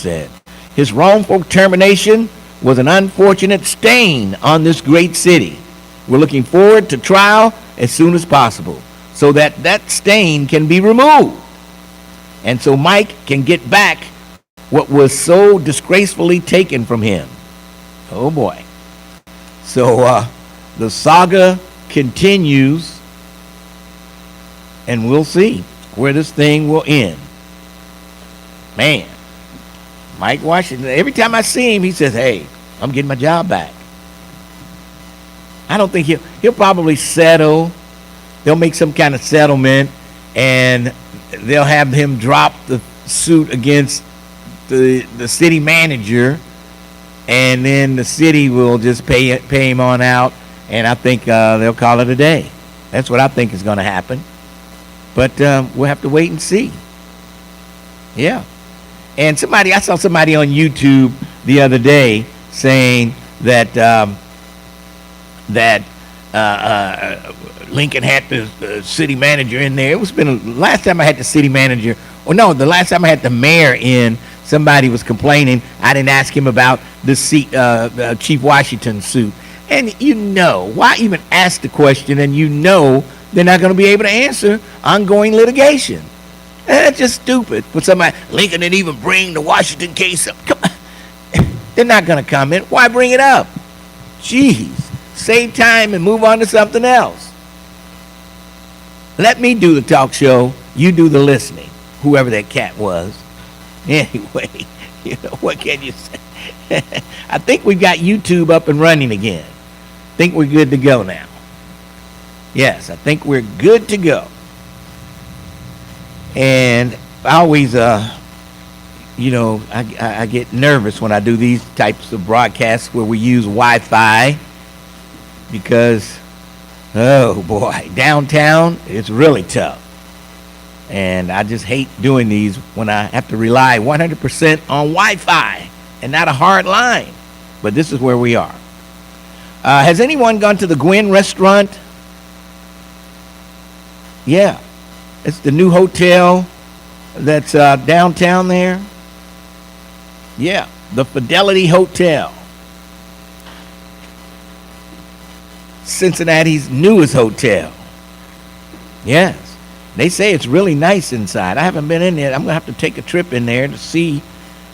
said. His wrongful termination was an unfortunate stain on this great city. We're looking forward to trial as soon as possible so that that stain can be removed. And so Mike can get back what was so disgracefully taken from him. Oh boy. So the saga continues, and we'll see where this thing will end. Man, Mike Washington, every time I see him, he says, hey, I'm getting my job back. I don't think he'll probably settle. They'll make some kind of settlement, and they'll have him drop the suit against the city manager, and then the city will just pay him on out, and I think they'll call it a day. That's what I think is going to happen. But we'll have to wait and see. Yeah. And I saw somebody on YouTube the other day saying that Lincoln had the city manager in there. Last time I had the city manager, the last time I had the mayor in, somebody was complaining. I didn't ask him about the Chief Washington suit. And why even ask the question, and they're not going to be able to answer ongoing litigation. That's just stupid for somebody. Lincoln didn't even bring the Washington case up. Come on. They're not going to comment. Why bring it up? Jeez. Save time and move on to something else. Let me do the talk show. You do the listening. Whoever that cat was. Anyway, what can you say? I think we've got YouTube up and running again. I think we're good to go now. Yes, I think we're good to go. And I always, I get nervous when I do these types of broadcasts where we use Wi-Fi because, oh boy, downtown, it's really tough. And I just hate doing these when I have to rely 100% on Wi-Fi and not a hard line. But this is where we are. Has anyone gone to the Gwen restaurant? Yeah. It's the new hotel that's downtown there. Yeah, the Fidelity Hotel. Cincinnati's newest hotel. Yes. They say it's really nice inside. I haven't been in there. I'm going to have to take a trip in there to see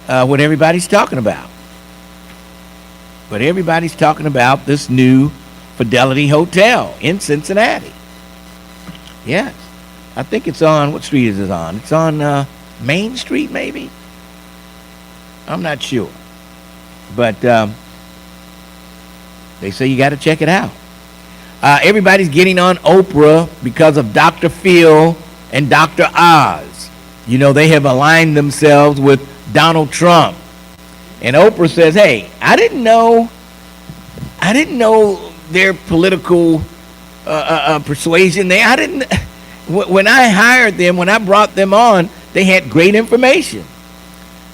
what everybody's talking about. But everybody's talking about this new Fidelity Hotel in Cincinnati. Yes. I think it's on, what street is it on? It's on Main Street, maybe? I'm not sure. But they say you got to check it out. Everybody's getting on Oprah because of Dr. Phil and Dr. Oz. They have aligned themselves with Donald Trump. And Oprah says, hey, I didn't know their political persuasion there. When I hired them, when I brought them on, they had great information.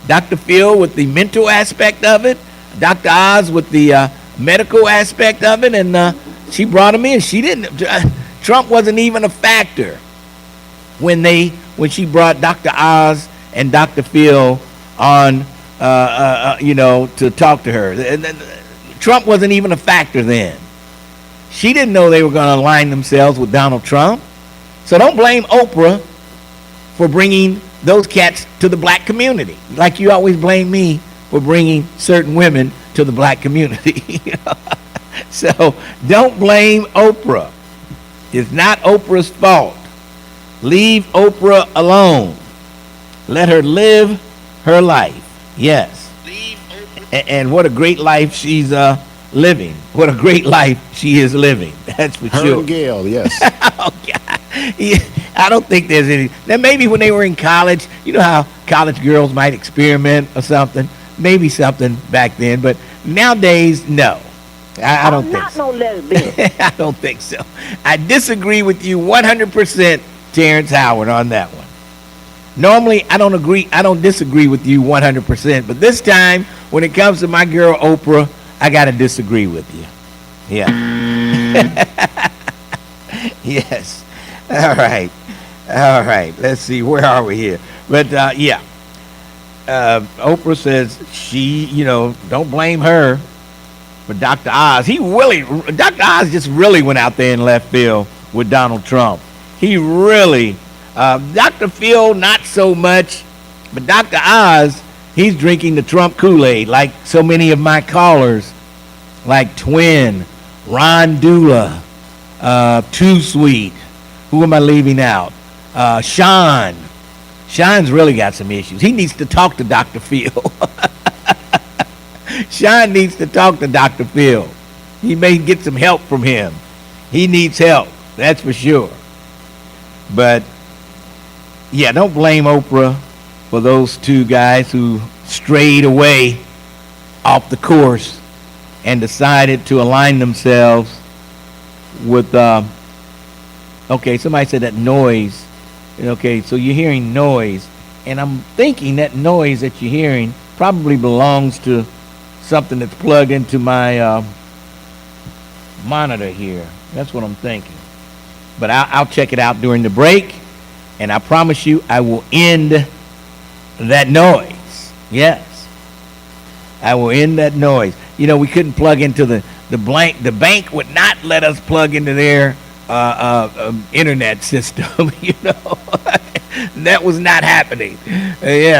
Dr. Phil with the mental aspect of it, Dr. Oz with the medical aspect of it, and she brought them in. Trump wasn't even a factor when she brought Dr. Oz and Dr. Phil on, to talk to her. Trump wasn't even a factor then. She didn't know they were going to align themselves with Donald Trump. So don't blame Oprah for bringing those cats to the black community, like you always blame me for bringing certain women to the black community. So don't blame Oprah. It's not Oprah's fault. Leave Oprah alone. Let her live her life. Yes. And what a great life she's living. What a great life she is living. That's for sure. Her and Gail, yes. Oh, God. Yeah, I don't think there's any. Now, maybe when they were in college, you know how college girls might experiment or something. Maybe something back then. But nowadays, no. I don't think so. I'm not no lesbian. I don't think so. I disagree with you 100%, Terrence Howard, on that one. Normally, I don't disagree with you 100%. But this time, when it comes to my girl Oprah, I got to disagree with you. Yeah. Yes. All right. Let's see. Where are we here? But, yeah. Oprah says don't blame her. But Dr. Oz, Dr. Oz just really went out there in left field with Donald Trump. He really, Dr. Phil, not so much, but Dr. Oz, he's drinking the Trump Kool-Aid like so many of my callers, like Twin, Ron Dula, Too Sweet. Who am I leaving out? Sean. Sean's really got some issues. He needs to talk to Dr. Phil. Sean needs to talk to Dr. Phil. He may get some help from him. He needs help, that's for sure. But, yeah, don't blame Oprah for those two guys who strayed away off the course and decided to align themselves with, okay, somebody said that noise. Okay, so you're hearing noise. And I'm thinking that noise that you're hearing probably belongs to something that's plugged into my monitor here. That's what I'm thinking. But I'll check it out during the break, and I promise you I will end that noise. Yes, I will end that noise. We couldn't plug into the bank would not let us plug into their internet system. That was not happening. We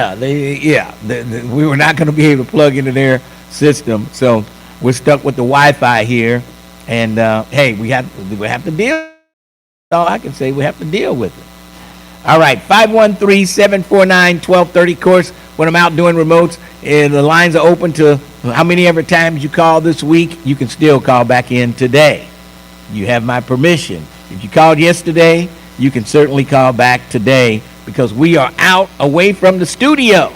were not going to be able to plug into their system, so we're stuck with the Wi-Fi here, and hey, we have to deal. All I can say, we have to deal with it. All right, 513-749-1230. Of course, when I'm out doing remotes, the lines are open to how many ever times you call this week. You can still call back in today. You have my permission. If you called yesterday, you can certainly call back today, because we are out away from the studio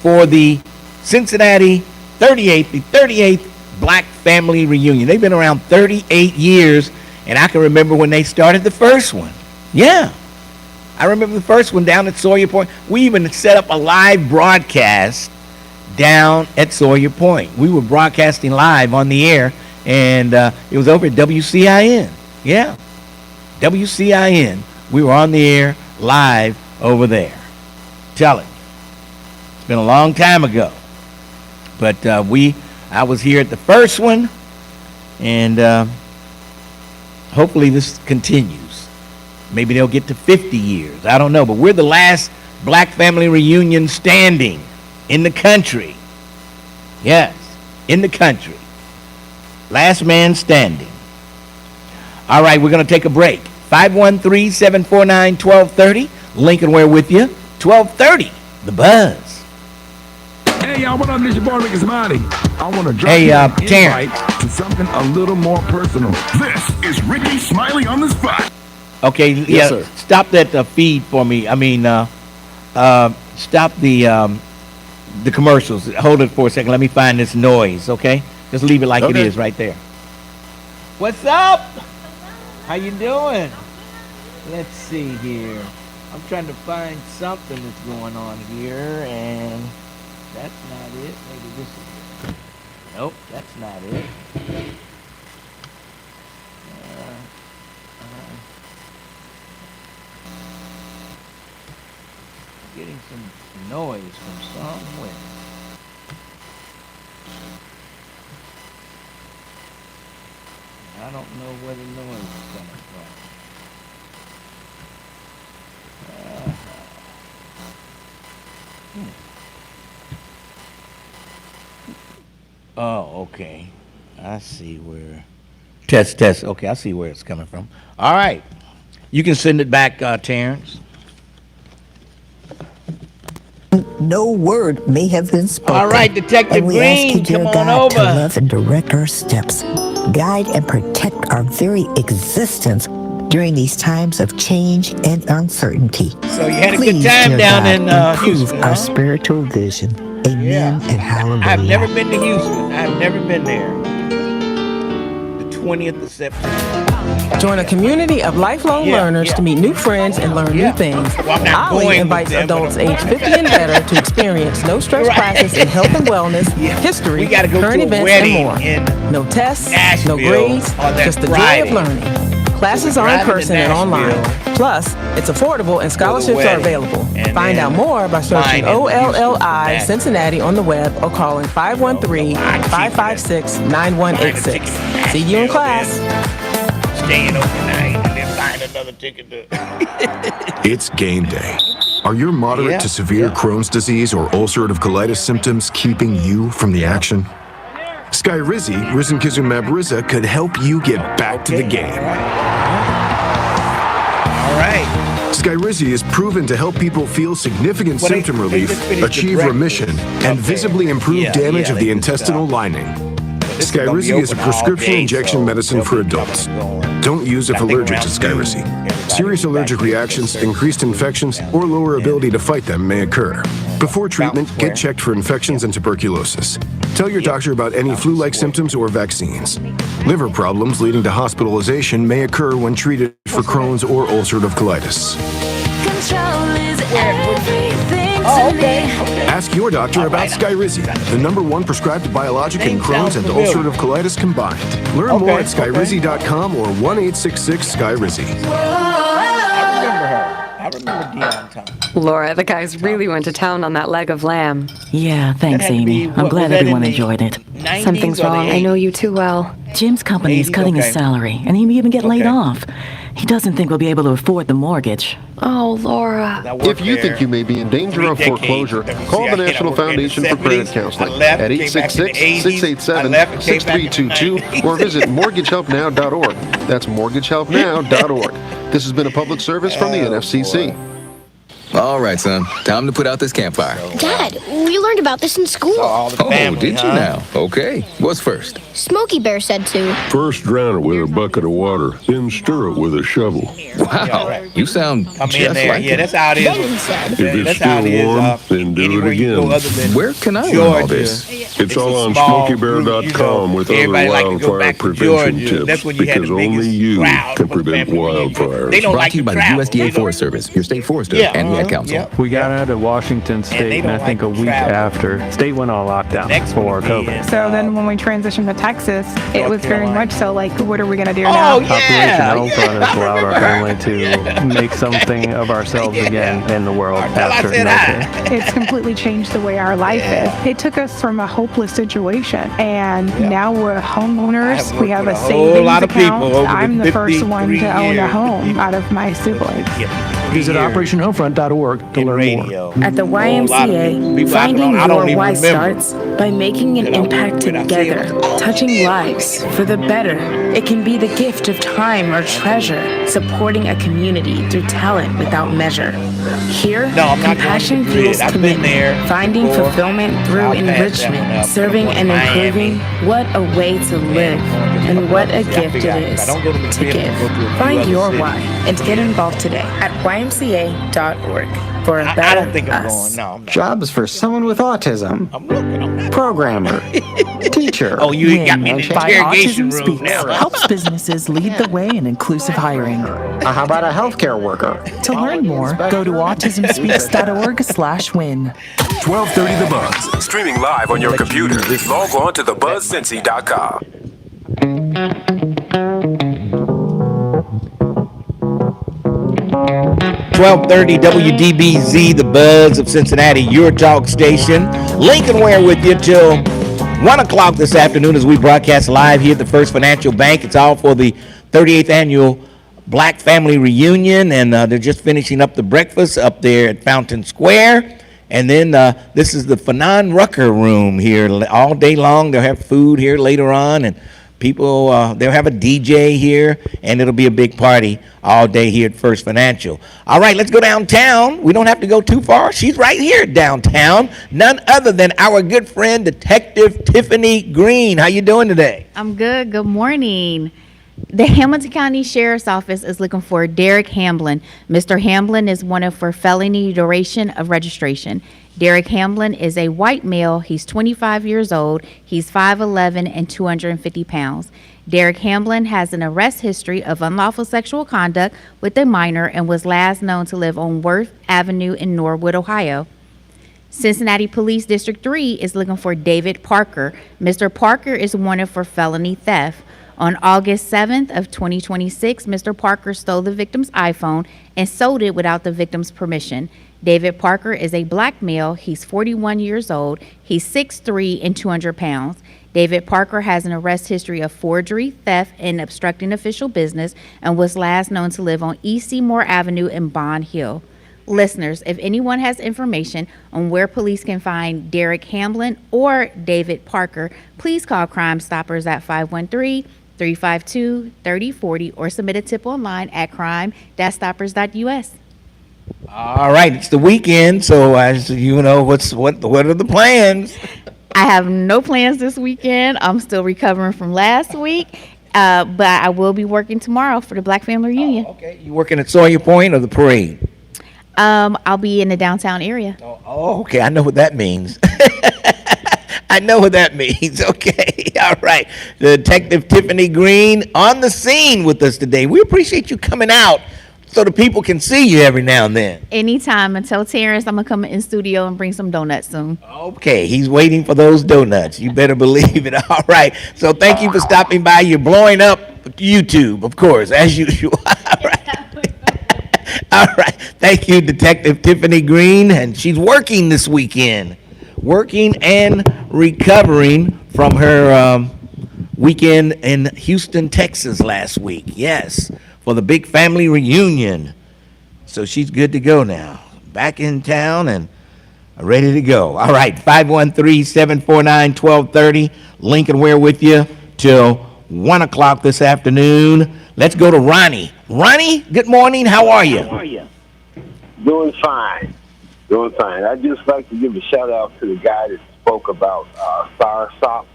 for the Cincinnati 38th Black Family Reunion. They've been around 38 years, and I can remember when they started the first one. Yeah, I remember the first one down at Sawyer Point. We even set up a live broadcast down at Sawyer Point. We were broadcasting live on the air, and it was over at WCIN. Yeah, WCIN. We were on the air live over there. Tell it. It's been a long time ago. But I was here at the first one, and hopefully this continues. Maybe they'll get to 50 years. I don't know. But we're the last Black Family Reunion standing in the country. Yes, in the country. Last man standing. All right, we're going to take a break. 513-749-1230. Lincoln, we're with you. 1230, The Buzz. Hey, y'all, what up? This your boy, Ricky Smiley. I want to drop you an invite to something a little more personal. This is Ricky Smiley on the spot. Okay, yes, sir. Stop that feed for me. Stop the commercials. Hold it for a second. Let me find this noise, okay? Just leave it like it is right there. What's up? How you doing? Let's see here. I'm trying to find something that's going on here, and that's not it. Maybe this is it. Nope, that's not it. Getting some noise from somewhere. I don't know where the noise is coming from. Oh, okay. I see where. Test. Okay, I see where it's coming from. All right. You can send it back, Terrence. No word may have been spoken. All right, Detective and we Green, ask you, come dear on God, over. to love and direct our steps, guide and protect our very existence during these times of change and uncertainty. So you had a Please, good time dear down God, in improve Houston, our huh? spiritual vision. Amen and hallelujah. I've never been to Houston. I've never been there. The 20th of September. Join a community of lifelong learners to meet new friends and learn new things. Well, I'm not Ollie going invites with them, adults but I'm- age 50 and better to experience no-stress classes in health and wellness, history, We gotta go current to a events, wedding and more. in No tests, Nashville no grades, on that just the Friday. joy of learning. Classes are in person and online. Plus, it's affordable and scholarships are available. Find out more by searching OLLI Cincinnati on the web or calling 513-556-9186. See you in class. Staying overnight and then find another ticket to. It's game day. Are your moderate to severe Crohn's disease or ulcerative colitis symptoms keeping you from the action? Skyrizi, risankizumab Riza, could help you get back to the game. All right. Skyrizi is proven to help people feel significant symptom relief, achieve remission, and visibly improve damage of the intestinal lining. Skyrizi is a prescription injection medicine for adults. Don't use if allergic to Skyrizi. Serious allergic reactions, increased infections, or lower ability to fight them may occur. Before treatment, get checked for infections and tuberculosis. Tell your doctor about any flu-like symptoms or vaccines. Liver problems leading to hospitalization may occur when treated for Crohn's or ulcerative colitis. Control is everything to me. Ask your doctor about Skyrizi, the #1 prescribed biologic in Crohn's and ulcerative colitis combined. Learn more at skyrizi.com or 1-866-SKYRIZI. I remember Deion Thomas. Laura, the guys really went to town on that leg of lamb. Yeah, thanks, That had to Amy. be- I'm what, glad was that everyone in the enjoyed it. 90s Something's or the wrong. I know 80s? you too well. Jim's company is 80s, cutting his okay. salary, and he may even get laid Okay. off. He doesn't think we'll be able to afford the mortgage. Oh, Laura. I worked If you there think you may be in danger 3 of foreclosure, decades. call See, the I National worked in the Foundation for Credit 70s. Counseling I left, at came back in the 866-682-6322 80s. or visit mortgagehelpnow.org. That's mortgagehelpnow.org. This has been a public service from the NFCC. All right, son. Time to put out this campfire. Dad, we learned about this in school. All the Oh, family, did you huh? now? Okay. What's first? Smokey Bear said to. First drown it with a bucket of water, then stir it with a shovel. Wow. You sound Come in just there. like Yeah, it. that's how it is. Then he said. If it's That's how it still is. warm, then do it anywhere you go again. other than Where can I learn Georgia, all this? It's all a on small group, SmokeyBear.com with other everybody like to go wildfire back to prevention Georgia. That's tips when you had because the biggest only you crowd can for the prevent family reunion. wildfires. They don't Brought like to you to by the travel. USDA They don't- Forest Service, your state forester, Yeah, and the Ad Council. yeah. We got out of Washington they State, and I don't think a like to week travel. after, state went on lockdown Next for one COVID. is, So then when we transitioned to Texas, it North was very Carolina. much so like, what are we going to do Oh, now? yeah. Population Health Fund has allowed our I family remember. to make something of ourselves again in the world Tell I after said nothing. It's completely changed the way our life is. It took us from a hopeless situation, and now we're homeowners. I've We worked have with a a whole savings lot of account. people over I'm the first one 53 to own a years. home out of my siblings. Visit OperationHomefront.org to learn more. At the People I YMCA, finding don't your even why remember. starts by making an impact together, touching lives for the better. It can be the gift of time or treasure, supporting a community through talent without measure. Here, No, I'm not compassion going to the fuels grid. I've been commitment, there finding before. fulfillment through I'll pass that one enrichment, up. serving I'm and going to improving. What a way to live, and what a gift it is I don't go to the to grid, I give. go to a few Find other your cities. why and get involved today at ymca.org for a better I don't think I'm us. going. No, I'm not. Jobs for someone with autism. I'm looking. I'm not. Programmer. Teacher. Oh, you got me in the by interrogation Autism room Speaks now. helps businesses lead the way in inclusive hiring. How about a healthcare worker? To learn more, go to autismspeaks.org/win. 1230 The Buzz. Streaming live on your computer. Log on to thebuzzcincy.com. .1230 WDBZ, the Buzz of Cincinnati, your talk station. Lincoln Ware with you till 1 o'clock this afternoon as we broadcast live here at the First Financial Bank. It's all for the 38th annual Black Family Reunion, and they're just finishing up the breakfast up there at Fountain Square. And then this is the Fanon Rucker Room here all day long. They'll have food here later on, and people, they'll have a DJ here, and it'll be a big party all day here at First Financial. All right, let's go downtown. We don't have to go too far. She's right here downtown. None other than our good friend, Detective Tiffany Green. How you doing today? I'm good. Good morning. The Hamilton County Sheriff's Office is looking for Derek Hamblin. Mr. Hamblin is wanted for felony duration of registration. Derek Hamblin is a white male. He's 25 years old. He's 5'11" and 250 pounds. Derek Hamblin has an arrest history of unlawful sexual conduct with a minor and was last known to live on Worth Avenue in Norwood, Ohio. Cincinnati Police District 3 is looking for David Parker. Mr. Parker is wanted for felony theft. On August 7th of 2026, Mr. Parker stole the victim's iPhone and sold it without the victim's permission. David Parker is a black male. He's 41 years old. He's 6'3" and 200 pounds. David Parker has an arrest history of forgery, theft, and obstructing official business, and was last known to live on East Seymour Avenue in Bond Hill. Listeners, if anyone has information on where police can find Derek Hamblin or David Parker, please call Crime Stoppers at 513-352-3040 or submit a tip online at crime-stoppers.us. All right, it's the weekend, so as you know, what are the plans? I have no plans this weekend. I'm still recovering from last week, but I will be working tomorrow for the Black Family Reunion. Okay, you working at Sawyer Point or the parade? I'll be in the downtown area. Oh, okay, I know what that means. I know what that means. Okay, all right. Detective Tiffany Green on the scene with us today. We appreciate you coming out so the people can see you every now and then. Anytime. And tell Terrence I'm going to come in studio and bring some donuts soon. Okay, he's waiting for those donuts. You better believe it. All right. So thank you for stopping by. You're blowing up YouTube, of course, as usual. All right. All right. Thank you, Detective Tiffany Green. And she's working this weekend, working and recovering from her weekend in Houston, Texas last week. Yes, for the big family reunion. So she's good to go now. Back in town and ready to go. All right, 513-749-1230. Lincoln, we're with you till 1 o'clock this afternoon. Let's go to Ronnie. Ronnie, good morning. How are you? Doing fine. Doing fine. I'd just like to give a shout out to the guy that spoke about soursop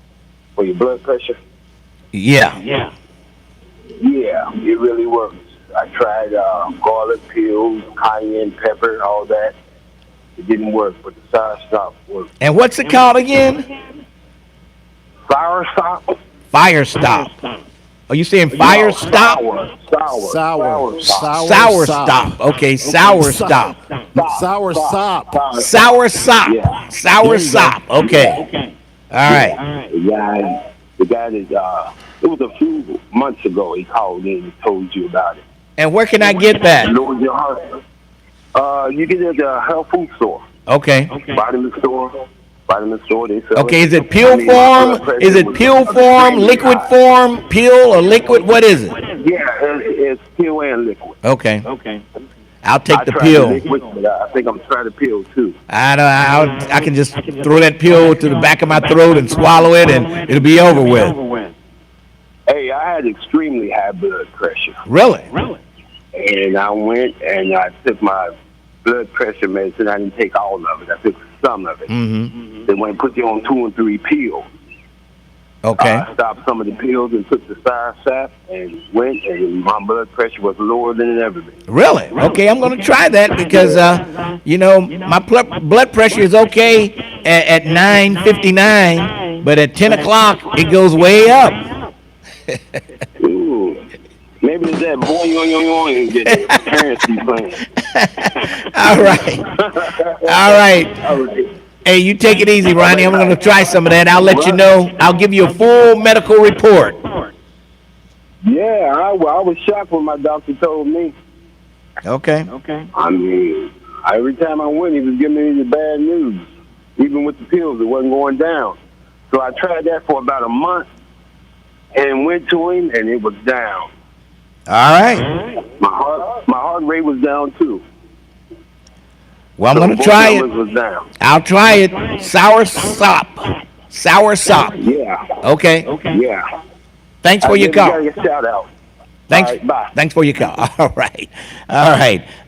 for your blood pressure. Yeah. Yeah, it really works. I tried garlic pills, cayenne pepper, all that. It didn't work, but the soursop worked. And what's it called again? Soursop. Fire Stop. Are you saying Fire Stop? Sour Stop. Okay, Sour Stop. Sour sop. Sour Sop. Yeah. Sour Sop. Okay. All right. The guy that it was a few months ago. He called in and told you about it. And where can I get that? You get it at the health food store. Okay. Vitamin store. They sell Okay, is it pill form? Is it pill form, liquid form, pill or liquid? What is it? Yeah, it's pill and liquid. Okay. I'll take the pill. Liquid, but I think I'm trying the pill too. I can just throw that pill to the back of my throat and swallow it, and it'll be over with. Hey, I had extremely high blood pressure. Really? And I went and I took my blood pressure medicine. I didn't take all of it. I took some of it. Mm-hmm. They went and put you on 2 and 3 pills. Okay. I stopped some of the pills and took the soursop and went, and my blood pressure was lower than it ever been. Really? Okay, I'm going to try that because, my blood pressure is okay at 9:59, but at 10 o'clock, it goes way up. Ooh. Maybe it's that boing, and get the parents be playing. All right. Hey, you take it easy, Ronnie. I'm going to try some of that. I'll let you know. I'll give you a full medical report. Yeah, I was shocked when my doctor told me. Okay. I mean, every time I went, he was giving me the bad news. Even with the pills, it wasn't going down. So I tried that for about a month and went to him, and it was down. All right. My heart rate was down too. Well, I'm going to try it. Was down. I'll try it. Sour sop. Yeah. Okay. Yeah. Thanks for your call. You got a shout out. Thanks. All right, bye. Thanks for your call. All right.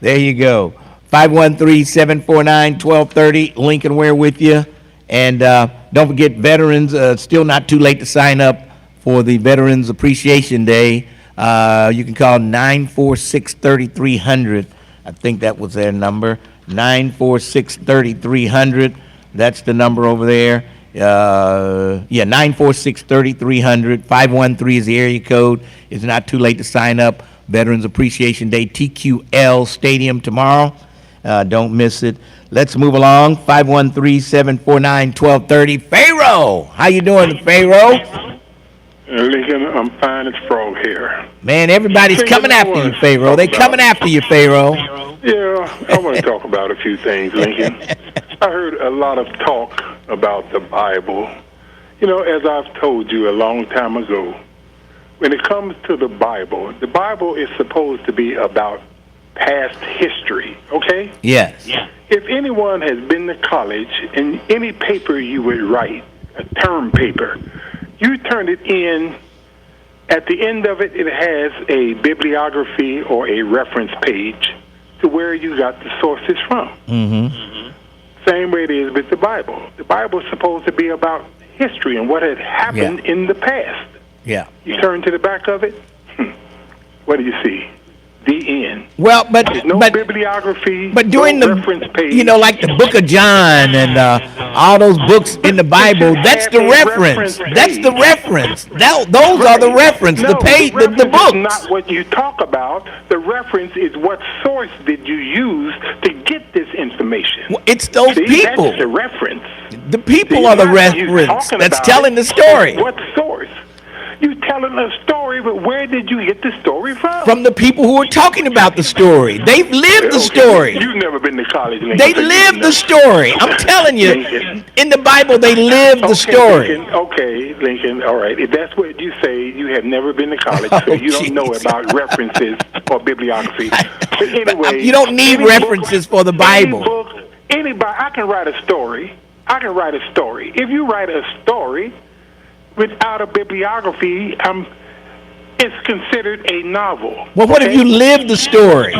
There you go. 513-749-1230. Lincoln, we're with you. And don't forget, veterans, still not too late to sign up for the Veterans Appreciation Day. You can call 946-3300. I think that was their number. 946-3300. That's the number over there. 946-3300. 513 is the area code. It's not too late to sign up. Veterans Appreciation Day, TQL Stadium tomorrow. Don't miss it. Let's move along. 513-749-1230. Pharaoh, how you doing, Pharaoh? Lincoln, I'm fine as frog here. Man, everybody's coming after you, Pharaoh. They coming after you, Pharaoh. Yeah, I want to talk about a few things, Lincoln. I heard a lot of talk about the Bible. You know, as I've told you a long time ago, when it comes to the Bible is supposed to be about past history, okay? Yes. If anyone has been to college, and any paper you would write, a term paper, you turn it in, at the end of it, it has a bibliography or a reference page to where you got the sources from. Same way it is with the Bible. The Bible is supposed to be about history and what had happened in the past. Yeah. You turn to the back of it, what do you see? The end. Well, but there's no bibliography, but during no the reference page. you know, like the Book of John and all those books in the Bible, that's the reference. That's the reference. Those are the reference. No, the page, the reference books. is not what you talk about. The reference is what source did you use to get this information. Well, it's those people. That's the reference. The people are the reference that's telling the story. What source? You telling a story, but where did you get the story from? From the people who are talking about the story. They've lived the story. You've never been to college, Lincoln. They lived the story. I'm telling you, in the Bible, they lived the story. Okay, Lincoln, all right. If that's what you say, you have never been to college, so you don't know about references or bibliography. But anyway, you don't need references for the Bible. Anybody, I can write a story. If you write a story without a bibliography, it's considered a novel. Well, what if you live the story?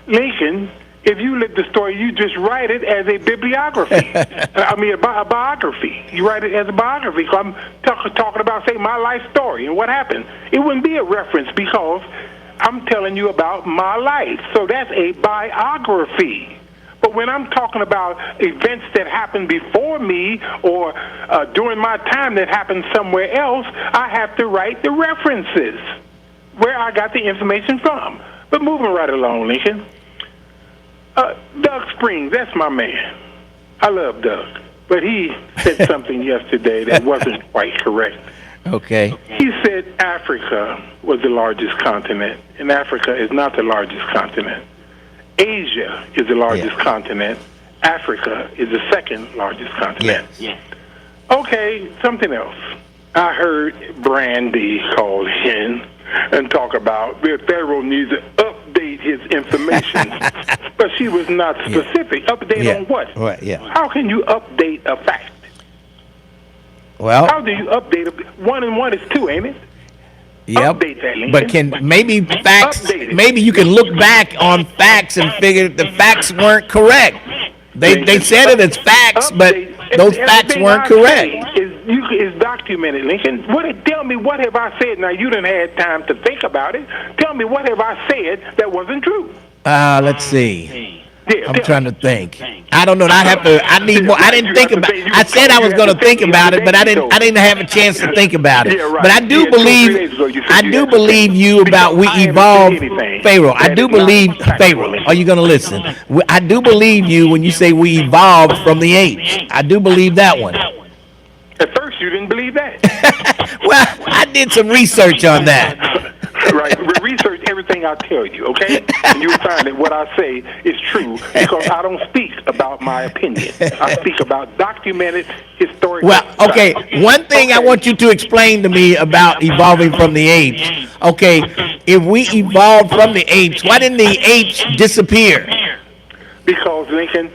Lincoln, if you live the story, you just write it as a bibliography. I mean, a biography. You write it as a biography. So I'm talking about, say, my life story and what happened. It wouldn't be a reference because I'm telling you about my life. So that's a biography. But when I'm talking about events that happened before me or during my time that happened somewhere else, I have to write the references where I got the information from. But moving right along, Lincoln. Doug Springs, that's my man. I love Doug. But he said something yesterday that wasn't quite correct. Okay. He said Africa was the largest continent, and Africa is not the largest continent. Asia is the largest continent. Africa is the second largest continent. Yes. Okay, something else. I heard Brandy call in and talk about the Pharaoh needs to update his information. But she was not specific. Update on what? Right, How can you update a fact? Well, how do you update a 1 and 1 is 2, ain't it? Yep. Update that, Lincoln. But can maybe facts? Maybe you can look back on facts and figure that the facts weren't correct. They said it as facts, but those facts weren't correct. Is documented, Lincoln. Tell me what have I said? Now you didn't have time to think about it. Tell me what have I said that wasn't true? Let's see. I'm trying to think. I don't know. I need more. I didn't think about. I said I was going to think about it, but I didn't have a chance to think about it. But I do believe you about we evolved, Pharaoh. I do believe Pharaoh. Are you going to listen? I do believe you when you say we evolved from the apes. I do believe that one. At first, you didn't believe that. Well, I did some research on that. Right. Research everything I tell you, okay? And you'll find that what I say is true because I don't speak about my opinion. I speak about documented historical. Well, okay. One thing I want you to explain to me about evolving from the apes. Okay, if we evolved from the apes, why didn't the apes disappear? Because, Lincoln,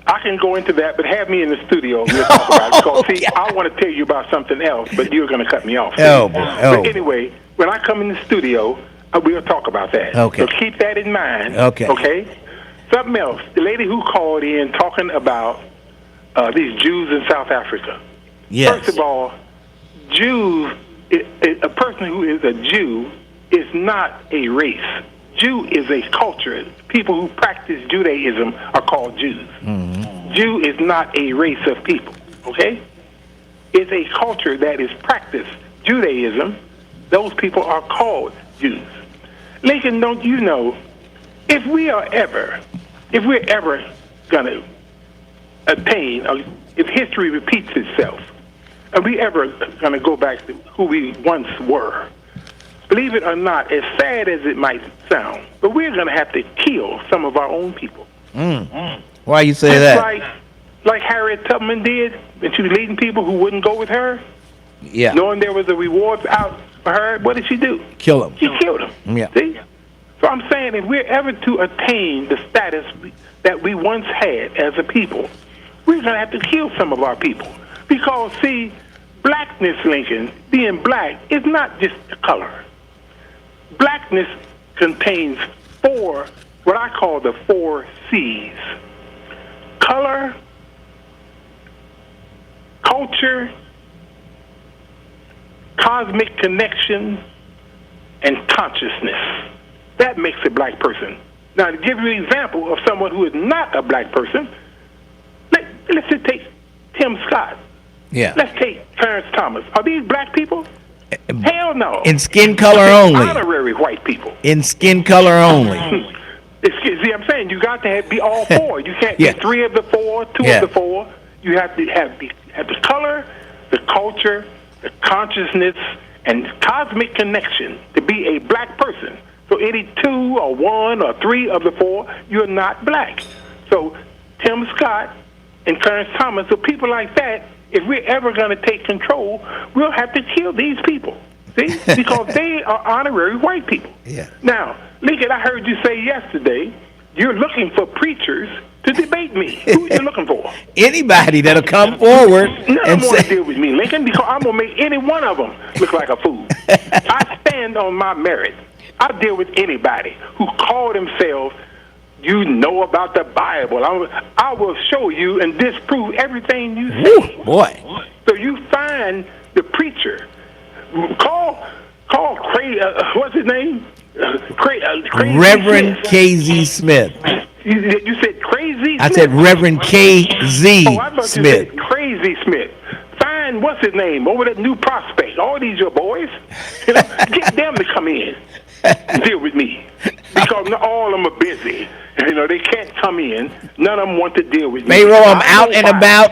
I can go into that, but have me in the studio. We'll talk about it. Because, see, I want to tell you about something else, but you're going to cut me off. But anyway, when I come in the studio, we'll talk about that. Okay. So keep that in mind. Okay. Okay? Something else. The lady who called in talking about these Jews in South Africa. Yes. First of all, Jews, a person who is a Jew is not a race. Jew is a culture. People who practice Judaism are called Jews. Mm-hmm. Jew is not a race of people, okay? It's a culture that is practiced. Judaism, those people are called Jews. Lincoln, don't you know, if we're ever going to attain, if history repeats itself, are we ever going to go back to who we once were? Believe it or not, as sad as it might sound, but we're going to have to kill some of our own people. Why you say Just that? like Harriet Tubman did when she was leading people who wouldn't go with her, Yeah. knowing there was a reward out for her. What did she do? Kill them. She killed them. Yeah. See? So I'm saying if we're ever to attain the status that we once had as a people, we're going to have to kill some of our people. Because, see, blackness, Lincoln, being black, is not just a color. Blackness contains what I call the 4 C's. Color, culture, cosmic connection, and consciousness. That makes a black person. Now, to give you an example of someone who is not a black person, let's just take Tim Scott. Yeah. Let's take Clarence Thomas. Are these black people? Hell no. In skin color only. Honorary white people. In skin color only. See, I'm saying you got to be all 4. You can't be 3 of the 4, 2 of the 4. You have to have the color, the culture, the consciousness, and cosmic connection to be a black person. So any 2 or 1 or 3 of the 4, you're not black. So Tim Scott and Clarence Thomas, so people like that, if we're ever going to take control, we'll have to kill these people. See? Because they are honorary white people. Yeah. Now, Lincoln, I heard you say yesterday you're looking for preachers to debate me. Who are you looking for? Anybody that'll come forward None of and them want to say, deal with me, Lincoln, because I'm going to make any one of them look like a fool. I stand on my merit. I deal with anybody who call themselves, you know about the Bible. I will show you and disprove everything you say. Ooh, boy. So you find the preacher. Call what's his name? Crazy Reverend Smith. KZ Smith. You said Crazy Smith? I said Reverend KZ I thought Smith. you said Crazy Smith. Find what's his name over at New Prospect. All these your boys. You know, get them to come in and deal with me. Because not all of them are busy. You know, they can't come in. None of them want to deal with me. Pharaoh, I'm out and about.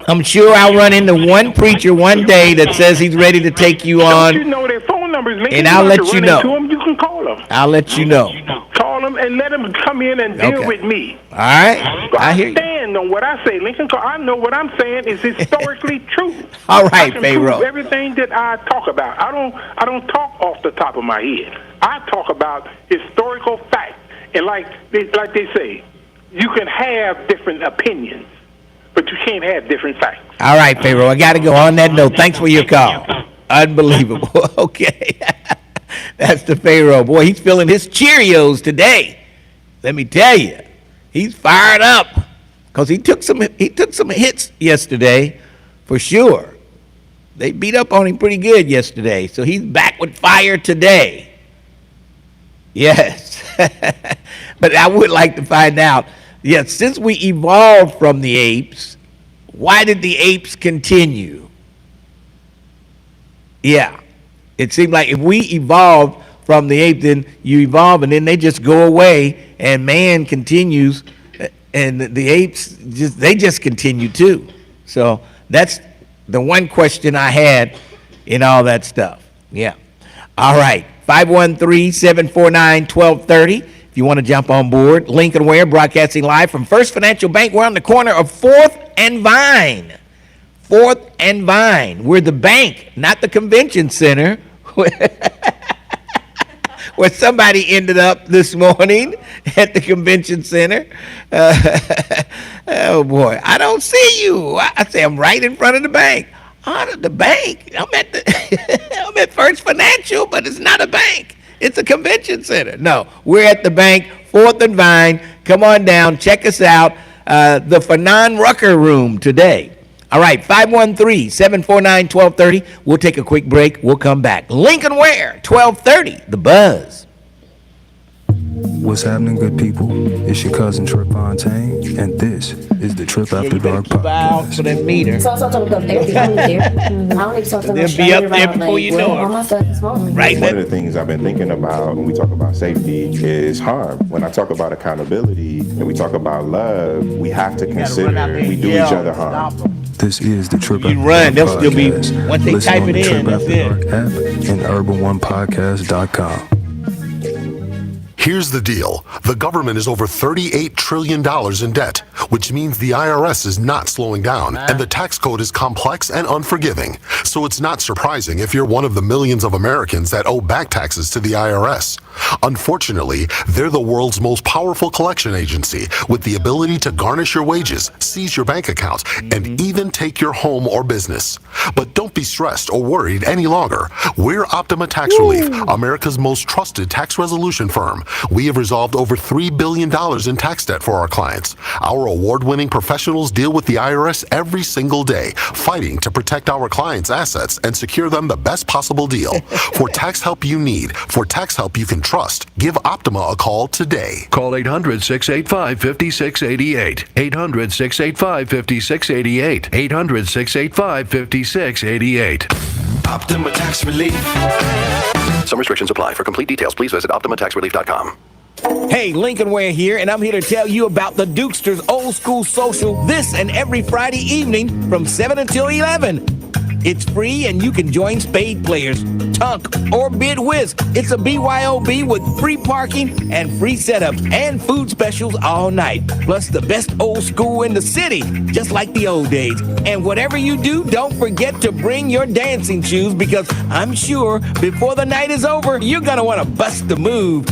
I'm sure I'll run into one preacher one day that says he's ready to take you on. Don't you know their phone numbers, Lincoln? And I'll let you know. Them, you can call them. I'll let you know. Call them and let them come in and deal with me. All right. So I hear you. stand on what I say, Lincoln, because I know what I'm saying is historically true. All right, I can Pharaoh. prove everything that I talk about. I don't talk off the top of my head. I talk about historical facts. And like they say, you can have different opinions, but you can't have different facts. All right, Pharaoh, I got to go. On that note, thanks for your call. Unbelievable. Okay. That's the Pharaoh. Boy, he's feeling his Cheerios today. Let me tell you. He's fired up because he took some hits yesterday for sure. They beat up on him pretty good yesterday, so he's back with fire today. Yes. But I would like to find out, yes, since we evolved from the apes, why did the apes continue? Yeah. It seemed like if we evolved from the ape, then you evolve and then they just go away and man continues and the apes just continue too. So that's the one question I had in all that stuff. Yeah. All right. 513-749-1230. If you want to jump on board, Lincoln Ware broadcasting live from First Financial Bank. We're on the corner of 4th and Vine. 4th and Vine. We're the bank, not the convention center, where somebody ended up this morning at the convention center. Oh, boy. I don't see you. I say I'm right in front of the bank. Oh, the bank. I'm at First Financial, but it's not a bank. It's a convention center. No, we're at the bank, 4th and Vine. Come on down. Check us out. The Fanon Rucker Room today. All right, 513-749-1230. We'll take a quick break. We'll come back. Lincoln Ware, 1230, The Buzz. What's happening, good people? It's your cousin Trip Fontaine, and this is the Trip After Dark podcast. For that meter. They'll be up there before you know it. Right. One of the things I've been thinking about when we talk about safety is harm. When I talk about accountability and we talk about love, we have to consider we do each other harm. This is the Trip You After run, Dark they'll still be- podcast. once they Listen type on it the in, Trip that's After it. Dark app and urban1podcast.com. Here's the deal. The government is over $38 trillion in debt, which means the IRS is not slowing down, and the tax code is complex and unforgiving. So it's not surprising if you're one of the millions of Americans that owe back taxes to the IRS. Unfortunately, they're the world's most powerful collection agency with the ability to garnish your wages, seize your bank accounts, and even take your home or business. But don't be stressed or worried any longer. We're Optima Tax Relief, America's most trusted tax resolution firm. We have resolved over $3 billion in tax debt for our clients. Our award-winning professionals deal with the IRS every single day, fighting to protect our clients' assets and secure them the best possible deal. For tax help you need, for tax help you can trust, give Optima a call today. Call 800-685-5688. 800-685-5688. 800-685-5688. Optima Tax Relief. Some restrictions apply. For complete details, please visit OptimaTaxRelief.com. Hey, Lincoln Ware here, and I'm here to tell you about the Dukester's Old School Social this and every Friday evening from 7 until 11. It's free, and you can join spade players, tunk, or bid whiz. It's a BYOB with free parking and free setups and food specials all night. Plus the best old school in the city, just like the old days. And whatever you do, don't forget to bring your dancing shoes, because I'm sure before the night is over, you're going to want to bust the move.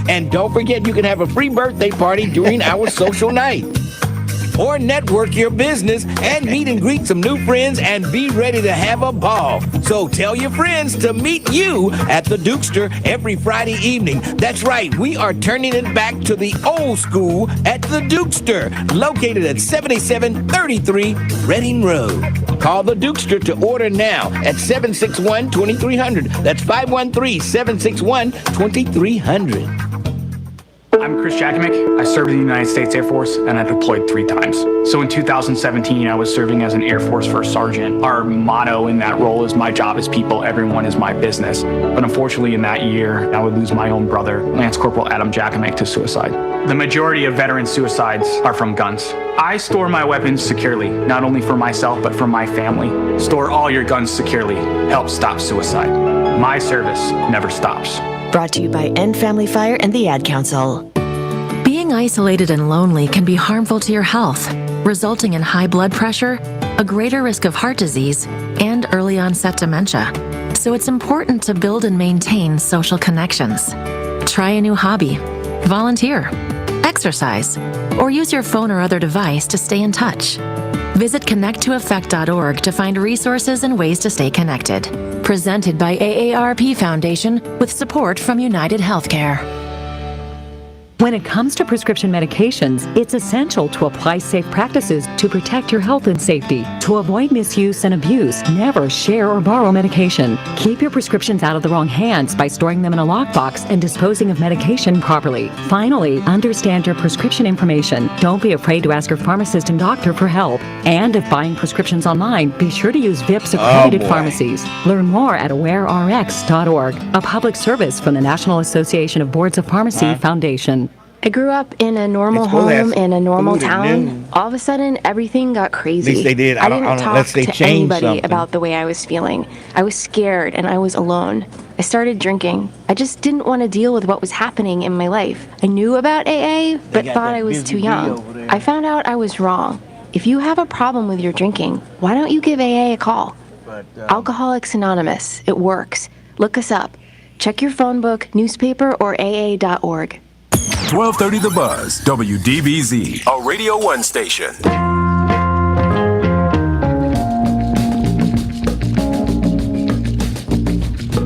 And don't forget, you can have a free birthday party during our social night. Or network your business and meet and greet some new friends and be ready to have a ball. So tell your friends to meet you at the Dukester every Friday evening. That's right, we are turning it back to the old school at the Dukester, located at 7733 Reading Road. Call the Dukester to order now at 761-2300. That's 513-761-2300. I'm Chris Jakovic. I served in the United States Air Force, and I deployed 3 times. So in 2017, I was serving as an Air Force First Sergeant. Our motto in that role is, my job is people, everyone is my business. But unfortunately, in that year, I would lose my own brother, Lance Corporal Adam Jakovic, to suicide. The majority of veteran suicides are from guns. I store my weapons securely, not only for myself, but for my family. Store all your guns securely. Help stop suicide. My service never stops. Brought to you by End Family Fire and the Ad Council. Being isolated and lonely can be harmful to your health, resulting in high blood pressure, a greater risk of heart disease, and early onset dementia. So it's important to build and maintain social connections. Try a new hobby, volunteer, exercise, or use your phone or other device to stay in touch. Visit connecttoeffect.org to find resources and ways to stay connected. Presented by AARP Foundation with support from United Healthcare. When it comes to prescription medications, it's essential to apply safe practices to protect your health and safety. To avoid misuse and abuse, never share or borrow medication. Keep your prescriptions out of the wrong hands by storing them in a lockbox and disposing of medication properly. Finally, understand your prescription information. Don't be afraid to ask your pharmacist and doctor for help. And if buying prescriptions online, be sure to use VIPS accredited pharmacies. Learn more at awarerx.org, a public service from the National Association of Boards of Pharmacy Foundation. I grew up in a normal home in a normal town. All of a sudden, everything got crazy. At least they did. I didn't talk to anybody something. about the way I was feeling. I was scared and I was alone. I started drinking. I just didn't want to deal with what was happening in my life. I knew about AA, but thought I was too young. I found out I was wrong. If you have a problem with your drinking, why don't you give AA a call? Alcoholics Anonymous. It works. Look us up. Check your phone book, newspaper, or AA.org. 1230 The Buzz, WDBZ. A Radio 1 station.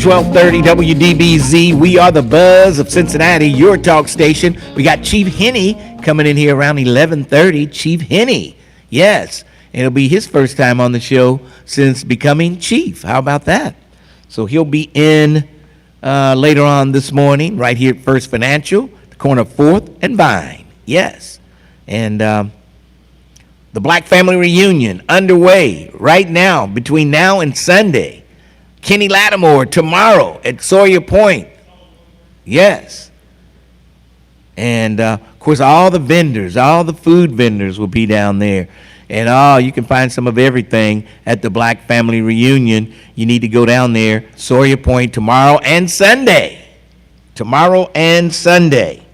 .1230 WDBZ. We are the Buzz of Cincinnati, your talk station. We got Chief Henney coming in here around 11:30. Chief Henney, yes. It'll be his first time on the show since becoming chief. How about that? So he'll be in later on this morning right here at First Financial, the corner of 4th and Vine. Yes. And the Black Family Reunion underway right now between now and Sunday. Kenny Lattimore tomorrow at Sawyer Point. Yes. And, of course, all the vendors, all the food vendors will be down there. And you can find some of everything at the Black Family Reunion. You need to go down there, Sawyer Point, tomorrow and Sunday. Tomorrow and Sunday.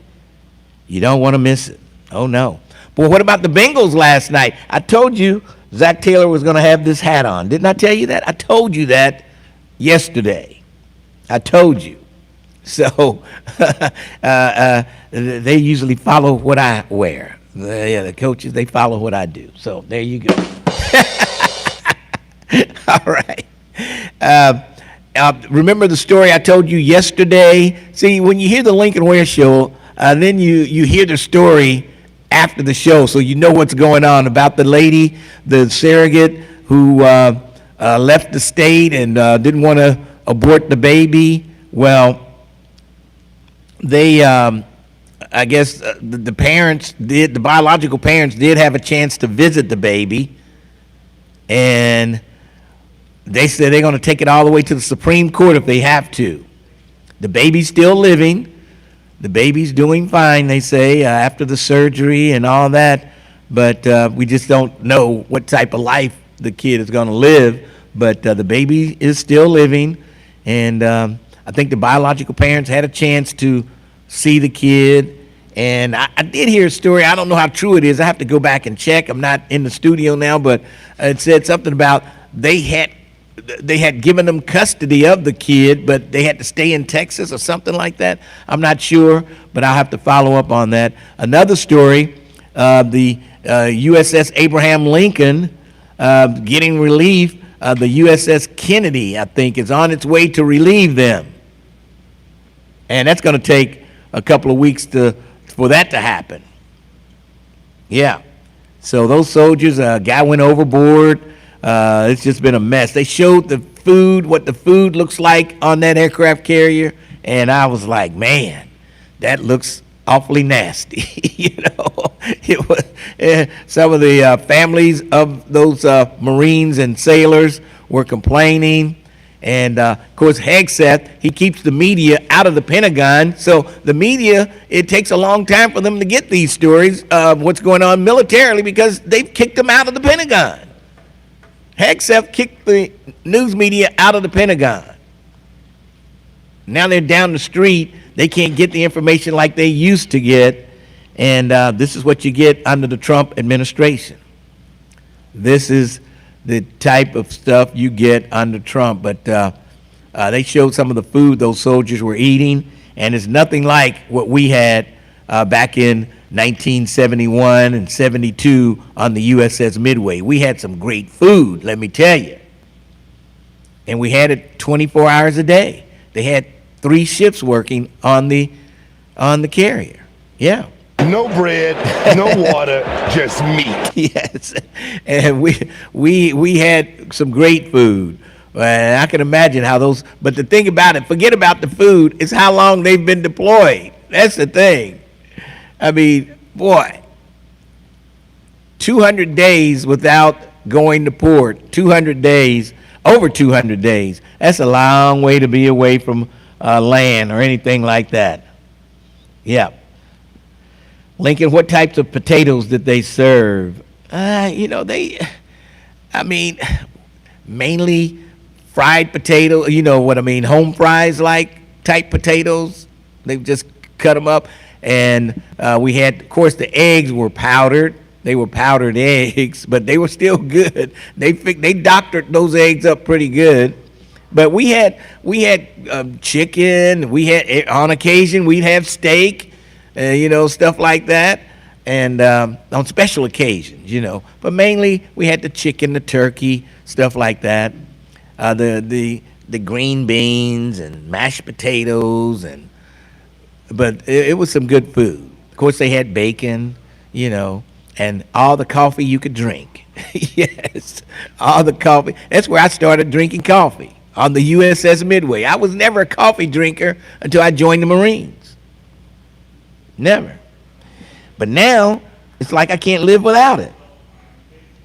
You don't want to miss it. Oh, no. But what about the Bengals last night? I told you Zach Taylor was going to have this hat on. Didn't I tell you that? I told you that yesterday. I told you. So they usually follow what I wear. The coaches, they follow what I do. So there you go. All right. Remember the story I told you yesterday? See, when you hear the Lincoln Ware Show, then you hear the story after the show, so you know what's going on about the lady, the surrogate who left the state and didn't want to abort the baby. Well, they, I guess the parents did, the biological parents did have a chance to visit the baby, and they said they're going to take it all the way to the Supreme Court if they have to. The baby's still living. The baby's doing fine, they say, after the surgery and all that, but we just don't know what type of life the kid is going to live. But the baby is still living, and I think the biological parents had a chance to see the kid. And I did hear a story. I don't know how true it is. I have to go back and check. I'm not in the studio now, but it said something about they had given them custody of the kid, but they had to stay in Texas or something like that. I'm not sure, but I'll have to follow up on that. Another story, the USS Abraham Lincoln getting relief. The USS Kennedy, I think, is on its way to relieve them. And that's going to take a couple of weeks for that to happen. Yeah. So those soldiers, a guy went overboard. It's just been a mess. They showed the food, what the food looks like on that aircraft carrier, and I was like, man, that looks awfully nasty. It was, some of the families of those Marines and sailors were complaining. And of course, Hegseth, he keeps the media out of the Pentagon. So the media, it takes a long time for them to get these stories of what's going on militarily because they've kicked them out of the Pentagon. Hegseth kicked the news media out of the Pentagon. Now they're down the street. They can't get the information like they used to get. And this is what you get under the Trump administration. This is the type of stuff you get under Trump. But they showed some of the food those soldiers were eating, and it's nothing like what we had back in 1971 and 72 on the USS Midway. We had some great food, let me tell you. And we had it 24 hours a day. They had 3 shifts working on the carrier. Yeah. No bread, no water, just meat. Yes, and we had some great food. And I can imagine how those. But the thing about it, forget about the food. It's how long they've been deployed. That's the thing. I mean, boy, 200 days without going to port. 200 days, over 200 days. That's a long way to be away from land or anything like that. Yeah. Lincoln, what types of potatoes did they serve? Mainly fried potato, home fries like type potatoes. They just cut them up. And we had, of course, the eggs were powdered. They were powdered eggs, but they were still good. They doctored those eggs up pretty good. But we had chicken. We had, on occasion, we'd have steak. Stuff like that, and on special occasions, But mainly, we had the chicken, the turkey, stuff like that. The green beans and mashed potatoes, but it was some good food. Of course, they had bacon, and all the coffee you could drink. Yes, all the coffee. That's where I started drinking coffee, on the USS Midway. I was never a coffee drinker until I joined the Marines. Never. But now, it's like I can't live without it.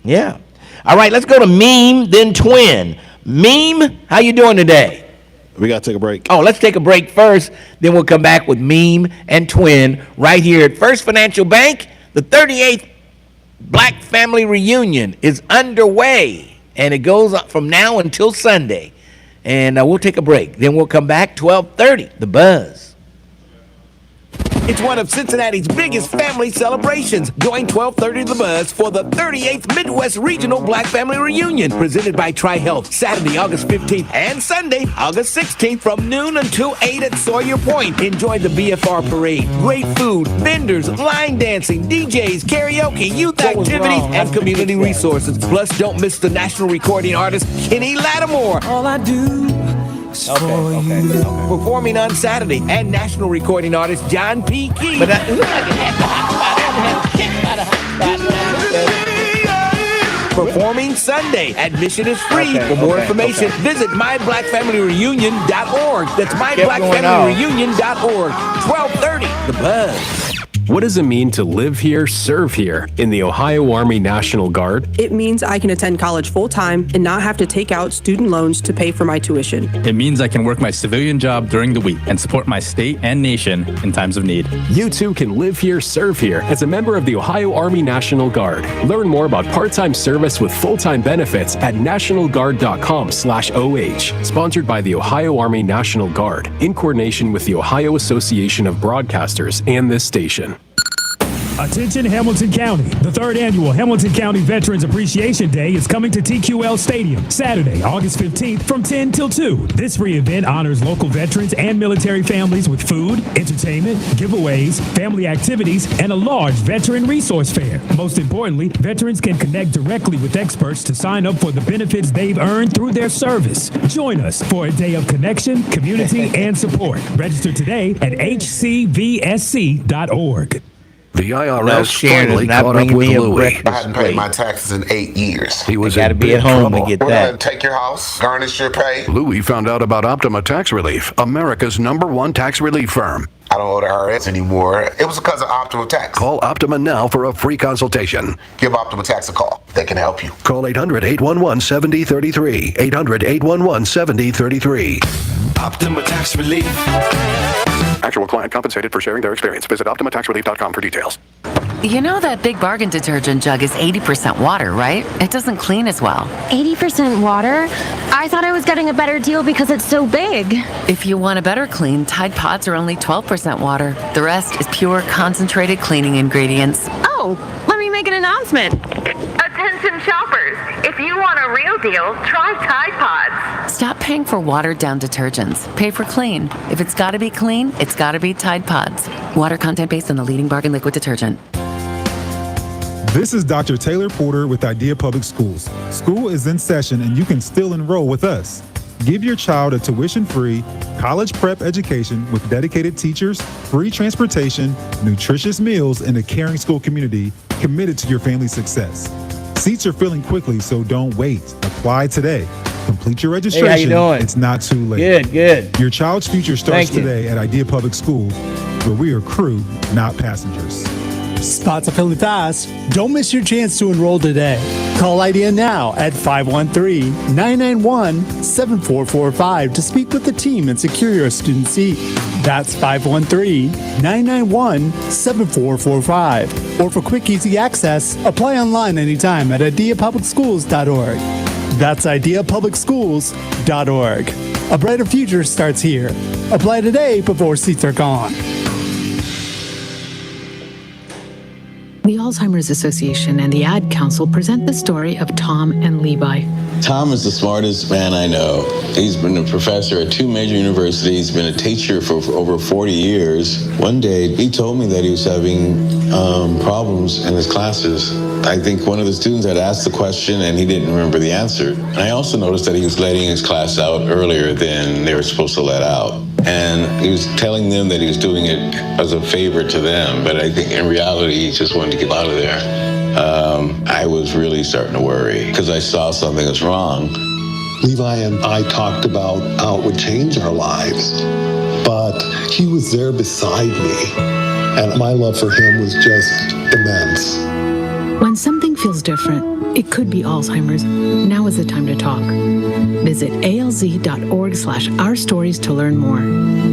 Yeah. All right, let's go to Meme, then Twin. Meme, how you doing today? We got to take a break. Oh, let's take a break first, then we'll come back with Meme and Twin right here at First Financial Bank, the 38th Black Family Reunion is underway, and it goes on from now until Sunday. And we'll take a break. Then we'll come back, 12:30, The Buzz. It's one of Cincinnati's biggest family celebrations. Join 12:30 The Buzz for the 38th Midwest Regional Black Family Reunion, presented by TriHealth, Saturday, August 15th, and Sunday, August 16th, from noon until 8 at Sawyer Point. Enjoy the BFR parade, great food, vendors, line dancing, DJs, karaoke, youth activities, and community resources. Plus, don't miss the national recording artist, Kenny Lattimore. All I do. Performing on Saturday, and national recording artist John P. Key. But it looks like it had performing Sunday. Admission is free. For more information, visit myblackfamilyreunion.org. That's myblackfamilyreunion.org. 12:30, The Buzz. What does it mean to live here, serve here in the Ohio Army National Guard? It means I can attend college full-time and not have to take out student loans to pay for my tuition. It means I can work my civilian job during the week and support my state and nation in times of need. You too can live here, serve here as a member of the Ohio Army National Guard. Learn more about part-time service with full-time benefits at nationalguard.com/OH. Sponsored by the Ohio Army National Guard in coordination with the Ohio Association of Broadcasters and this station. Attention Hamilton County. The third annual Hamilton County Veterans Appreciation Day is coming to TQL Stadium Saturday, August 15th from 10 till 2. This free event honors local veterans and military families with food, entertainment, giveaways, family activities, and a large veteran resource fair. Most importantly, veterans can connect directly with experts to sign up for the benefits they've earned through their service. Join us for a day of connection, community, and support. Register today at hcvsc.org. The IRS finally caught up with Louie. I hadn't paid my taxes in 8 years. He was got to be at home to get We're that. going to take your house, garnish your pay. Louie found out about Optima Tax Relief, America's #1 tax relief firm. I don't owe the IRS anymore. It was because of Optima Tax. Call Optima now for a free consultation. Give Optima Tax a call. They can help you. Call 800-811-7033. 800-811-7033. Optima Tax Relief. Actual client compensated for sharing their experience. Visit OptimaTaxRelief.com for details. You know that big bargain detergent jug is 80% water, right? It doesn't clean as well. 80% water? I thought I was getting a better deal because it's so big. If you want a better clean, Tide Pods are only 12% water. The rest is pure, concentrated cleaning ingredients. Oh, let me make an announcement. Attention shoppers, if you want a real deal, try Tide Pods. Stop paying for watered-down detergents. Pay for clean. If it's got to be clean, it's got to be Tide Pods. Water content based on the leading bargain liquid detergent. This is Dr. Taylor Porter with Idea Public Schools. School is in session and you can still enroll with us. Give your child a tuition-free college prep education with dedicated teachers, free transportation, nutritious meals, and a caring school community committed to your family's success. Seats are filling quickly, so don't wait. Apply today. Complete your registration. Hey, how you doing? It's not too late. Good. Your child's future starts today at Idea Public School, where we are crew, not passengers. Spots are filling fast. Don't miss your chance to enroll today. Call IDEA now at 513-991-7445 to speak with the team and secure your student seat. That's 513-991-7445. Or for quick, easy access, apply online anytime at ideapublicschools.org. That's ideapublicschools.org. A brighter future starts here. Apply today before seats are gone. The Alzheimer's Association and the Ad Council present the story of Tom and Levi. Tom is the smartest man I know. He's been a professor at 2 major universities, been a teacher for over 40 years. One day, he told me that he was having problems in his classes. I think one of the students had asked the question and he didn't remember the answer. And I also noticed that he was letting his class out earlier than they were supposed to let out. And he was telling them that he was doing it as a favor to them, but I think in reality, he just wanted to get out of there. I was really starting to worry because I saw something was wrong. Levi and I talked about how it would change our lives, but he was there beside me, and my love for him was just immense. When something feels different, it could be Alzheimer's. Now is the time to talk. Visit alz.org/ourstories to learn more.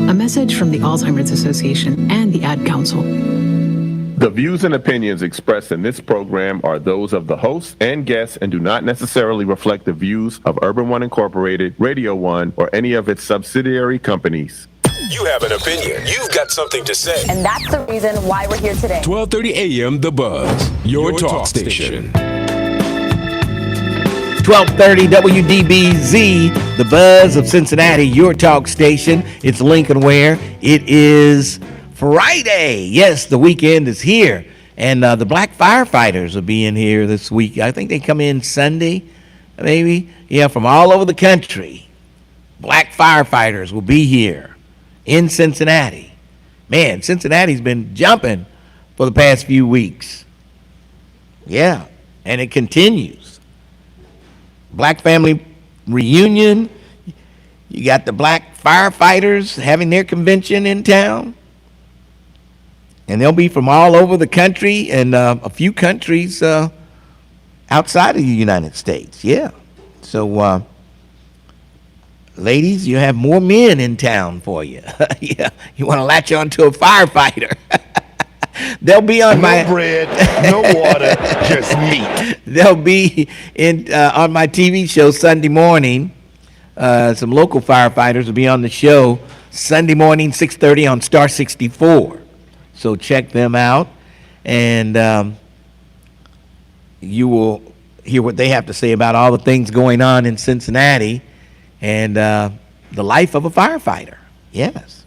A message from the Alzheimer's Association and the Ad Council. The views and opinions expressed in this program are those of the host and guests and do not necessarily reflect the views of Urban One Incorporated, Radio One, or any of its subsidiary companies. You have an opinion. You've got something to say. And that's the reason why we're here today. 12:30 a.m. The Buzz, your talk station. 1230 WDBZ, the Buzz of Cincinnati, your talk station. It's Lincoln Ware. It is Friday. Yes, the weekend is here. And the black firefighters will be in here this week. I think they come in Sunday, maybe. Yeah, from all over the country. Black firefighters will be here in Cincinnati. Man, Cincinnati's been jumping for the past few weeks. Yeah, and it continues. Black family reunion. You got the black firefighters having their convention in town. And they'll be from all over the country and a few countries outside of the United States. Yeah. So, ladies, you have more men in town for you. Yeah. You want to latch on to a firefighter. They'll be on no bread, no water, just meat. They'll be in on my TV show Sunday morning. Some local firefighters will be on the show Sunday morning, 6:30 on Star 64. So check them out, and you will hear what they have to say about all the things going on in Cincinnati and the life of a firefighter. Yes.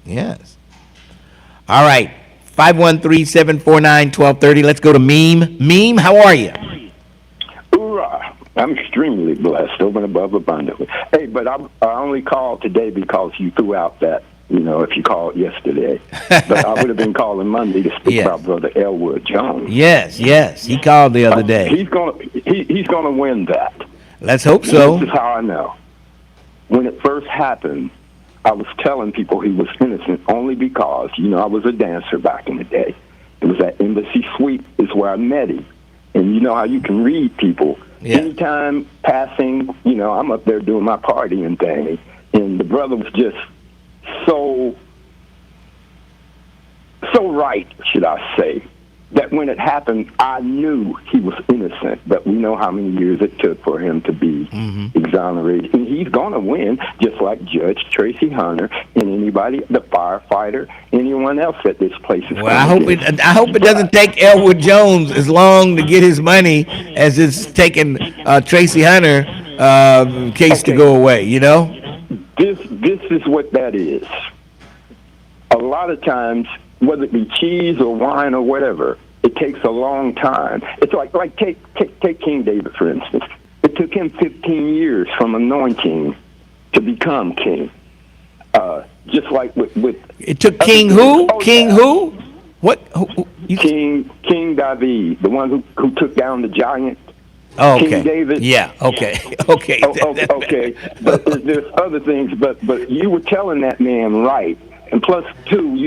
Yes. All right. 513-749-1230. Let's go to Meme. Meme, how are you? Hoorah. I'm extremely blessed, over and above abundantly. Hey, but I only called today because you threw out that, if you called yesterday. But I would have been calling Monday to speak about Brother Elwood Jones. Yes. He called the other day. He's gonna win that. Let's hope so. This is how I know. When it first happened, I was telling people he was innocent only because, I was a dancer back in the day. It was at Embassy Suite is where I met him. And you know how you can read people. Yeah. Anytime passing, I'm up there doing my partying thing. And the brother was just so right, should I say, that when it happened, I knew he was innocent. But we know how many years it took for him to be exonerated. And he's going to win, just like Judge Tracy Hunter and anybody, the firefighter, anyone else at this place is. Well, I hope it doesn't take Elwood Jones as long to get his money as it's taking Tracy Hunter case to go away. This is what that is. A lot of times, whether it be cheese or wine or whatever, it takes a long time. It's like take King David, for instance. It took him 15 years from anointing to become king. Just like with it took King who? King who? What? King David, the one who took down the giant. Oh, okay. King David. Yeah. Okay. Okay. Okay. But there's other things. But you were telling that man right. And plus, too,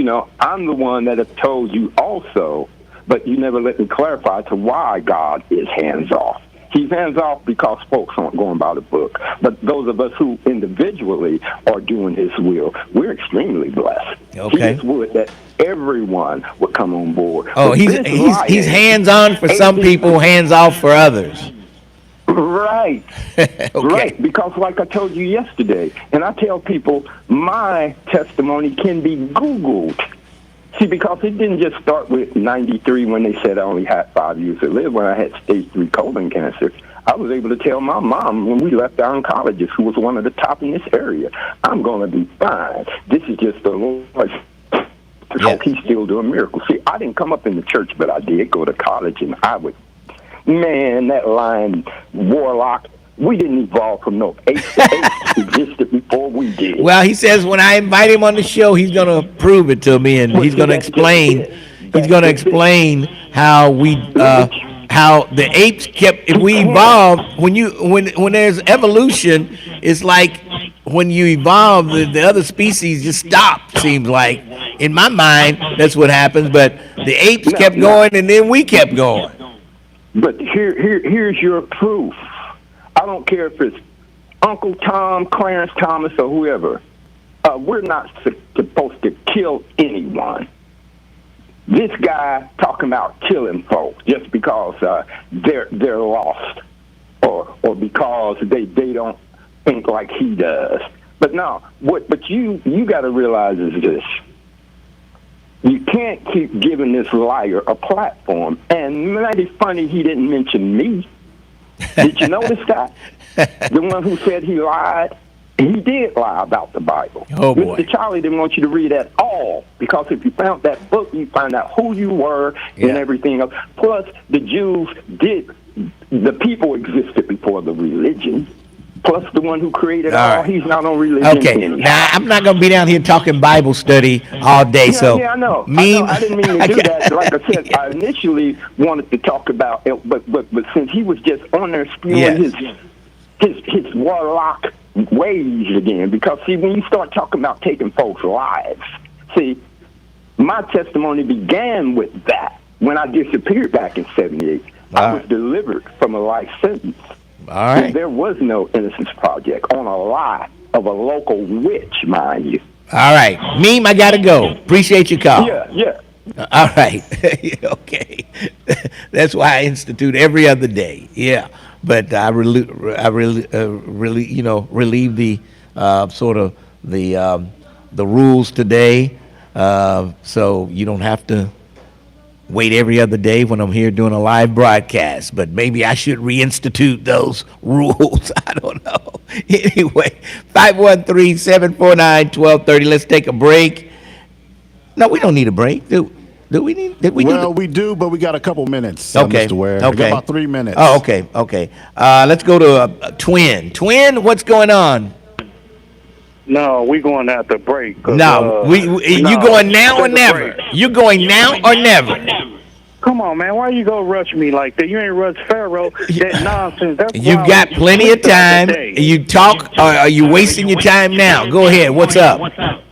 I'm the one that have told you also, but you never let me clarify to why God is hands-off. He's hands-off because folks aren't going by the book. But those of us who individually are doing his will, we're extremely blessed. Okay. He just would that everyone would come on board. Oh, he's hands-on for some people, hands-off for others. Right. Okay. Right, because like I told you yesterday, and I tell people, my testimony can be Googled. See, because it didn't just start with 93 when they said I only had 5 years to live when I had stage 3 colon cancer. I was able to tell my mom when we left our oncologist, who was one of the top in this area, I'm going to be fine. This is just the Lord. Yes. He's still doing miracles. See, I didn't come up in the church, but I did go to college, and I would. Man, that line, warlock, we didn't evolve from no apes. Apes existed before we did. Well, he says when I invite him on the show, he's going to prove it to me, and he's going to explain. He's going to explain how how the apes kept. If we evolved, when there's evolution, it's like when you evolve, the other species just stop. Seems like, in my mind, that's what happens. But the apes kept going, and then we kept going. But here's your proof. I don't care if it's Uncle Tom, Clarence Thomas, or whoever. We're not supposed to kill anyone. This guy talking about killing folks just because they're lost, or because they don't think like he does. But no, but you got to realize is this: you can't keep giving this liar a platform. And mighty funny he didn't mention me. Did you notice that? The one who said he lied. He did lie about the Bible. Oh, boy. Mr. Charlie didn't want you to read at all, because if you found that book, you find out who you were and everything else. Plus, the Jews the people existed before the religion. Plus, the one who created all, he's not on religion. Okay, anyhow. now I'm not going to be down here talking Bible study all day. Yeah, I know. I didn't mean to do that. Like I said, I initially wanted to talk about it, but since he was just on there spewing his warlock ways again, because see, when you start talking about taking folks' lives, see, my testimony began with that when I disappeared back in '78. I was delivered from a life sentence. All right. There was no Innocence Project on a lie of a local witch, mind you. All right, I gotta go. Appreciate your call. Yeah. All right. Okay. That's why I institute every other day. Yeah. But I relieve the sort of the rules today, so you don't have to wait every other day when I'm here doing a live broadcast. But maybe I should reinstitute those rules. I don't know. Anyway, 513-749-1230. Let's take a break. No, we don't need a break. Do we need? We do, but we got a couple minutes. Okay. Mr. Ware. Okay. We got about 3 minutes. Oh, okay. Let's go to Twin. Twin, what's going on? No, we going after break. No, you going now or never? You going now or never? Come on, man. Why you go rush me like that? You ain't rush Pharaoh. That nonsense. That's You got plenty of time. You talk, or are you wasting your time now? Go ahead. What's up?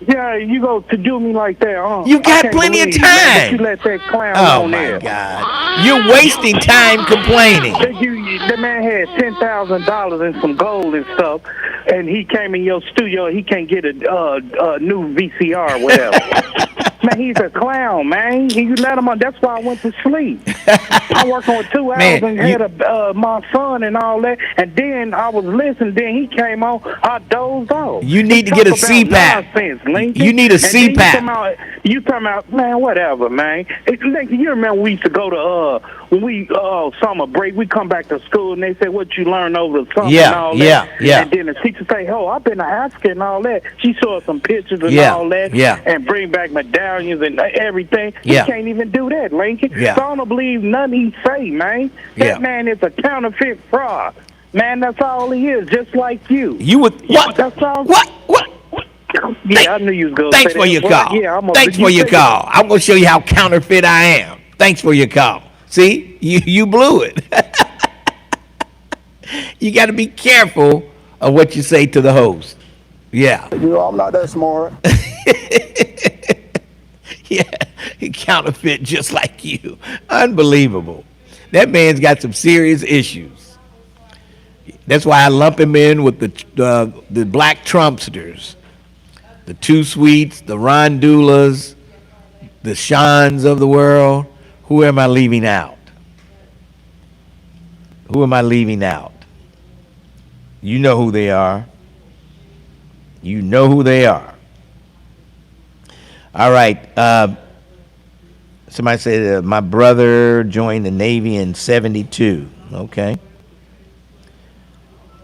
Yeah, you go to do me like that. You got plenty of time. You let that clown Oh on my there. God! You're wasting time complaining. The man had $10,000 and some gold and stuff, and he came in your studio. He can't get a new VCR or whatever. Man, he's a clown, man. You let him on. That's why I went to sleep. I worked on 2 hours and had my son and all that, and then I was listening. Then he came on. I dozed off. You need to get a CPAP. You need a CPAP. You talking about, man, whatever, man. Lincoln, you remember we used to go to when we summer break, we come back to school and they say what you learned over the summer and all that. And then the teacher say, "Oh, I've been to Africa and all that." She saw some pictures and all that, and bring back medallions and everything. He can't even do that, Lincoln. So I don't believe nothing he say, man. That man is a counterfeit fraud. Man, that's all he is, just like you. You would what? That's all. What? Yeah, I knew you was going to say that. Thanks for your call. Yeah, Thanks for your call. I'm going to show you how counterfeit I am. Thanks for your call. See, you blew it. You got to be careful of what you say to the host. Yeah. You know, I'm not that smart. He counterfeit just like you. Unbelievable. That man's got some serious issues. That's why I lump him in with the black Trumpsters. The Too Sweets, the Ron Dulas, the Shans of the world. Who am I leaving out? Who am I leaving out? You know who they are. You know who they are. All right. Somebody said my brother joined the Navy in '72. Okay.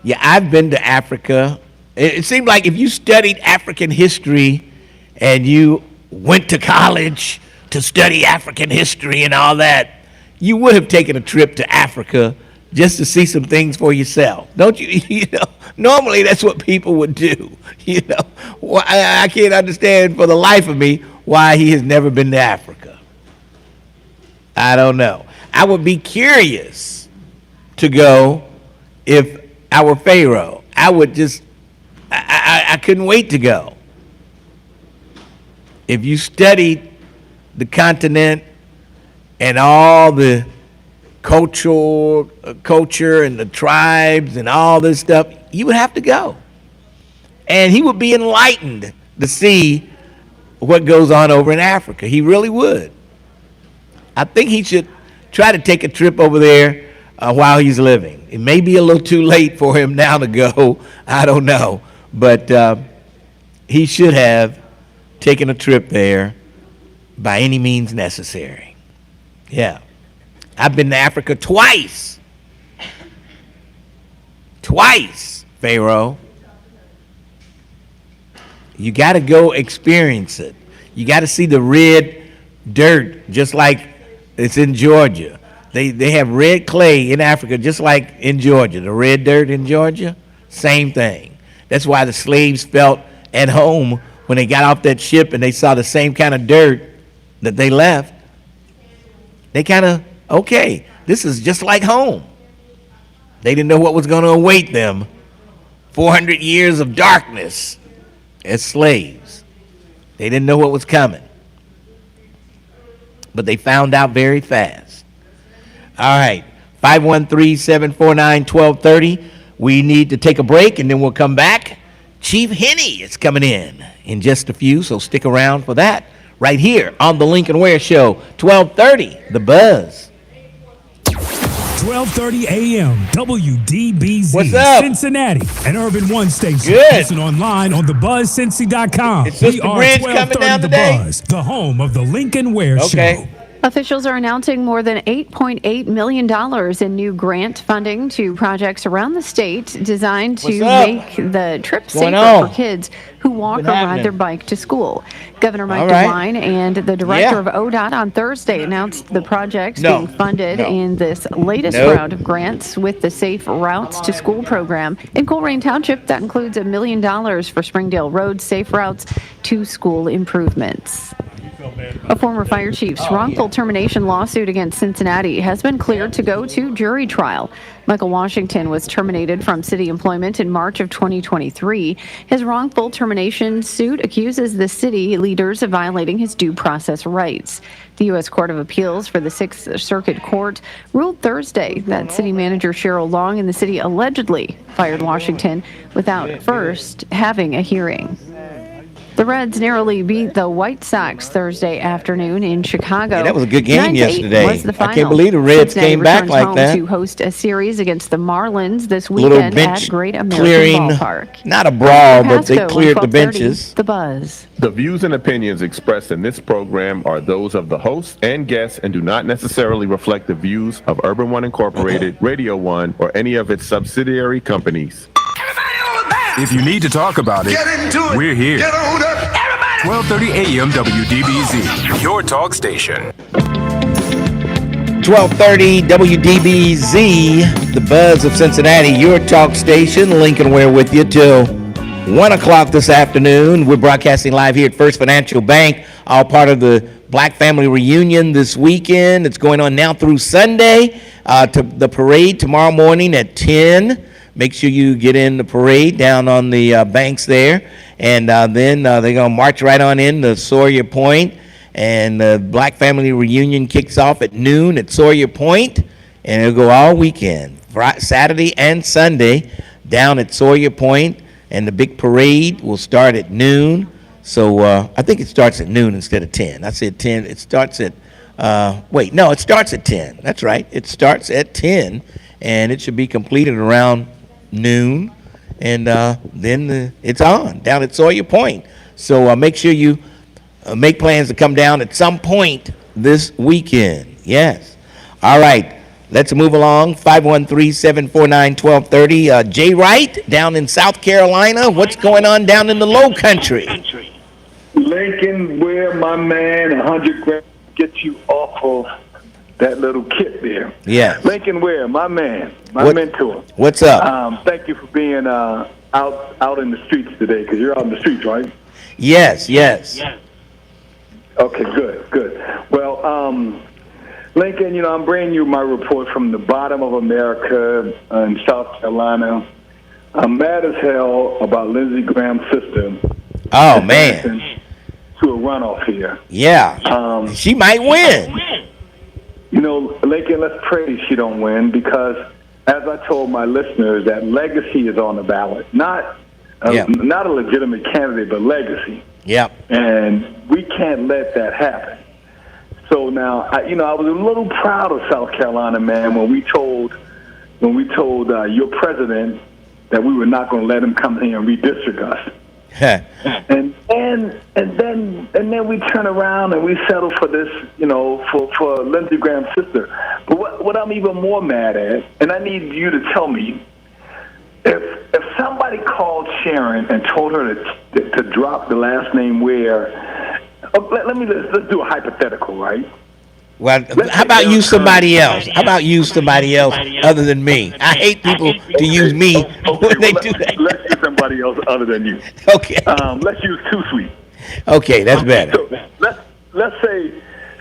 Yeah, I've been to Africa. It seemed like if you studied African history and you went to college to study African history and all that, you would have taken a trip to Africa just to see some things for yourself. Don't you? You know, normally that's what people would do. You know, I can't understand for the life of me why he has never been to Africa. I don't know. I would be curious to go if I were Pharaoh. I couldn't wait to go. If you studied the continent and all the culture and the tribes and all this stuff, you would have to go. And he would be enlightened to see what goes on over in Africa. He really would. I think he should try to take a trip over there while he's living. It may be a little too late for him now to go. I don't know. But he should have taken a trip there by any means necessary. Yeah. I've been to Africa twice. Twice, Pharaoh. You got to go experience it. You got to see the red dirt, just like it's in Georgia. They have red clay in Africa, just like in Georgia. The red dirt in Georgia, same thing. That's why the slaves felt at home when they got off that ship and they saw the same kind of dirt that they left. They kind of, okay, this is just like home. They didn't know what was going to await them. 400 years of darkness as slaves. They didn't know what was coming. But they found out very fast. All right, 513-749-1230. We need to take a break, and then we'll come back. Chief Henny is coming in just a few, so stick around for that right here on the Lincoln Ware Show, 1230, The Buzz. 1230 AM, WDBZ, What's up? Cincinnati, an Urban One station. Good. Listen online on thebuzzcincy.com. Is Sister Bridge coming down today? The Buzz, the home of the Lincoln Ware Show. Officials are announcing more than $8.8 million in new grant funding to projects around the state designed to make the trip safer for kids who walk or ride their bike to school. Governor Mike DeWine and the director of ODOT on Thursday announced the projects being funded in this latest round of grants with the Safe Routes to School program. In Colerain Township, that includes $1 million for Springdale Road Safe Routes to School improvements. A former fire chief's wrongful termination lawsuit against Cincinnati has been cleared to go to jury trial. Michael Washington was terminated from city employment in March of 2023. His wrongful termination suit accuses the city leaders of violating his due process rights. The U.S. Court of Appeals for the Sixth Circuit Court ruled Thursday that city manager Cheryl Long and the city allegedly fired Washington without first having a hearing. The Reds narrowly beat the White Sox Thursday afternoon in Chicago. Yeah, that was a good game yesterday. Was the final. I can't believe the Reds Cincinnati came back returns like home that. to host a series against the Marlins this weekend at Great American Ballpark. Not a brawl, but they Pasco, cleared the 12:30, benches. The Buzz. The views and opinions expressed in this program are those of the host and guests and do not necessarily reflect the views of Urban One Incorporated, Radio One, or any of its subsidiary companies. If you need to talk about it, we're here. 1230 AM WDBZ, your talk station. 1230 WDBZ, the Buzz of Cincinnati, your talk station. Lincoln Ware with you till 1 o'clock this afternoon. We're broadcasting live here at First Financial Bank, all part of the Black Family Reunion this weekend. It's going on now through Sunday. To the parade tomorrow morning at 10. Make sure you get in the parade down on the banks there. And then they're going to march right on in to Sawyer Point. And the Black Family Reunion kicks off at noon at Sawyer Point. And it'll go all weekend, Saturday and Sunday, down at Sawyer Point. And the big parade will start at noon. So I think it starts at noon instead of 10. I said 10. It starts at, it starts at 10. That's right. It starts at 10. And it should be completed around noon. And then it's on down at Sawyer Point. So make sure you make plans to come down at some point this weekend. Yes. All right. Let's move along. 513-749-1230. Jay Wright down in South Carolina. What's going on down in the Low Country? Lincoln Ware, my man, 100 grand get you off of that little kit there. Yeah. Lincoln Ware, my man, my mentor. What's up? Thank you for being out in the streets today, because you're out in the streets, right? Yes. Okay, good. Well, Lincoln, I'm bringing you my report from the bottom of America in South Carolina. I'm mad as hell about Lindsey Graham's sister. Oh, man. To a runoff here. Yeah. She might win. Lincoln, let's pray she don't win, because as I told my listeners, that legacy is on the ballot. Not a legitimate candidate, but legacy. Yep. And we can't let that happen. So now, I was a little proud of South Carolina, man, when we told your president that we were not going to let him come here and redistrict us. and then we turn around and we settle for this, for Lindsey Graham's sister. But what I'm even more mad at, and I need you to tell me, if somebody called Sharon and told her to drop the last name Ware, let's do a hypothetical, right? Well, how about use somebody else? How about use somebody else other than me? I hate people to use me when they do that. Let's use somebody else other than you. Okay. Let's use Too Sweet. Okay, that's better. So let's say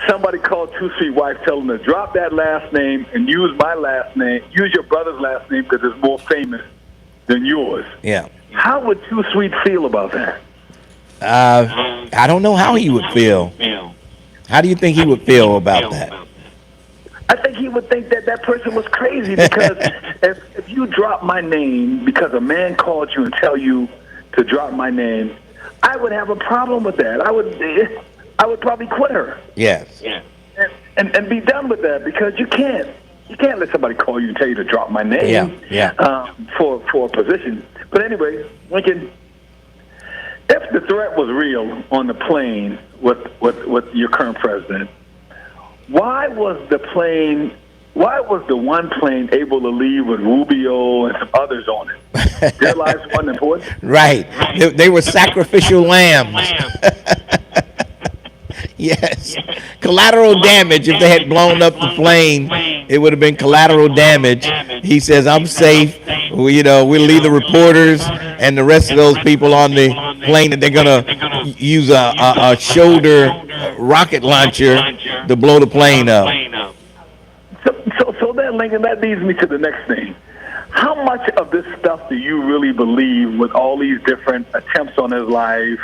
somebody called Too Sweet wife, tell them to drop that last name and use my last name. Use your brother's last name because it's more famous than yours. Yeah. How would Too Sweet feel about that? I don't know how he would feel. How do you think he would feel about that? I think he would think that person was crazy because if you drop my name because a man called you and tell you to drop my name, I would have a problem with that. I would probably quit her. Yes. And be done with that because you can't let somebody call you and tell you to drop my name. For a position. But anyway, Lincoln, if the threat was real on the plane with your current president, why was the one plane able to leave with Rubio and some others on it? Their lives wasn't important? Right. They were sacrificial lambs. Yes. Collateral damage. If they had blown up the plane, it would have been collateral damage. He says, I'm safe. We'll leave the reporters and the rest of those people on the plane, and they're going to use a shoulder rocket launcher to blow the plane up. So then, Lincoln, that leads me to the next thing. How much of this stuff do you really believe with all these different attempts on his life?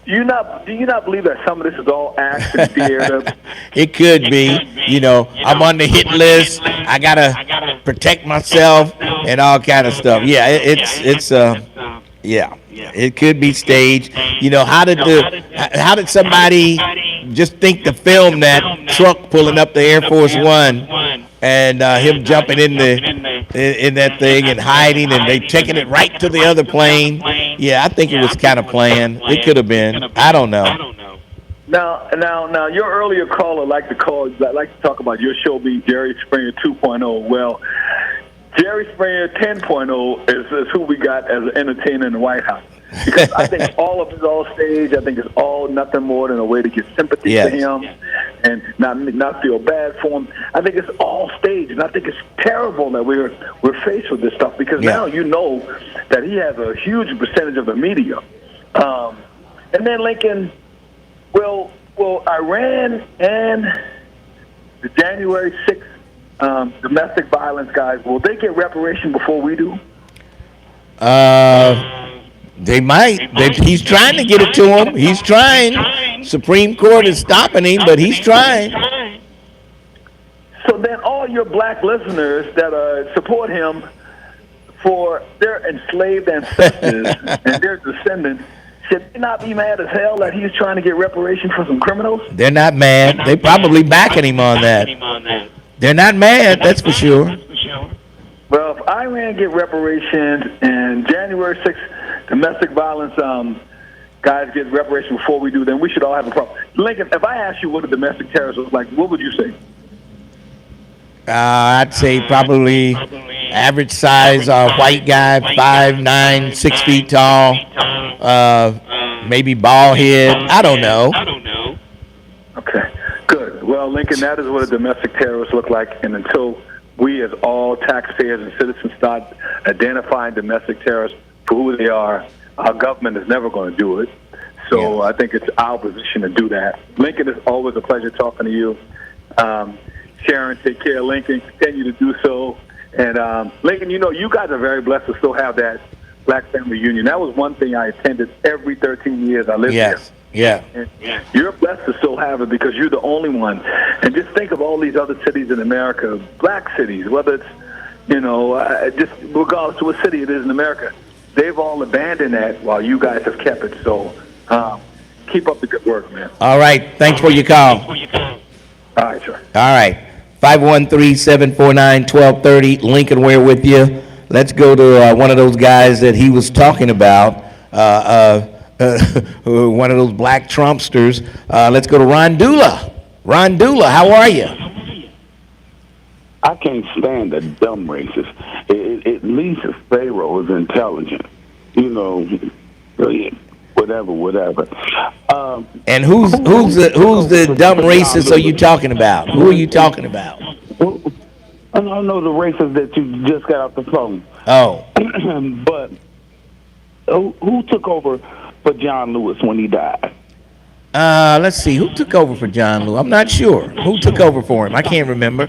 Do you not believe that some of this is all acts and theater? It could be. I'm on the hit list. I gotta protect myself and all kind of stuff. Yeah, it could be staged. How did somebody just think to film that truck pulling up the Air Force One and him jumping in that thing and hiding, and they taking it right to the other plane? Yeah, I think it was kind of planned. It could have been. I don't know. Now, your earlier caller liked to talk about your show being Jerry Springer 2.0. Well, Jerry Springer 10.0 is who we got as an entertainer in the White House. Because I think all of it is all staged. I think it's all nothing more than a way to get sympathy for him and not feel bad for him. I think it's all staged, and I think it's terrible that we're faced with this stuff because now you know that he has a huge percentage of the media. And then Lincoln, will Iran and the January 6th domestic violence guys, will they get reparation before we do? They might. He's trying to get it to him. He's trying. Supreme Court is stopping him, but he's trying. So then all your black listeners that support him for their enslaved ancestors and their descendants, should they not be mad as hell that he's trying to get reparation for some criminals? They're not mad. They probably backing him on that. They're not mad, that's for sure. Well, if Iran get reparations and January 6th domestic violence guys get reparations before we do, then we should all have a problem. Lincoln, if I asked you what a domestic terrorist was like, what would you say? I'd say probably average size white guy, 5'9", 6 feet tall, maybe bald head. I don't know. Okay, good. Well, Lincoln, that is what a domestic terrorist look like, and until we as all taxpayers and citizens start identifying domestic terrorists for who they are, our government is never going to do it. So I think it's our position to do that. Lincoln, it's always a pleasure talking to you. Sharon, take care. Lincoln, continue to do so. And Lincoln, you guys are very blessed to still have that Black Family Union. That was one thing I attended every 13 years I lived here. Yeah. And you're blessed to still have it because you're the only one. And just think of all these other cities in America, black cities, whether it's, just regardless to what city it is in America, they've all abandoned that while you guys have kept it. So Keep up the good work, man. All right. Thanks for your call. All right, sir. All right. 513-749-1230. Lincoln Ware with you. Let's go to one of those guys that he was talking about, one of those black Trumpsters. Let's go to Ron Dula. Ron Dula, how are you? I can't stand the dumb racists. At least Pharaoh is intelligent. You know, whatever. And who's the dumb racist are you talking about? Who are you talking about? I don't know the racists that you just got off the phone. Oh. But who took over for John Lewis when he died? Let's see. Who took over for John Lewis? I'm not sure. Who took over for him? I can't remember.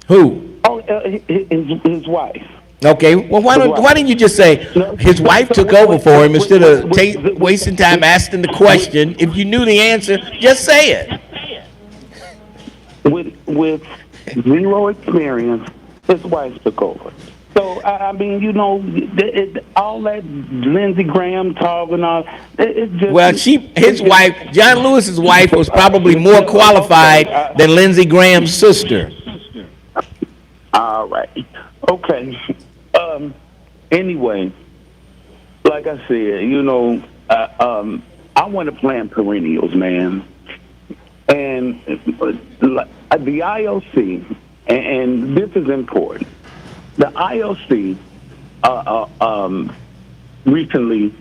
Who? Oh, his wife. Okay. Well, why didn't you just say his wife took over for him instead of wasting time asking the question? If you knew the answer, just say it. With zero experience, his wife took over. So, I mean, you know, all that Lindsey Graham talk and all, it's just... Well, his wife, John Lewis's wife, was probably more qualified than Lindsey Graham's sister. All right. Okay. Anyway, like I said, you know, I want to plant perennials, man. And the IOC, and this is important, the IOC recently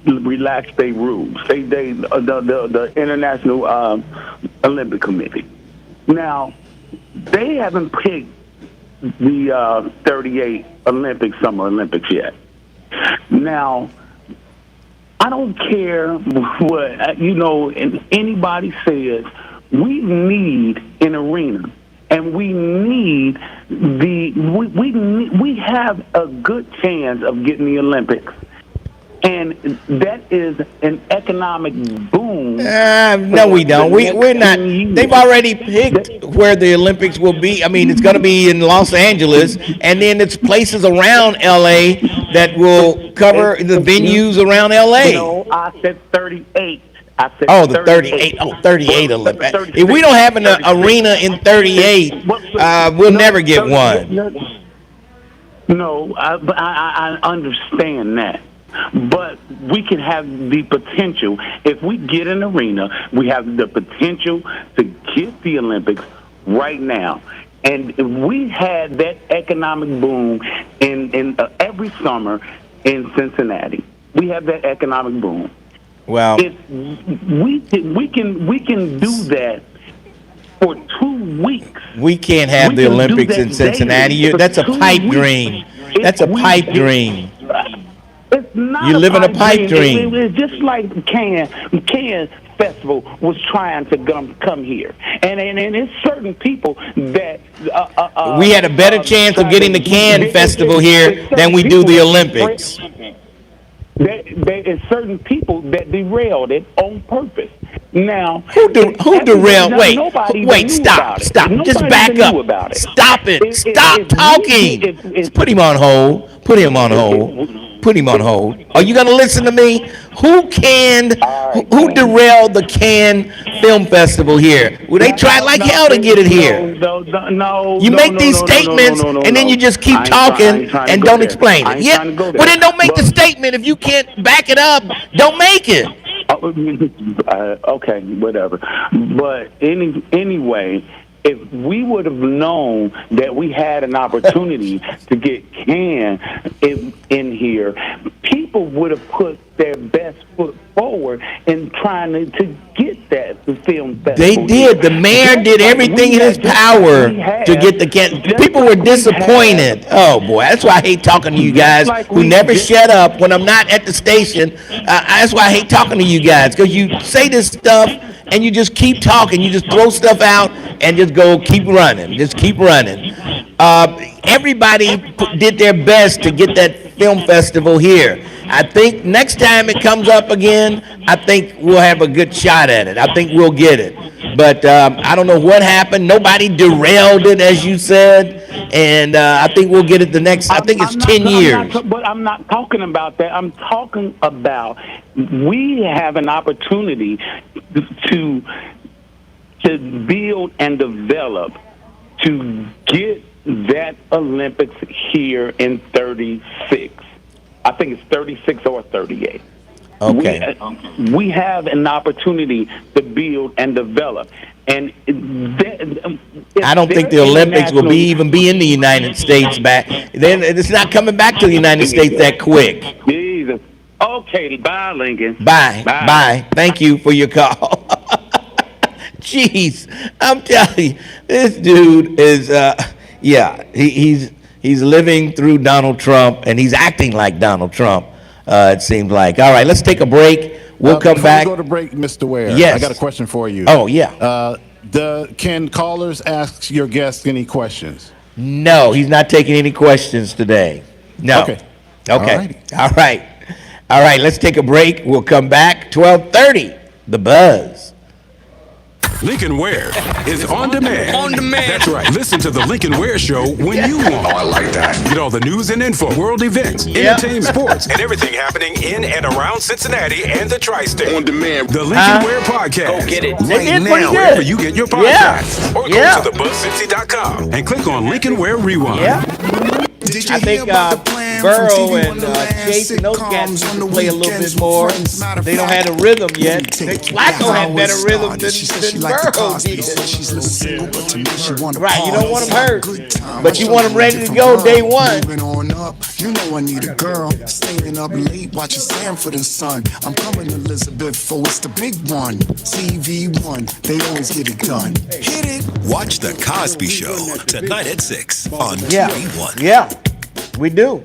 relaxed their rules. The International Olympic Committee. Now, they haven't picked the 38 Summer Olympics yet. Now, I don't care what, you know, anybody says, we need an arena. And we need we have a good chance of getting the Olympics. And that is an economic boom. No, we don't. We're not. They've already picked where the Olympics will be. I mean, it's going to be in Los Angeles, and then it's places around L.A. that will cover the venues around L.A. No, I said 38. The 38. 38 Olympics. If we don't have an arena in 38, we'll never get one. No, I understand that. But we can have the potential. If we get an arena, we have the potential to get the Olympics right now. And if we had that economic boom in every summer in Cincinnati, we have that economic boom. Well, we can do that for 2 weeks. We can't have the Olympics in Cincinnati. That's a pipe dream. That's a pipe dream. It's not. You live in a pipe dream. It's just like Cannes Festival was trying to come here, and it's certain people that we had a better chance of getting the Cannes Festival here than we do the Olympics. There is certain people that derailed it on purpose. Now, who derailed? Wait, stop. Just back up. Stop it. Stop talking. Put him on hold. Put him on hold. Are you going to listen to me? Who derailed the Cannes Film Festival here? Well, they tried like hell to get it here. No. You make these statements and then you just keep talking and don't explain it. Yeah. Well, then don't make the statement. If you can't back it up, don't make it. Okay, whatever. But anyway, if we would have known that we had an opportunity to get Cannes in here, people would have put their best foot forward in trying to get that film festival. They did. The mayor did everything in his power to get the Cannes. People were disappointed. Oh, boy. That's why I hate talking to you guys who never shut up when I'm not at the station. That's why I hate talking to you guys, because you say this stuff and you just keep talking. You just throw stuff out and just go keep running. Just keep running. Everybody did their best to get that film festival here. I think next time it comes up again, I think we'll have a good shot at it. I think we'll get it. But I don't know what happened. Nobody derailed it, as you said. and I think we'll get it the next. I think it's 10 years. But I'm not talking about that. I'm talking about we have an opportunity to build and develop to get that Olympics here in 36. I think it's 36 or 38. Okay. We have an opportunity to build and develop. And I don't think the Olympics will even be in the United States back. Then it's not coming back to the United States that quick. Jesus. Okay, bye, Lincoln. Bye. Thank you for your call. Jeez, I'm telling you, this dude is, he's living through Donald Trump, and he's acting like Donald Trump, it seems like. All right, let's take a break. We'll come back. Before we go to break, Mr. Ware, yes. I got a question for you. Oh, yeah. Can callers ask your guests any questions? No, he's not taking any questions today. No. Okay. All right, let's take a break. We'll come back. 12:30, The Buzz. Lincoln Ware is on demand. On demand. That's right. Listen to the Lincoln Ware Show when you want. Oh, I like that. Get all the news and info, world events, entertainment, sports, and everything happening in and around Cincinnati and the tri-state. On demand. The Lincoln Ware Podcast. Go get it right now, wherever you get your podcasts. Or go to thebuzzcincy.com and click on Lincoln Ware Rewind. I think Burrow and Chase and those cats need to play a little bit more. They don't have a rhythm yet. Flacco had better rhythm than Burrow did. Right, you don't want them hurt, but you want them ready to go day one. You know I need a girl staying up late watching Sanford and Son. I'm coming, Elizabeth, for it's the big one. TV1, they always get it done. Hit it. Watch The Cosby Show tonight at 6 on TV1. Yeah, we do.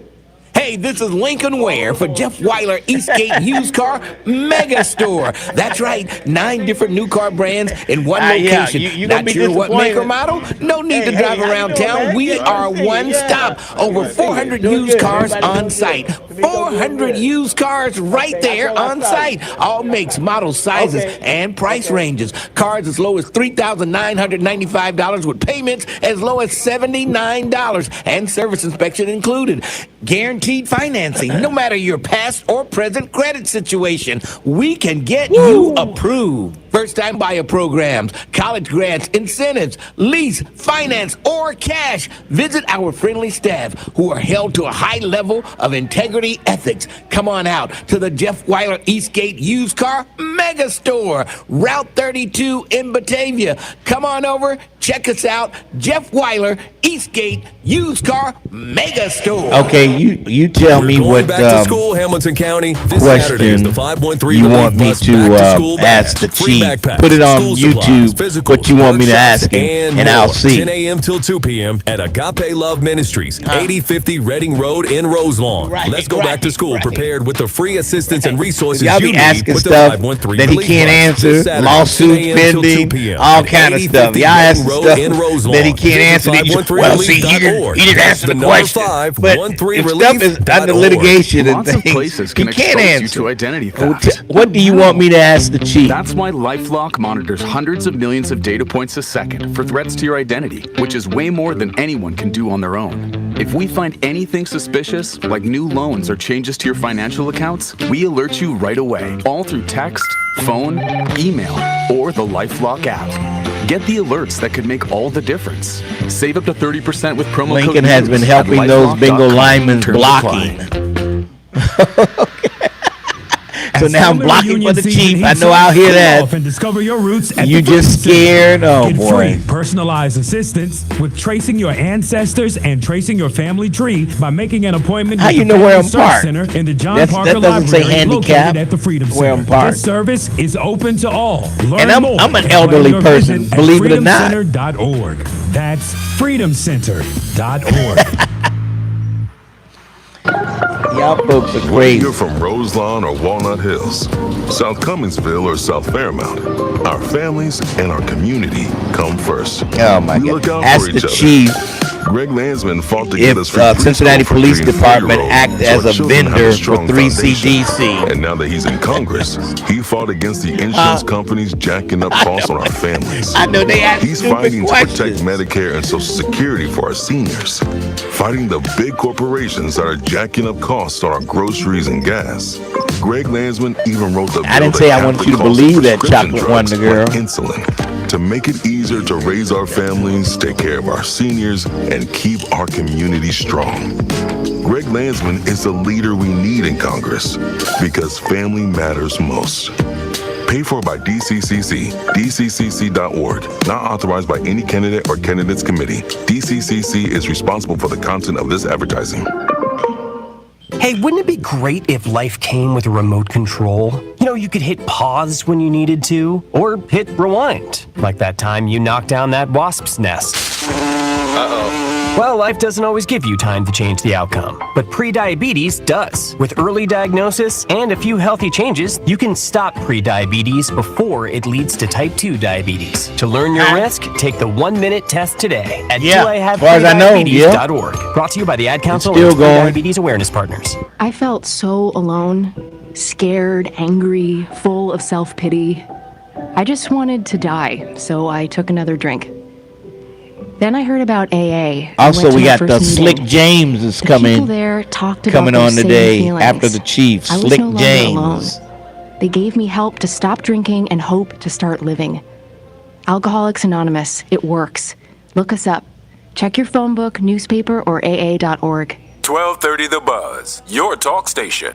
Hey, this is Lincoln Ware for Jeff Weiler Eastgate Used Car Mega Store. That's right, 9 different new car brands in one location. You Not sure what make or model? No need to drive around town. We are one stop. Over 400 used cars on site. 400 used cars right there on site. All makes, models, sizes, and price ranges. Cars as low as $3,995 with payments as low as $79 and service inspection included. Guaranteed financing, no matter your past or present credit situation. We can get you approved. First-time buyer programs, college grants, incentives, lease, finance, or cash. Visit our friendly staff who are held to a high level of integrity ethics. Come on out to the Jeff Weiler Eastgate Used Car Mega Store, Route 32 in Batavia. Come on over, check us out. Jeff Weiler Eastgate Used Car Mega Store. Okay, you tell me what back to school, Hamilton County. This Saturday is question the 513 you want me to ask the chief. Put it on YouTube, what you want me to ask him, and I'll see. 10 a.m. till 2 p.m. at Agape Love Ministries, 8050 Reading Road in Roselawn. Let's go back to school prepared with the free assistance and resources y'all you be need asking with the stuff 513 that he Police can't Bus. answer, This Saturday, lawsuits 10 a.m. till 2 pending, p.m. all at kind of stuff. 8050 Y'all ask Reading Road stuff in Roselawn. that he can't answer. Well, see, he didn't answer the question. But if stuff is under litigation and Lots of things, places he can can't expose you answer. to identity theft. What do you want me to ask the chief? That's why LifeLock monitors hundreds of millions of data points a second for threats to your identity, which is way more than anyone can do on their own. If we find anything suspicious, like new loans or changes to your financial accounts, we alert you right away, all through text, phone, email, or the LifeLock app. Get the alerts that could make all the difference. Save up to 30% with promo code Lincoln has been helping those bingo linemen blocking. So now I'm blocking for the chief. I know I'll hear that. And discover your roots at You the just Freedom scared? Center. Oh, Get boy. free personalized assistance with tracing your ancestors and tracing your family tree by making an appointment How with you the know where Family I'm Search parked? Center in the John That Parker doesn't say Library handicap located at the Freedom where Center. I'm parked. This service is open to all. Learn And more I'm an by elderly your person, visit at believe it or not. freedomcenter.org. That's freedomcenter.org. Y'all folks are Whether crazy. you're from Roselawn or Walnut Hills, South Cumminsville or South Fairmount, our families and our community come first. Oh my We God. look out Ask for the each other. chief Greg Landsman fought to get us free Cincinnati Police Department act as a vendor for 3CDC. And now that he's in Congress, he fought against the insurance companies jacking up costs on our families. I know they ask He's fighting to protect Medicare and Social Security for our seniors. Fighting the big corporations that are jacking up costs on our groceries and gas. Greg Landsman even wrote the bill I didn't say I want you to believe that, Chocolate Wonder Girl. Like insulin, to make it easier to raise our families, take care of our seniors, and keep our community strong. Greg Landsman is the leader we need in Congress because family matters most. Paid for by DCCC, dccc.org. Not authorized by any candidate or candidates committee. DCCC is responsible for the content of this advertising. Hey, wouldn't it be great if life came with a remote control? You know, you could hit pause when you needed to, or hit rewind, like that time you knocked down that wasp's nest. Uh-oh. Well, life doesn't always give you time to change the outcome, but prediabetes does. With early diagnosis and a few healthy changes, you can stop prediabetes before it leads to type 2 diabetes. To learn your risk, take the 1-minute test today at doihaveprediabetes.org. Brought to you by the Ad Council and Prediabetes Awareness Partners. I felt so alone, scared, angry, full of self-pity. I just wanted to die, so I took another drink. Then I heard about AA. Also, we got the Slick James is coming on today after the Chief. Slick James. They gave me help to stop drinking and hope to start living. Alcoholics Anonymous, it works. Look us up. Check your phone book, newspaper, or AA.org. 1230 The Buzz, your talk station.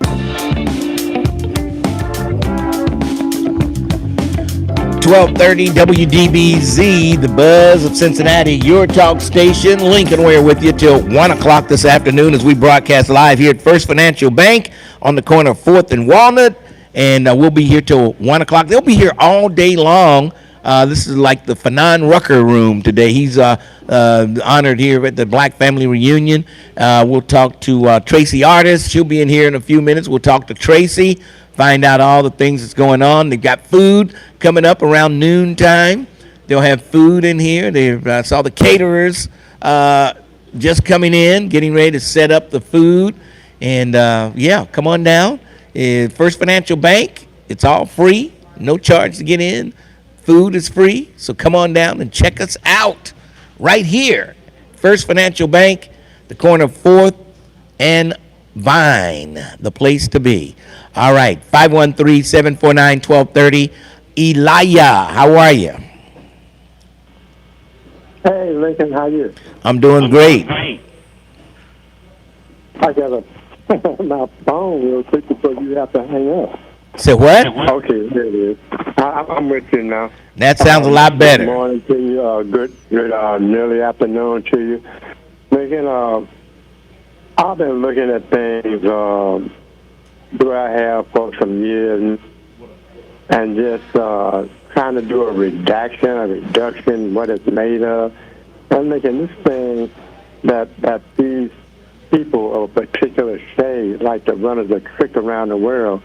1230 WDBZ, the Buzz of Cincinnati, your talk station. Lincoln, we're with you till 1 o'clock this afternoon as we broadcast live here at First Financial Bank on the corner of 4th and Walnut. And we'll be here till 1 o'clock. They'll be here all day long. This is like the Fanon Rucker room today. He's honored here at the Black Family Reunion. We'll talk to Tracy Artist. She'll be in here in a few minutes. We'll talk to Tracy, find out all the things that's going on. They've got food coming up around noontime. They'll have food in here. I saw the caterers just coming in, getting ready to set up the food. And, come on down. First Financial Bank, it's all free. No charge to get in. Food is free, so come on down and check us out right here. First Financial Bank, the corner of 4th and Vine, the place to be. All right, 513-749-1230. Elijah, how are you? Hey, Lincoln, how are you? I'm doing great. I got my phone real quick before you have to hang up. Say what? Okay, there it is. I'm with you now. That sounds a lot better. Good morning to you. Good nearly afternoon to you. Lincoln, I've been looking at things do I have for some years and just trying to do a reduction, what it's made of. I'm making this thing that these people of a particular shade like to run as a trick around the world.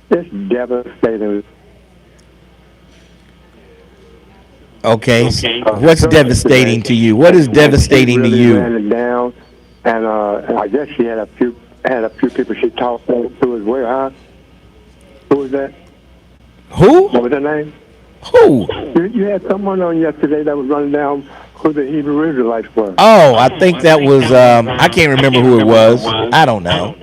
It's devastating. Okay. What's devastating to you? What is devastating to you? Ran it down, and I guess she had a few people she talked to as well. Huh? Who was that? Who? What was her name? Who? You had someone on yesterday that was running down who the Hebrew Israelites were. Oh, I think that was I can't remember who it was. I don't know.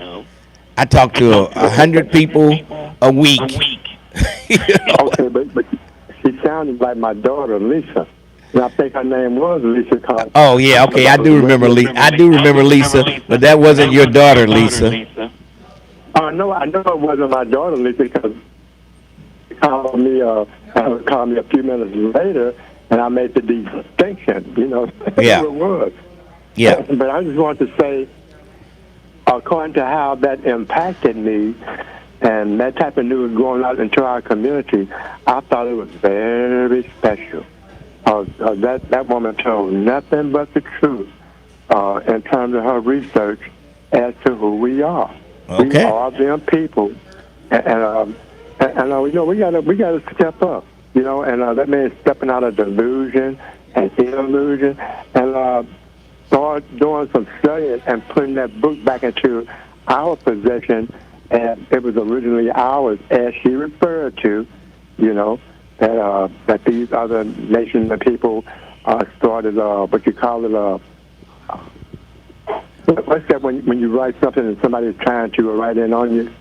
I talk to 100 people a week. Okay, but she sounded like my daughter, Lisa. And I think her name was Lisa. Oh yeah, okay. I do remember Lisa, but that wasn't your daughter, Lisa. No, I know it wasn't my daughter, Lisa, because she called me a few minutes later, and I made the distinction. Yeah. Who it was. Yeah. But I just want to say, according to how that impacted me, and that type of news going out into our community, I thought it was very special. That woman told nothing but the truth in terms of her research as to who we are. Okay. We are them people, and we gotta step up. And that means stepping out of delusion and illusion. And started doing some studying and putting that book back into our possession, and it was originally ours, as she referred to, that these other nations and people started, what you call it, what's that when you write something and somebody's trying to write in on you?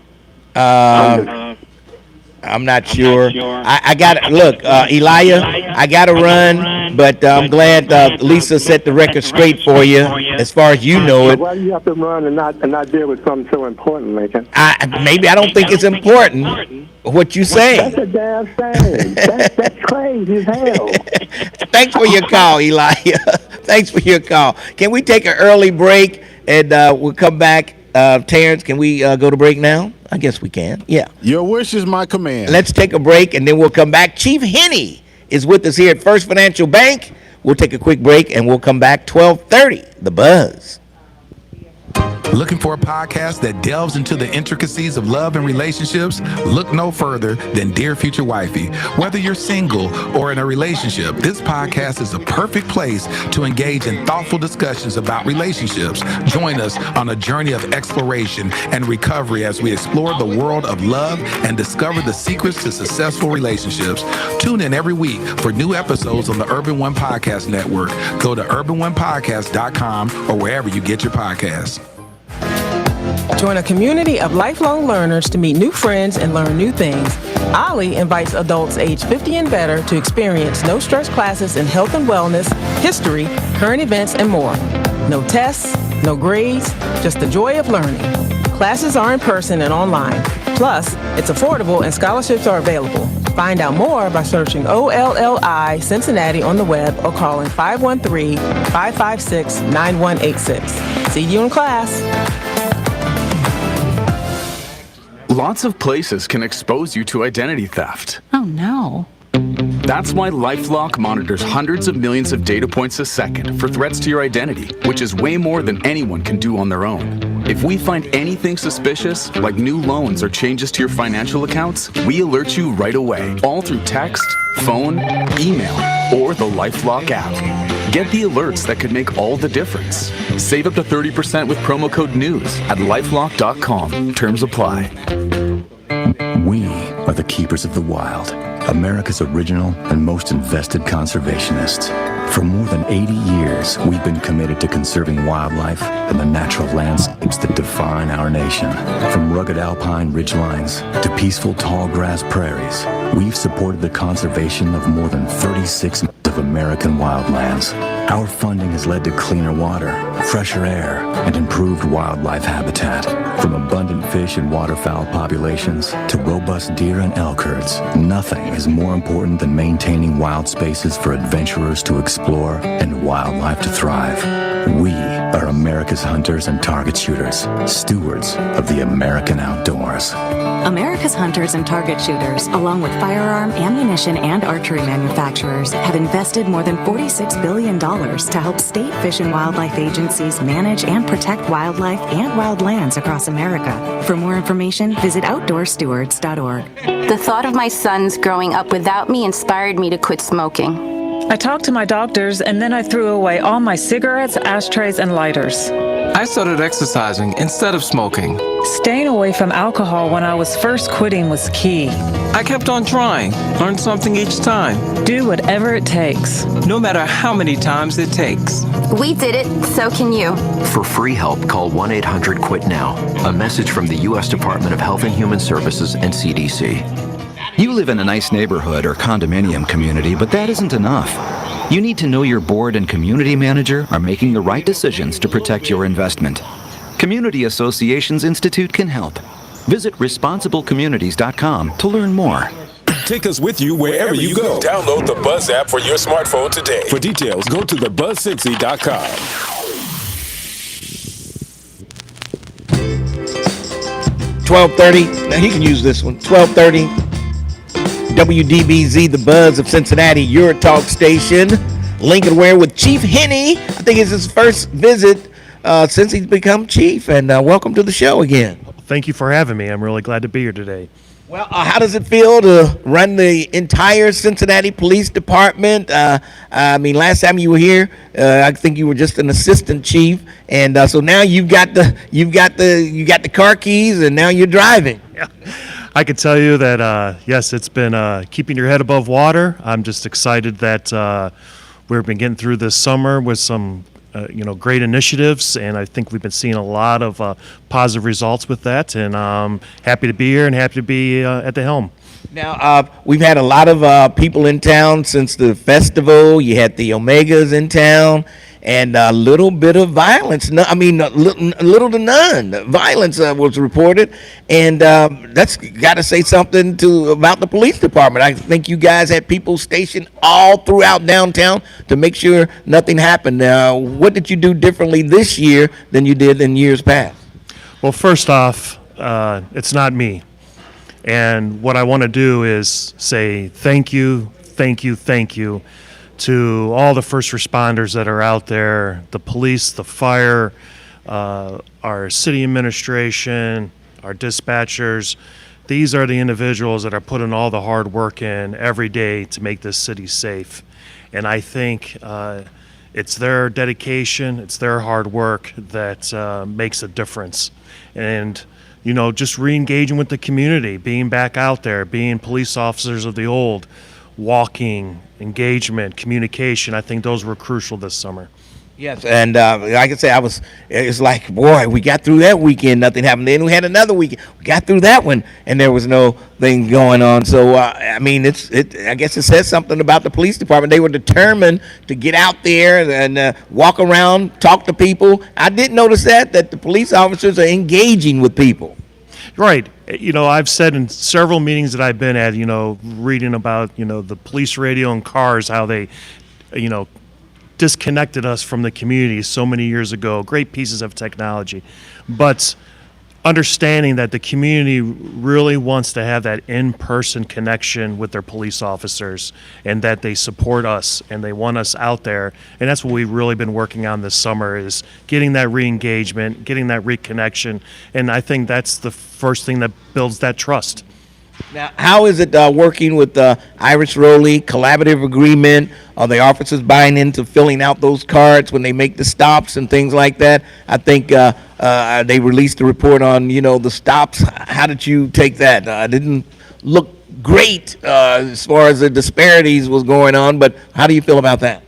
I'm not sure. I got look, Elijah, I got to run, but I'm glad Lisa set the record straight for you as far as you know it. Why do you have to run and not deal with something so important, Lincoln? Maybe I don't think it's important what you say. That's a damn thing. That's crazy as hell. Thanks for your call, Elijah. Thanks for your call. Can we take an early break and we'll come back? Terrence, can we go to break now? I guess we can. Yeah. Your wish is my command. Let's take a break and then we'll come back. Chief Henney is with us here at First Financial Bank. We'll take a quick break and we'll come back 12:30. The Buzz. Looking for a podcast that delves into the intricacies of love and relationships? Look no further than Dear Future Wifey. Whether you're single or in a relationship, this podcast is a perfect place to engage in thoughtful discussions about relationships. Join us on a journey of exploration and recovery as we explore the world of love and discover the secrets to successful relationships. Tune in every week for new episodes on the Urban One Podcast Network. Go to urbanonepodcast.com or wherever you get your podcasts. Join a community of lifelong learners to meet new friends and learn new things. OLLI invites adults age 50 and better to experience no-stress classes in health and wellness, history, current events, and more. No tests, no grades, just the joy of learning. Classes are in person and online. Plus, it's affordable and scholarships are available. Find out more by searching OLLI Cincinnati on the web or calling 513-556-9186. See you in class. Lots of places can expose you to identity theft. Oh, no. That's why LifeLock monitors hundreds of millions of data points a second for threats to your identity, which is way more than anyone can do on their own. If we find anything suspicious, like new loans or changes to your financial accounts, we alert you right away, all through text, phone, email, or the LifeLock app. Get the alerts that could make all the difference. Save up to 30% with promo code NEWS at lifelock.com. Terms apply. We are the keepers of the wild, America's original and most invested conservationists. For more than 80 years, we've been committed to conserving wildlife and the natural landscapes that define our nation. From rugged alpine ridgelines to peaceful tall grass prairies, we've supported the conservation of more than 36 of American wildlands. Our funding has led to cleaner water, fresher air, and improved wildlife habitat. From abundant fish and waterfowl populations to robust deer and elk herds, nothing is more important than maintaining wild spaces for adventurers to explore and wildlife to thrive. We are America's hunters and target shooters, stewards of the American outdoors. America's hunters and target shooters, along with firearm, ammunition, and archery manufacturers, have invested more than $46 billion to help state fish and wildlife agencies manage and protect wildlife and wildlands across America. For more information, visit outdoorstewards.org. The thought of my sons growing up without me inspired me to quit smoking. I talked to my doctors, and then I threw away all my cigarettes, ashtrays, and lighters. I started exercising instead of smoking. Staying away from alcohol when I was first quitting was key. I kept on trying, learned something each time. Do whatever it takes. No matter how many times it takes. We did it, so can you. For free help, call 1-800-QUIT-NOW. A message from the U.S. Department of Health and Human Services and CDC. You live in a nice neighborhood or condominium community, but that isn't enough. You need to know your board and community manager are making the right decisions to protect your investment. Community Associations Institute can help. Visit responsiblecommunities.com to learn more. Take us with you wherever you go. Download the Buzz app for your smartphone today. For details, go to thebuzzcincy.com. 12:30. Now he can use this one. 12:30. WDBZ, the Buzz of Cincinnati, your talk station. Lincoln Ware with Chief Henney. I think it's his first visit since he's become chief. And welcome to the show again. thank you for having me. I'm really glad to be here today. Well, how does it feel to run the entire Cincinnati Police Department? I mean, last time you were here, I think you were just an assistant chief, and so now you've got the car keys, and now you're driving. Yeah. I can tell you that yes, it's been keeping your head above water. I'm just excited that we've been getting through this summer with some great initiatives, and I think we've been seeing a lot of positive results with that, and I'm happy to be here and happy to be at the helm. Now, we've had a lot of people in town since the festival. You had the Omegas in town, and a little bit of violence. Little to none violence was reported, and that's got to say something about the police department. I think you guys had people stationed all throughout downtown to make sure nothing happened. Now, what did you do differently this year than you did in years past? Well, first off, it's not me. And what I want to do is say thank you to all the first responders that are out there, the police, the fire, our city administration, our dispatchers. These are the individuals that are putting all the hard work in every day to make this city safe. And I think it's their dedication, it's their hard work that makes a difference. And just re-engaging with the community, being back out there, being police officers of the old, walking, engagement, communication. I think those were crucial this summer. Yes, and like I say, it's like, boy, we got through that weekend, nothing happened. Then we had another weekend, we got through that one, and there was no thing going on. So, I guess it says something about the police department. They were determined to get out there and walk around, talk to people. I did notice that the police officers are engaging with people. Right. I've said in several meetings that I've been at, reading about, the police radio and cars, how they, disconnected us from the community so many years ago. Great pieces of technology. But understanding that the community really wants to have that in-person connection with their police officers, and that they support us and they want us out there. And that's what we've really been working on this summer, is getting that re-engagement, getting that reconnection. And I think that's the first thing that builds that trust. Now, how is it working with Iris Rowley, collaborative agreement? Are the officers buying into filling out those cards when they make the stops and things like that? I think they released a report on, the stops. How did you take that? Didn't look great as far as the disparities was going on, but how do you feel about that?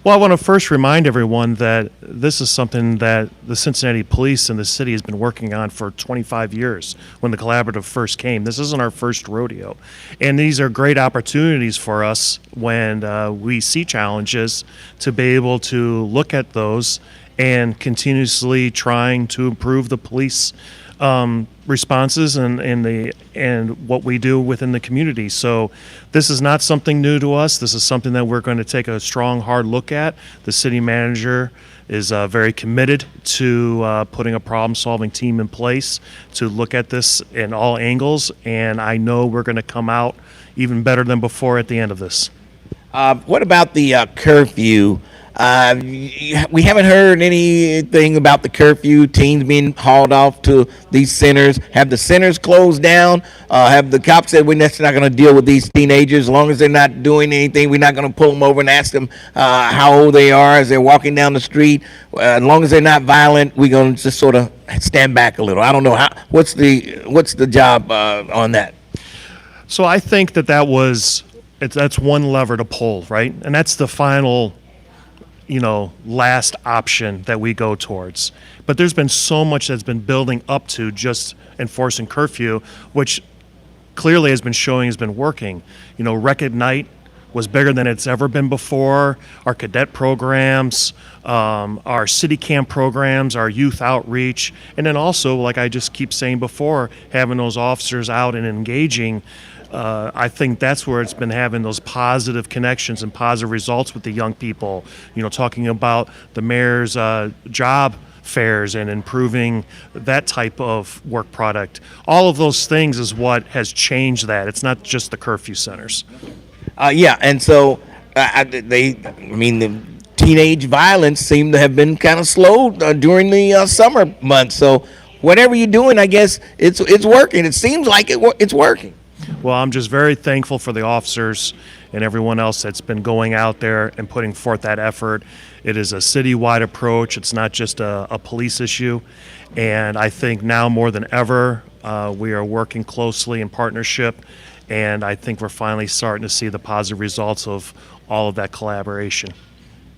Well, I want to first remind everyone that this is something that the Cincinnati Police and the city has been working on for 25 years when the collaborative first came. This isn't our first rodeo. And these are great opportunities for us when we see challenges to be able to look at those and continuously trying to improve the police responses and what we do within the community. So this is not something new to us. This is something that we're going to take a strong, hard look at. The city manager is very committed to putting a problem-solving team in place to look at this in all angles, and I know we're going to come out even better than before at the end of this. What about the curfew? We haven't heard anything about the curfew, teens being hauled off to these centers. Have the centers closed down? Have the cops said we're not going to deal with these teenagers as long as they're not doing anything? We're not going to pull them over and ask them how old they are as they're walking down the street. As long as they're not violent, we're going to just sort of stand back a little. I don't know what's the job on that. So I think that's one lever to pull, right? And that's the final last option that we go towards. But there's been so much that's been building up to just enforcing curfew, which clearly has been working. Rec at Night was bigger than it's ever been before. Our cadet programs, our city camp programs, our youth outreach, and then also, like I just keep saying before, having those officers out and engaging. I think that's where it's been having those positive connections and positive results with the young people. Talking about the mayor's job fairs and improving that type of work product. All of those things is what has changed that. It's not just the curfew centers. And so the teenage violence seemed to have been kind of slow during the summer months. So whatever you're doing, I guess it's working. It seems like it's working. Well, I'm just very thankful for the officers and everyone else that's been going out there and putting forth that effort. It is a citywide approach. It's not just a police issue. And I think now more than ever, we are working closely in partnership. And I think we're finally starting to see the positive results of all of that collaboration.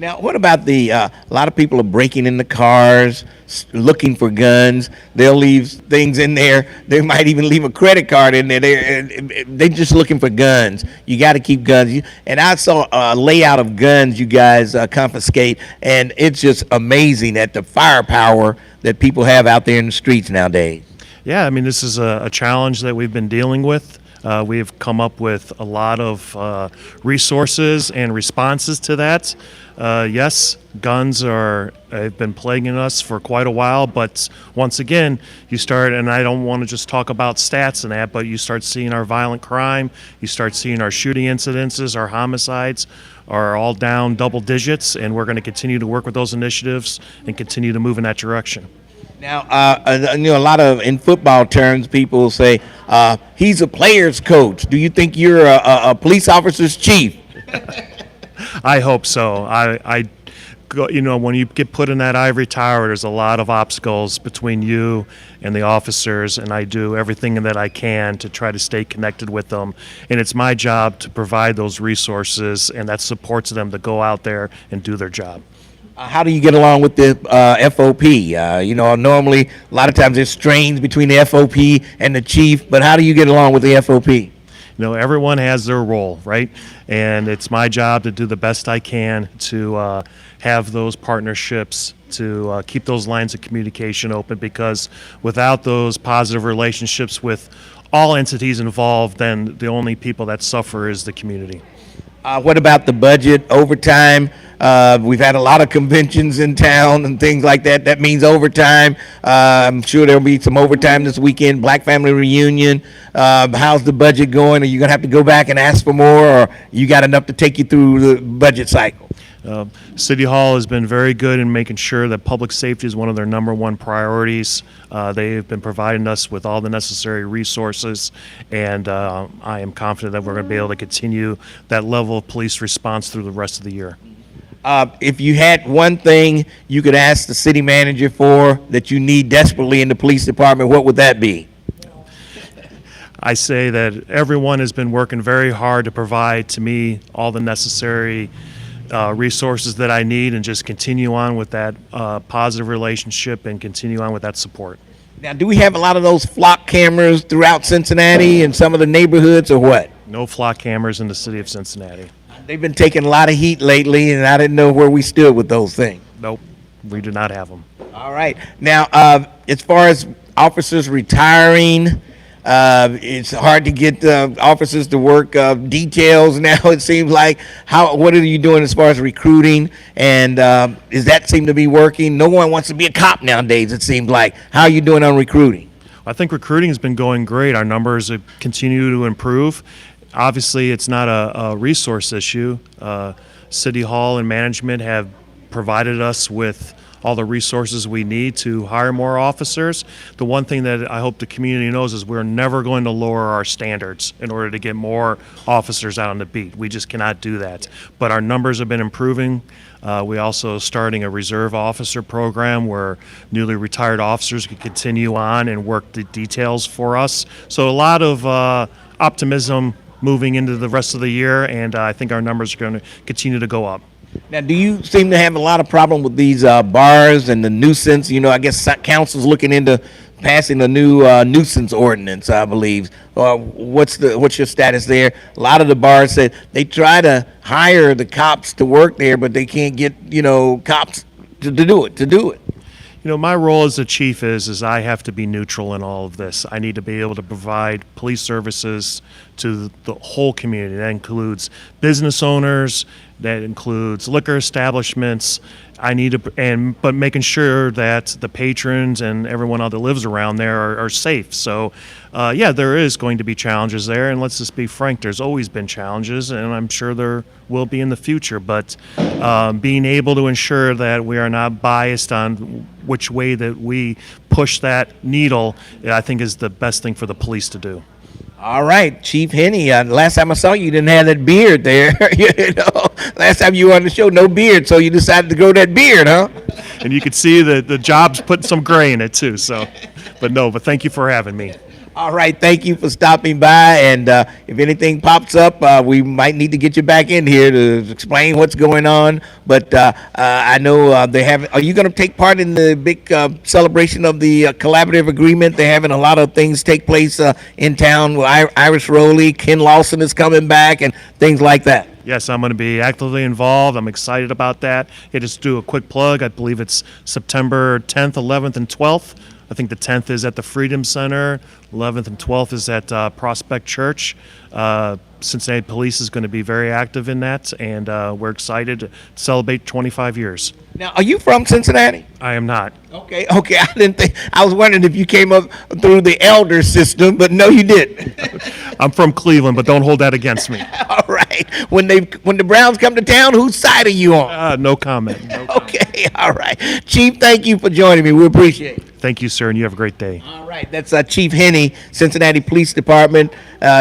Now, what about a lot of people are breaking into cars, looking for guns. They'll leave things in there. They might even leave a credit card in there. They're just looking for guns. You got to keep guns. And I saw a layout of guns you guys confiscate, and it's just amazing at the firepower that people have out there in the streets nowadays. Yeah, I mean, this is a challenge that we've been dealing with. We've come up with a lot of resources and responses to that. Yes, guns have been plaguing us for quite a while, but once again, you start, and I don't want to just talk about stats and that, but you start seeing our violent crime, you start seeing our shooting incidences, our homicides are all down double digits, and we're going to continue to work with those initiatives and continue to move in that direction. Now, a lot of, in football terms, people say, he's a player's coach. Do you think you're a police officer's chief? I hope so. When you get put in that ivory tower, there's a lot of obstacles between you and the officers, and I do everything that I can to try to stay connected with them. And it's my job to provide those resources, and that supports them to go out there and do their job. How do you get along with the FOP? Normally, a lot of times there's strains between the FOP and the chief, but how do you get along with the FOP? Everyone has their role, right? And it's my job to do the best I can to have those partnerships, to keep those lines of communication open, because without those positive relationships with all entities involved, then the only people that suffer is the community. What about the budget, overtime? We've had a lot of conventions in town and things like that. That means overtime. I'm sure there'll be some overtime this weekend, Black Family Reunion. How's the budget going? Are you going to have to go back and ask for more, or you got enough to take you through the budget cycle? City Hall has been very good in making sure that public safety is one of their number one priorities. They have been providing us with all the necessary resources, and I am confident that we're going to be able to continue that level of police response through the rest of the year. If you had one thing you could ask the city manager for that you need desperately in the police department, what would that be? I say that everyone has been working very hard to provide to me all the necessary resources that I need, and just continue on with that positive relationship and continue on with that support. Now, do we have a lot of those flock cameras throughout Cincinnati and some of the neighborhoods, or what? No flock cameras in the city of Cincinnati. They've been taking a lot of heat lately, and I didn't know where we stood with those things. Nope, we do not have them. All right. Now, as far as officers retiring, it's hard to get officers to work details now, it seems like. What are you doing as far as recruiting, and does that seem to be working? No one wants to be a cop nowadays, it seems like. How are you doing on recruiting? I think recruiting has been going great. Our numbers continue to improve. Obviously, it's not a resource issue. City Hall and management have provided us with all the resources we need to hire more officers. The one thing that I hope the community knows is we're never going to lower our standards in order to get more officers out on the beat. We just cannot do that. But our numbers have been improving. We also starting a reserve officer program where newly retired officers can continue on and work the details for us. So a lot of optimism moving into the rest of the year, and I think our numbers are going to continue to go up. Now, do you seem to have a lot of problem with these bars and the nuisance? I guess council's looking into passing a new nuisance ordinance, I believe. What's your status there? A lot of the bars said they try to hire the cops to work there, but they can't get cops to do it. My role as a chief is I have to be neutral in all of this. I need to be able to provide police services to the whole community. That includes business owners, that includes liquor establishments. But making sure that the patrons and everyone else that lives around there are safe. So, there is going to be challenges there, and let's just be frank, there's always been challenges, and I'm sure there will be in the future. But being able to ensure that we are not biased on which way that we put push that needle, I think is the best thing for the police to do. All right, Chief Henny. Last time I saw you, you didn't have that beard there. Last time you were on the show, no beard, so you decided to grow that beard, huh? And you could see the job's putting some gray in it too. So, but thank you for having me. All right, thank you for stopping by. And if anything pops up, we might need to get you back in here to explain what's going on. But I know they have. Are you going to take part in the big celebration of the collaborative agreement? They're having a lot of things take place in town. Iris Rowley, Ken Lawson is coming back, and things like that. Yes, I'm going to be actively involved. I'm excited about that. Hey, just do a quick plug. I believe it's September 10th, 11th, and 12th. I think the 10th is at the Freedom Center, 11th and 12th is at Prospect Church. Cincinnati Police is going to be very active in that, and we're excited to celebrate 25 years. Now, are you from Cincinnati? I am not. Okay. I didn't think. I was wondering if you came up through the elder system, but no, you didn't. I'm from Cleveland, but don't hold that against me. All right. When the Browns come to town, whose side are you on? No comment. Okay. All right. Chief, thank you for joining me. We appreciate it. Thank you, sir, and you have a great day. All right. That's Chief Henny, Cincinnati Police Department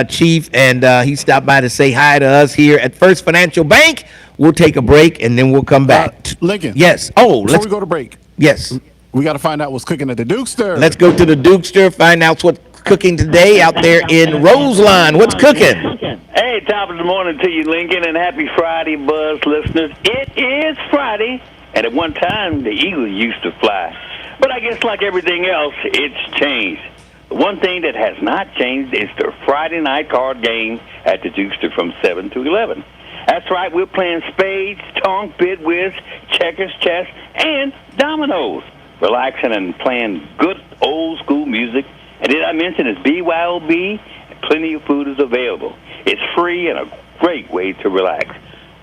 chief, and he stopped by to say hi to us here at First Financial Bank. We'll take a break, and then we'll come back. Lincoln. Yes. Before we go to break. Yes. We got to find out what's cooking at the Dukester. Let's go to the Dukester, find out what's cooking today out there in Roseline. What's cooking? Hey, top of the morning to you, Lincoln, and happy Friday, Buzz listeners. It is Friday, and at one time, the eagle used to fly. But I guess like everything else, it's changed. The one thing that has not changed is the Friday night card game at the Dukester from 7 to 11. That's right, we're playing spades, tonk, bid whiz, checkers, chess, and dominoes. Relaxing and playing good old school music. And did I mention it's BYOB? And plenty of food is available. It's free and a great way to relax.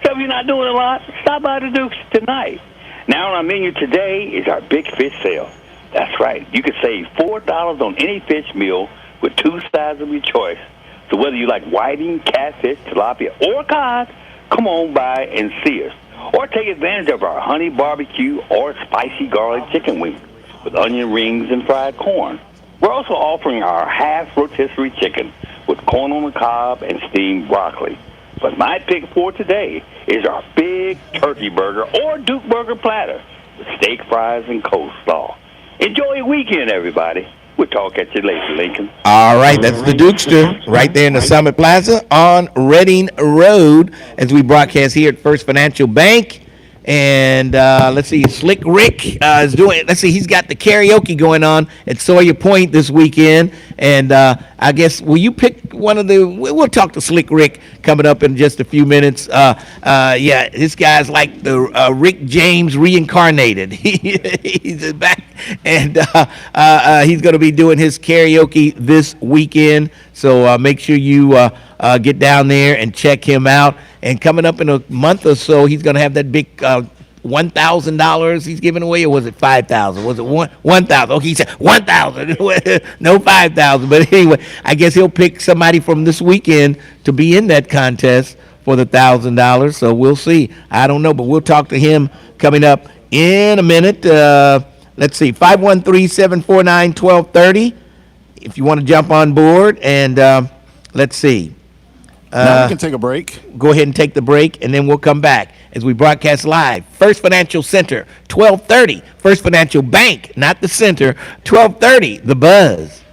So if you're not doing a lot, stop by the Dukes tonight. Now on our menu today is our big fish sale. That's right, you can save $4 on any fish meal with two sides of your choice. So whether you like whiting, catfish, tilapia, or cod, come on by and see us. Or take advantage of our honey barbecue or spicy garlic chicken wings with onion rings and fried corn. We're also offering our half rotisserie chicken with corn on the cob and steamed broccoli. But my pick for today is our big turkey burger or Duke burger platter with steak fries and coleslaw. Enjoy your weekend, everybody. We'll talk at you later, Lincoln. All right, that's the Dukester right there in the Summit Plaza on Reading Road as we broadcast here at First Financial Bank. And let's see, Slick Rick is doing, let's see, he's got the karaoke going on at Sawyer Point this weekend. And I guess, will you pick one of the, we'll talk to Slick Rick coming up in just a few minutes. Yeah, this guy's like the Rick James reincarnated. He's back, and he's going to be doing his karaoke this weekend. So make sure you get down there and check him out. And coming up in a month or so, he's going to have that big $1,000 he's giving away, or was it $5,000? Was it $1,000? Okay, he said $1,000. No $5,000. But anyway, I guess he'll pick somebody from this weekend to be in that contest for the $1,000. So we'll see. I don't know, but we'll talk to him coming up in a minute. Let's see, 513-749-1230. If you want to jump on board, and let's see. Now we can take a break. Go ahead and take the break, and then we'll come back as we broadcast live. First Financial Center, 1230. First Financial Bank, not the center, 1230, The Buzz.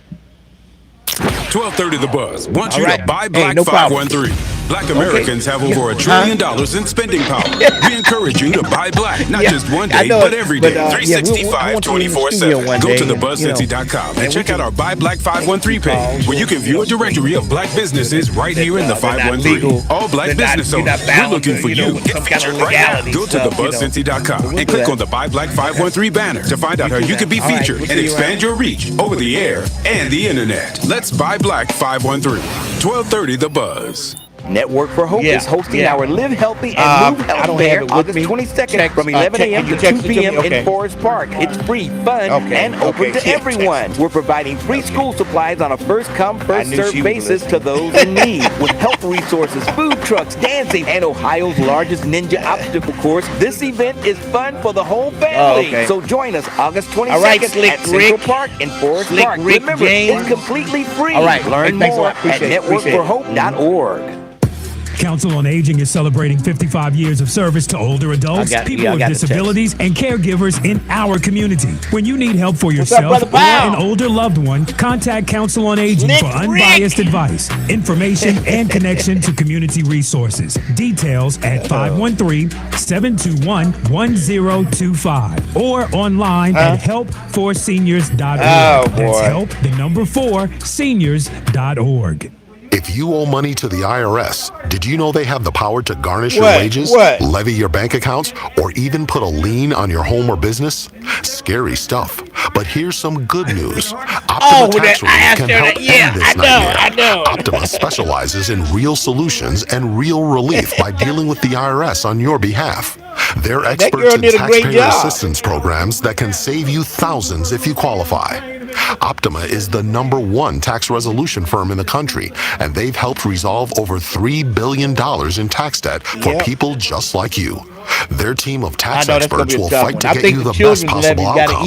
1230 The Buzz wants you All right. to buy Hey, Black no problem. 513. Black Americans have over $1 trillion in spending power. We encourage you to buy black, not just one day, but every day. 365, 24/7. Go to thebuzzcincy.com and check out our Buy Black 513 page, where you can view a directory of black businesses right here in the 513. All black business owners, we're looking for you. Get featured right now. Go to thebuzzcincy.com and click on the Buy Black 513 banner to find out how you can be featured and expand your reach over the air and the internet. Let's buy Black 513. 1230 The Buzz. Network for Hope is hosting our Live Healthy and Move Health Fair August 22nd from 11 a.m. to 2 p.m. in Forest Park. It's free, fun, and open to everyone. We're providing free school supplies on a first-come, first-served basis to those in need. With health resources, food trucks, dancing, and Ohio's largest ninja obstacle course, this event is fun for the whole family. So join us August 22nd at Central Park in Forest Park. Remember, it's completely free. Learn more at networkforhope.org. Council on Aging is celebrating 55 years of service to older adults, people with disabilities, and caregivers in our community. When you need help for yourself or an older loved one, contact Council on Aging for unbiased advice, information, and connection to community resources. Details at 513-721-1025 or online at helpforseniors.org. That's help, the number 4, seniors.org. If you owe money to the IRS, did you know they have the power to garnish your wages, levy your bank accounts, or even put a lien on your home or business? Scary stuff. But here's some good news. Optima Tax Relief can help end this nightmare. Optima specializes in real solutions and real relief by dealing with the IRS on your behalf. They're experts in taxpayer assistance programs that can save you thousands if you qualify. Optima is the #1 tax resolution firm in the country, and they've helped resolve over $3 billion in tax debt for people just like you. Their team of tax experts will fight to get you the best possible outcome.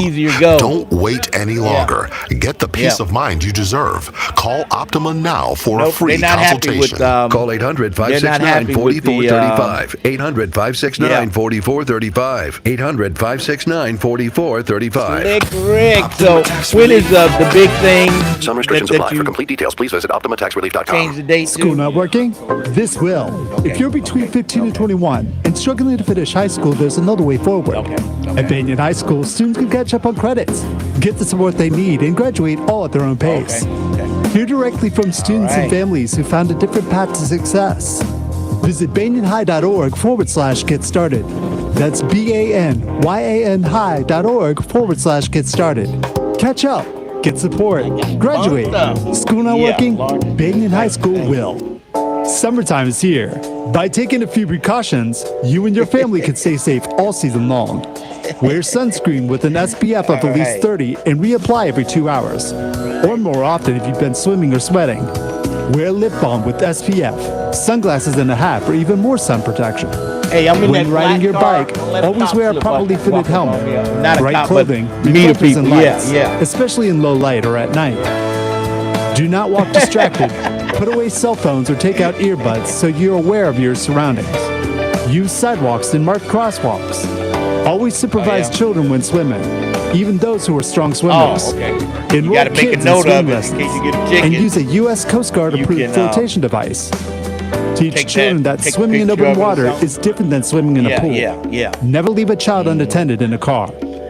Don't wait any longer. Get the peace of mind you deserve. Call Optima now for a free consultation. Call 800-569-4435. 800-569-4435. 800-569-4435. Slick Rick. So when is the big thing? Some restrictions apply. For complete details, please visit OptimaTaxRelief.com. Change the date. School not working? This will. If you're between 15 and 21 and struggling to finish high school, there's another way forward. At Banyan High School, students can catch up on credits, get the support they need, and graduate all at their own pace. Hear directly from students and families who found a different path to success. Visit banyanhigh.org/get started. That's BANYANHigh.org/get started. Catch up, get support, graduate. School not working? Banyan High School will. Summertime is here. By taking a few precautions, you and your family can stay safe all season long. Wear sunscreen with an SPF of at least 30 and reapply every 2 hours, or more often if you've been swimming or sweating. Wear lip balm with SPF, sunglasses and a hat for even more sun protection. When riding your bike, always wear a properly fitted helmet, bright clothing, reflectors and lights, especially in low light or at night. Do not walk distracted. Put away cell phones or take out earbuds so you're aware of your surroundings. Use sidewalks and mark crosswalks. Always supervise children when swimming, even those who are strong swimmers. Enroll kids in swim lessons and use a U.S. Coast Guard approved flotation device. Teach children that swimming in open water is different than swimming in a pool. Never leave a child unattended in a car.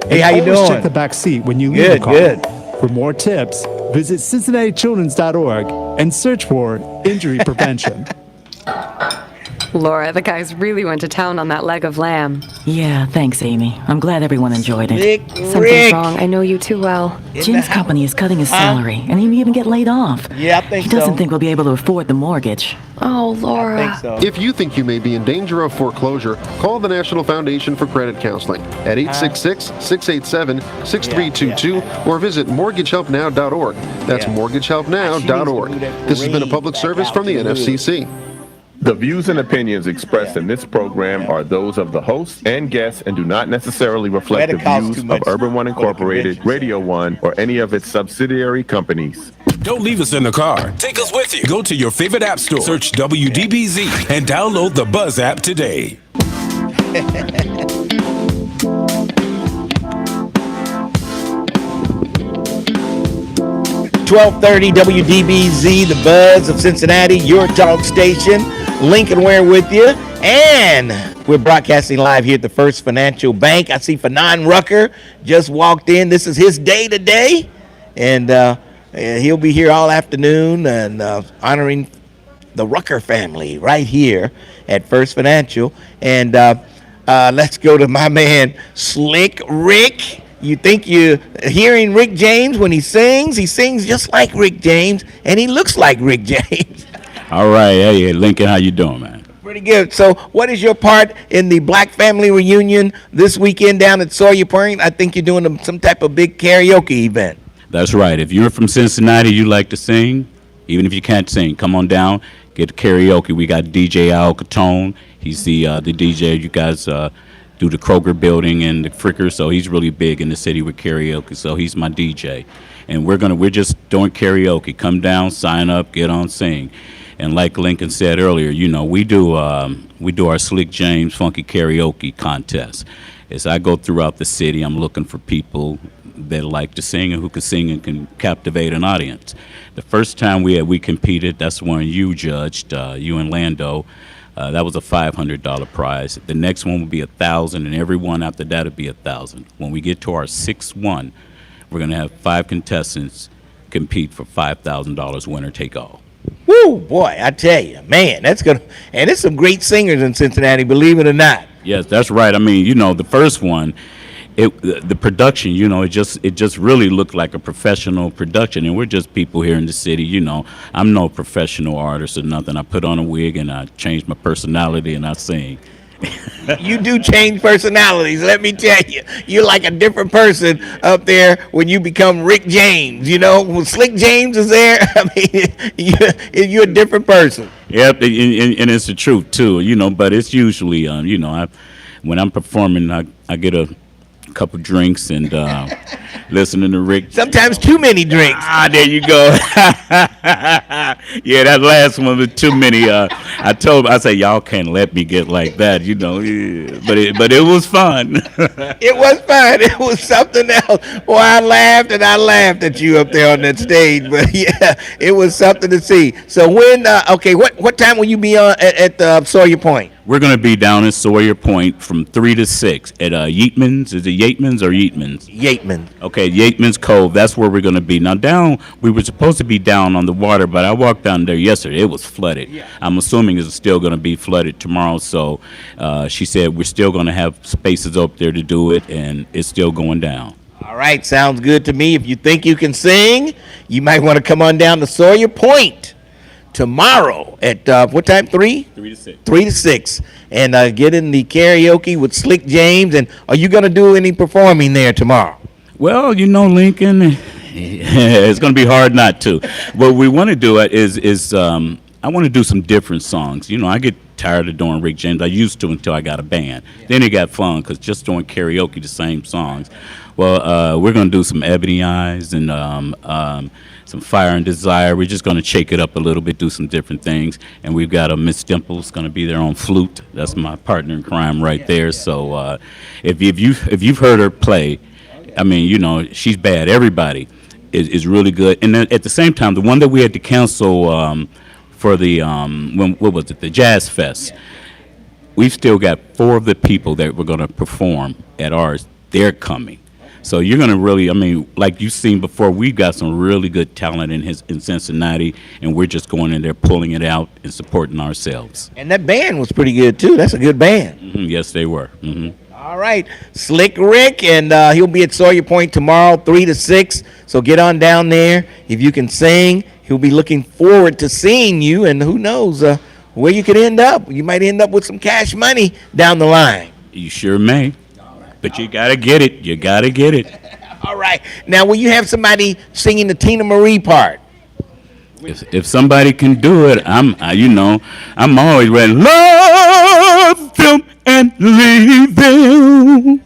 Hey, how you doing? Always check the back seat when you leave the car. For more tips, visit CincinnatiChildren's.org and search for injury prevention. Laura, the guys really went to town on that leg of lamb. Yeah, thanks, Amy. I'm glad everyone enjoyed it. Something's wrong. I know you too well. Jim's company is cutting his salary, and he may even get laid off. Yeah, I think He doesn't think we'll be able to afford the mortgage. Oh, Laura. If you think you may be in danger of foreclosure, call the National Foundation for Credit Counseling at 866-687-6322 or visit mortgagehelpnow.org. That's mortgagehelpnow.org. This has been a public service from the NFCC. The views and opinions expressed in this program are those of the hosts and guests and do not necessarily reflect the views of Urban One Incorporated, Radio One, or any of its subsidiary companies. Don't leave us in the car. Take us with you. Go to your favorite app store, search WDBZ, and download the BUZZ app today. 1230 WDBZ, the Buzz of Cincinnati, your talk station. Lincoln Ware with you. And we're broadcasting live here at the First Financial Bank. I see Fanon Rucker just walked in. This is his day today. And he'll be here all afternoon and honoring the Rucker family right here at First Financial. And let's go to my man, Slick Rick. You think you're hearing Rick James when he sings? He sings just like Rick James, and he looks like Rick James. All right. Hey, Lincoln, how you doing, man? Pretty good. So what is your part in the Black Family Reunion this weekend down at Sawyer Point? I think you're doing some type of big karaoke event. That's right. If you're from Cincinnati, you like to sing, even if you can't sing, come on down, get karaoke. We got DJ Al Catone. He's the DJ. You guys do the Kroger building and the Fricker, so he's really big in the city with karaoke. So he's my DJ, and we're just doing karaoke. Come down, sign up, get on, sing. And like Lincoln said earlier, you know, we do our Slick James Funky Karaoke contest. As I go throughout the city, I'm looking for people that like to sing and who can sing and can captivate an audience. The first time we competed, that's when you judged, you and Lando. That was a $500 prize. The next one will be $1,000, and every one after that will be $1,000. When we get to our sixth one, we're going to have 5 contestants compete for $5,000 winner take all. Woo, boy, I tell you, man, that's good. And there's some great singers in Cincinnati, believe it or not. Yes, that's right. I mean, you know, the first one, the production, you know, it just really looked like a professional production, and we're just people here in the city, you know. I'm no professional artist or nothing. I put on a wig and I change my personality and I sing. You do change personalities, let me tell you. You're like a different person up there when you become Rick James, you know. When Slick James is there, I mean, you're a different person. Yep, and it's the truth, too, you know, but it's usually, you know, when I'm performing, I get a couple drinks and listening to Rick. Sometimes too many drinks. There you go. Yeah, that last one was too many. I said, y'all can't let me get like that, you know. Yeah. But it was fun. It was fun. It was something else. Boy, I laughed at you up there on that stage. But yeah, it was something to see. So when, what time will you be on at Sawyer Point? We're going to be down in Sawyer Point from 3 to 6 at Yeatman's. Is it Yeatman's or Yeatman's? Yeatman. Okay, Yeatman's Cove. That's where we're going to be. Now, we were supposed to be down on the water, but I walked down there yesterday. It was flooded. Yeah. I'm assuming it's still going to be flooded tomorrow. So she said we're still going to have spaces up there to do it, and it's still going down. All right, sounds good to me. If you think you can sing, you might want to come on down to Sawyer Point tomorrow at what time? 3? 3 to 6. 3 to 6, and get in the karaoke with Slick James. And are you going to do any performing there tomorrow? Well, you know, Lincoln, it's going to be hard not to. What we want to do is I want to do some different songs. You know, I get tired of doing Rick James. I used to until I got a band. Yeah. Then it got fun because just doing karaoke, the same songs. Well, we're going to do some Ebony Eyes and some Fire and Desire. We're just going to shake it up a little bit, do some different things. And we've got Miss Dimple's going to be there on flute. That's my partner in crime right there. So if you've heard her play, I mean, you know, she's bad. Everybody is really good. And then at the same time, the one that we had to cancel for the what was it? The Jazz Fest. We've still got 4 of the people that were going to perform at ours. They're coming. So you're going to really, I mean, like you've seen before, we've got some really good talent in Cincinnati, and we're just going in there, pulling it out, and supporting ourselves. And that band was pretty good, too. That's a good band. Mm-hmm. Yes, they were. Mm-hmm. All right. Slick Rick, and he'll be at Sawyer Point tomorrow, 3 to 6. So get on down there. If you can sing, he'll be looking forward to seeing you, and who knows where you could end up. You might end up with some cash money down the line. You sure may. But you got to get it. You got to get it. All right. Now, will you have somebody singing the Tina Marie part? If somebody can do it, I'm always ready. Love them and leave them.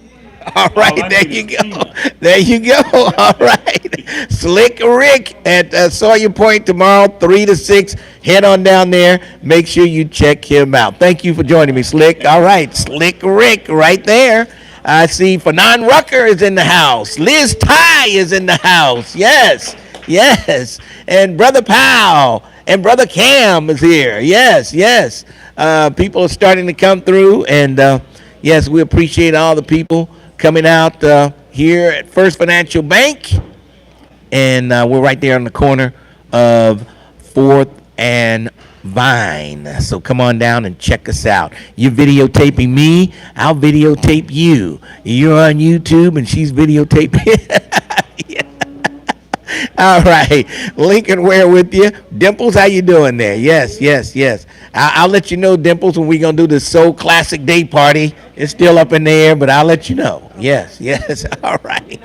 All right, there you go. There you go. All right. Slick Rick at Sawyer Point tomorrow, 3 to 6. Head on down there. Make sure you check him out. Thank you for joining me, Slick. All right, Slick Rick right there. I see Fanon Rucker is in the house. Liz Ty is in the house. Yes, yes. And Brother Powell and Brother Cam is here. Yes, yes. People are starting to come through. And, yes, we appreciate all the people coming out here at First Financial Bank. And we're right there on the corner of 4th and Vine. So come on down and check us out. You're videotaping me, I'll videotape you. You're on YouTube and she's videotaping. All right. Lincoln Ware with you. Dimples, how you doing there? Yes. I'll let you know, Dimples, when we're going to do the Soul Classic Day Party. It's still up in the air, but I'll let you know. Yes. All right.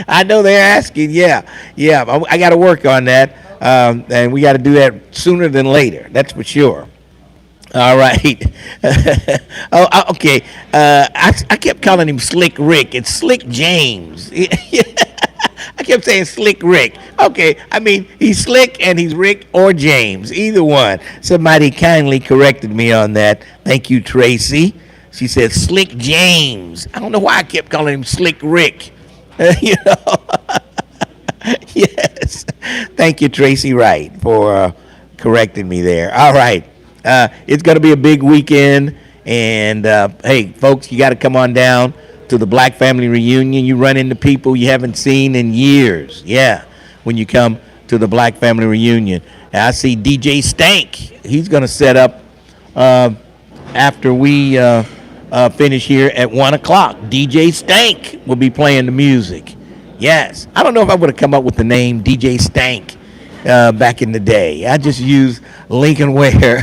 I know they're asking. Yeah. I got to work on that. And we got to do that sooner than later. That's for sure. All right. Okay. I kept calling him Slick Rick. It's Slick James. I kept saying Slick Rick. Okay, I mean, he's Slick and he's Rick or James, either one. Somebody kindly corrected me on that. Thank you, Tracy. She said Slick James. I don't know why I kept calling him Slick Rick. Yes. Thank you, Tracy Wright, for correcting me there. All right. It's going to be a big weekend. And, hey, folks, you got to come on down to the Black Family Reunion. You run into people you haven't seen in years. Yeah, when you come to the Black Family Reunion. And I see DJ Stank. He's going to set up after we finish here at 1 o'clock. DJ Stank will be playing the music. Yes. I don't know if I would have come up with the name DJ Stank back in the day. I just used Lincoln Ware,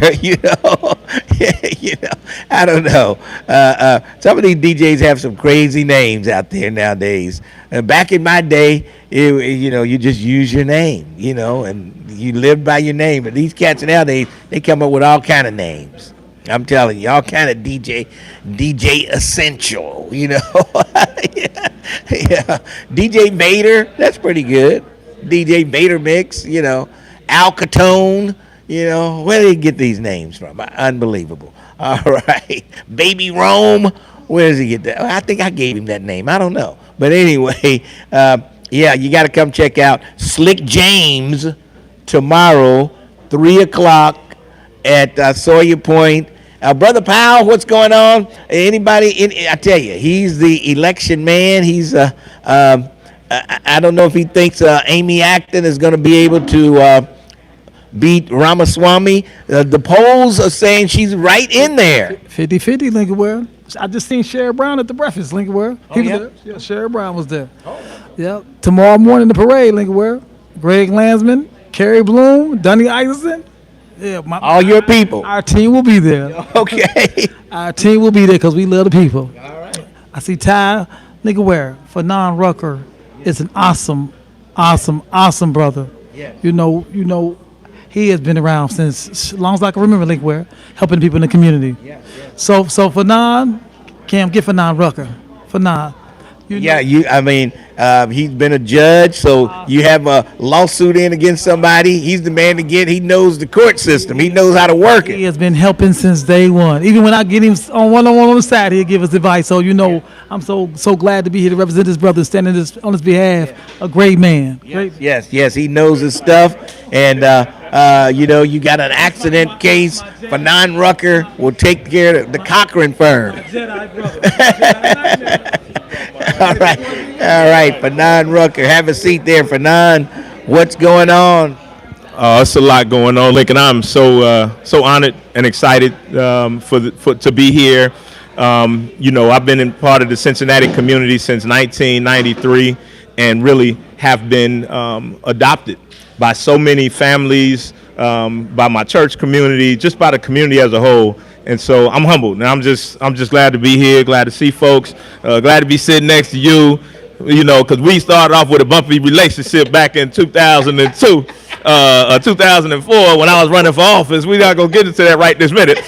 I don't know. Some of these DJs have some crazy names out there nowadays. Back in my day, you just use your name, and you live by your name. But these cats nowadays, they come up with all kind of names. I'm telling you, all kind of DJ Essential, Yeah. DJ Vader, that's pretty good. DJ Vader Mix, Al Capone, where do they get these names from? Unbelievable. All right. Baby Rome, where does he get that? I think I gave him that name. I don't know. But anyway, you got to come check out Slick James tomorrow, 3 o'clock at Sawyer Point. Brother Powell, what's going on? Anybody? I tell you, he's the election man. He's I don't know if he thinks Amy Acton is going to be able to beat Ramaswamy. The polls are saying she's right in there. 50-50, Lincoln Ware. I just seen Sherrod Brown at the breakfast, Lincoln Ware. He was there. Yeah, Sherrod Brown was there. Yeah. Tomorrow morning, the parade, Lincoln Ware. Greg Landsman, Kerry Bloom, Donnie Isaacson. Yeah, all your people. Our team will be there. Okay. Our team will be there because we love the people. All right. I see Ty, Lincoln Ware, Fanon Rucker is an awesome brother. Yeah. He has been around since as long as I can remember, Lincoln Ware, helping people in the community. Yeah. So Fanon, Cam, get Fanon Rucker. Fanon. He's been a judge, so you have a lawsuit in against somebody. He's the man to get. He knows the court system. He knows how to work it. He has been helping since day one. Even when I get him on one-on-one on the side, he'll give us advice. So, I'm so glad to be here to represent his brother, standing on his behalf. A great man. Yes, he knows his stuff. And, you got an accident case. Fanon Rucker will take care of the Cochran firm. All right, Fanon Rucker. Have a seat there, Fanon. What's going on? It's a lot going on, Lincoln. I'm so honored and excited to be here. I've been in part of the Cincinnati community since 1993 and really have been adopted by so many families, by my church community, just by the community as a whole. And so I'm humbled, and I'm just glad to be here, glad to see folks, glad to be sitting next to you, because we started off with a bumpy relationship back in 2002, 2004 when I was running for office. We're not going to get into that right this minute.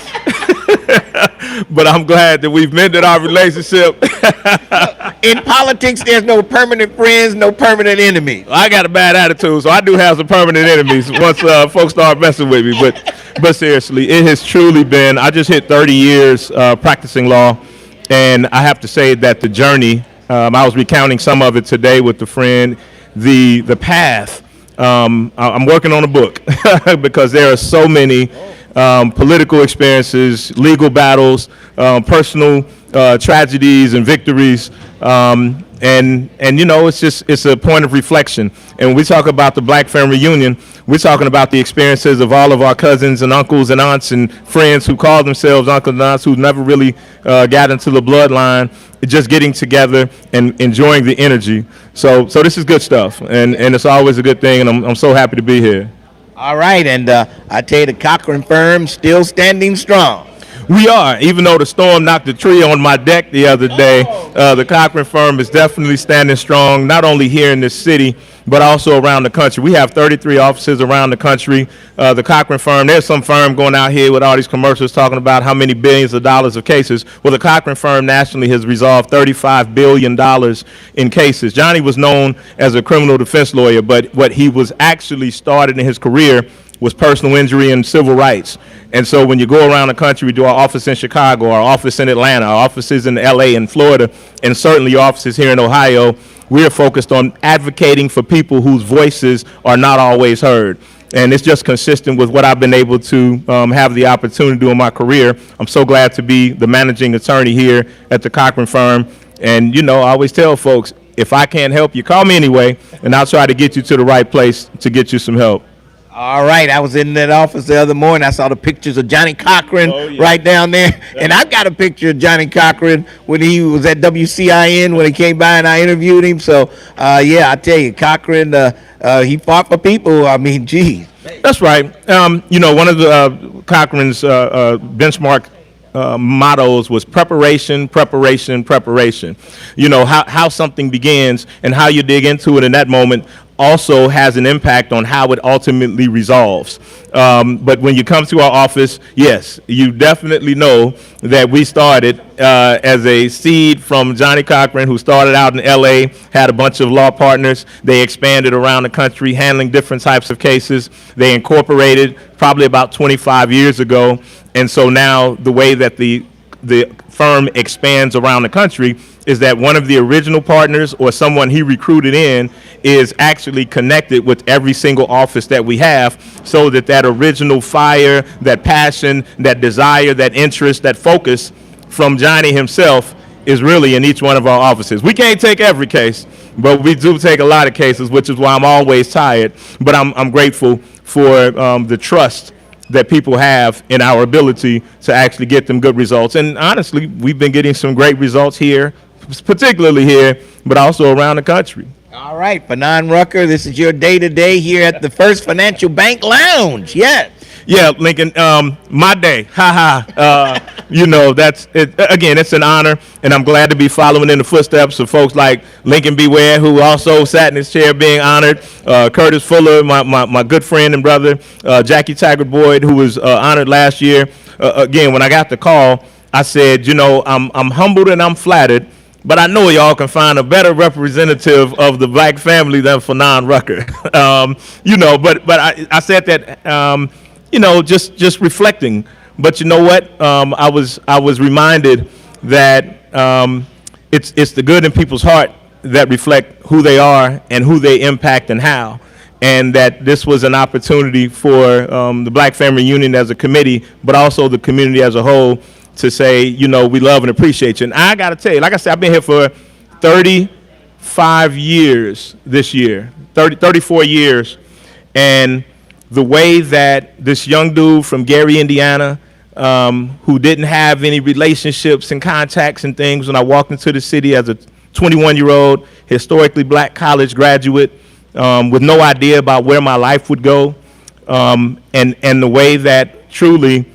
But I'm glad that we've mended our relationship. In politics, there's no permanent friends, no permanent enemies. I got a bad attitude, so I do have some permanent enemies once folks start messing with me. But seriously, it has truly been, I just hit 30 years practicing law, and I have to say that the journey, I was recounting some of it today with a friend, the path, I'm working on a book because there are so many political experiences, legal battles, personal tragedies and victories, And it's a point of reflection. And when we talk about the Black Family Reunion, we're talking about the experiences of all of our cousins and uncles and aunts and friends who call themselves uncles and aunts who never really got into the bloodline, just getting together and enjoying the energy. So this is good stuff, and it's always a good thing, and I'm so happy to be here. All right, and I tell you, the Cochran firm still standing strong. We are, even though the storm knocked a tree on my deck the other day, the Cochran firm is definitely standing strong, not only here in this city, but also around the country. We have 33 offices around the country. The Cochran firm, there's some firm going out here with all these commercials talking about how many billions of dollars of cases. Well, the Cochran firm nationally has resolved $35 billion in cases. Johnny was known as a criminal defense lawyer, but what he was actually started in his career was personal injury and civil rights. And so when you go around the country, we do our office in Chicago, our office in Atlanta, our offices in LA and Florida, and certainly offices here in Ohio, we are focused on advocating for people whose voices are not always heard. And it's just consistent with what I've been able to have the opportunity to do in my career. I'm so glad to be the managing attorney here at the Cochran firm. And, I always tell folks, if I can't help you, call me anyway, and I'll try to get you to the right place to get you some help. All right, I was in that office the other morning. I saw the pictures of Johnny Cochran right down there. Yeah. And I've got a picture of Johnny Cochran when he was at WCIN when he came by and I interviewed him. So, I tell you, Cochran, he fought for people. I mean, geez. That's right. One of the Cochran's benchmark mottos was preparation, preparation, preparation. How something begins and how you dig into it in that moment also has an impact on how it ultimately resolves. But when you come to our office, yes, you definitely know that we started as a seed from Johnny Cochran, who started out in LA, had a bunch of law partners. They expanded around the country, handling different types of cases. They incorporated probably about 25 years ago. And so now the way that the firm expands around the country is that one of the original partners or someone he recruited in is actually connected with every single office that we have, so that original fire, that passion, that desire, that interest, that focus from Johnny himself is really in each one of our offices. We can't take every case, but we do take a lot of cases, which is why I'm always tired. But I'm grateful for the trust that people have in our ability to actually get them good results. And honestly, we've been getting some great results here, particularly here, but also around the country. All right, Fanon Rucker, this is your day-to-day here at the First Financial Bank Lounge. Yes. Yeah, Lincoln, my day. That's it. Again, it's an honor, and I'm glad to be following in the footsteps of folks like Lincoln B. Ware, who also sat in his chair being honored, Curtis Fuller, my good friend and brother, Jackie Taggart Boyd, who was honored last year. Again, when I got the call, I said, I'm humbled and I'm flattered, but I know y'all can find a better representative of the Black family than Fanon Rucker. But I said that. Just reflecting. But you know what? I was reminded that it's the good in people's heart that reflect who they are and who they impact and how. And that this was an opportunity for the Black Family Union as a committee, but also the community as a whole, to say, we love and appreciate you. And I got to tell you, like I said, I've been here for 35 years this year, 34 years. And the way that this young dude from Gary, Indiana, who didn't have any relationships and contacts and things when I walked into the city as a 21-year-old, historically Black college graduate, with no idea about where my life would go, and the way that truly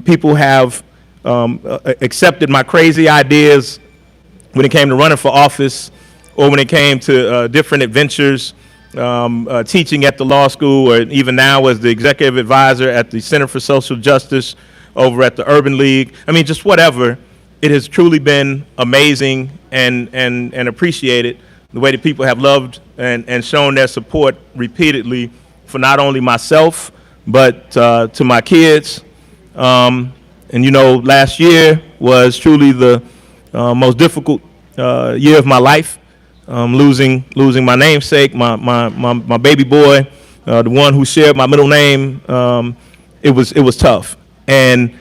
people have accepted my crazy ideas when it came to running for office, or when it came to different adventures, teaching at the law school, or even now as the executive advisor at the Center for Social Justice over at the Urban League. I mean, just whatever. It has truly been amazing and appreciated the way that people have loved and shown their support repeatedly for not only myself, but to my kids. Last year was truly the most difficult year of my life. Losing my namesake, my baby boy, the one who shared my middle name. It was tough. And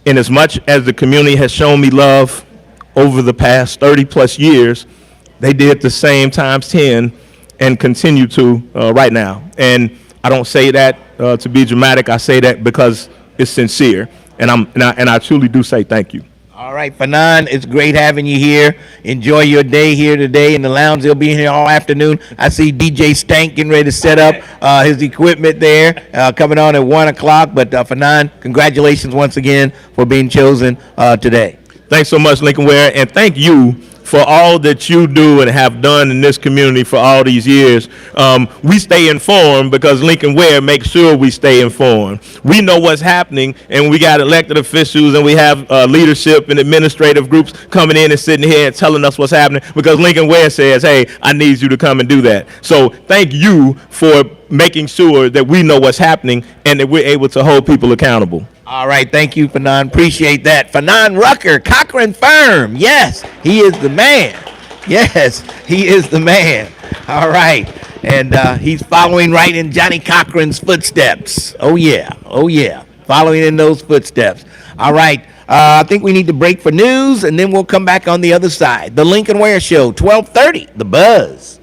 in as much as the community has shown me love over the past 30 plus years, they did the same times 10 and continue to right now. And I don't say that to be dramatic. I say that because it's sincere, and I truly do say thank you. All right, Fanon, it's great having you here. Enjoy your day here today in the lounge. They'll be here all afternoon. I see DJ Stank getting ready to set up his equipment there, coming on at 1 o'clock. But Fanon, congratulations once again for being chosen today. Thanks so much, Lincoln Ware, and thank you for all that you do and have done in this community for all these years. We stay informed because Lincoln Ware makes sure we stay informed. We know what's happening, and we got elected officials, and we have leadership and administrative groups coming in and sitting here and telling us what's happening because Lincoln Ware says, hey, I need you to come and do that. So thank you for making sure that we know what's happening and that we're able to hold people accountable. All right, thank you, Fanon. Appreciate that. Fanon Rucker, Cochran Firm. Yes, he is the man. Yes, he is the man. All right, and he's following right in Johnny Cochran's footsteps. Oh, yeah. Oh, yeah. Following in those footsteps. All right, I think we need to break for news, and then we'll come back on the other side. The Lincoln Ware Show, 1230, The Buzz.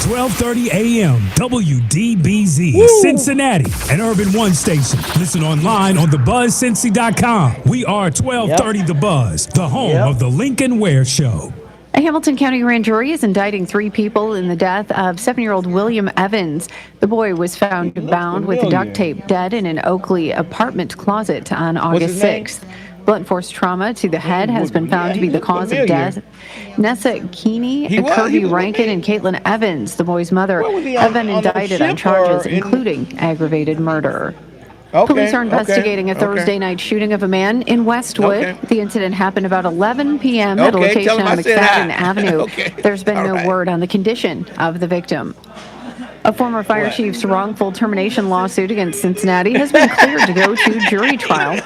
1230 AM, WDBZ, Cincinnati, an Urban One station. Listen online on thebuzzcincy.com. We are 1230 The Buzz, the home of the Lincoln Ware Show. A Hamilton County grand jury is indicting 3 people in the death of 7-year-old William Evans. The boy was found bound with duct tape dead in an Oakley apartment closet on August 6th. Blunt force trauma to the head has been found to be the cause of death. Nessa Keeney, Kirby Rankin, and Caitlin Evans, the boy's mother, have been indicted on charges including aggravated murder. Police are investigating a Thursday night shooting of a man in Westwood. The incident happened about 11 p.m. at a location on McFadden Avenue. There's been no word on the condition of the victim. A former fire chief's wrongful termination lawsuit against Cincinnati has been cleared to go to jury trial.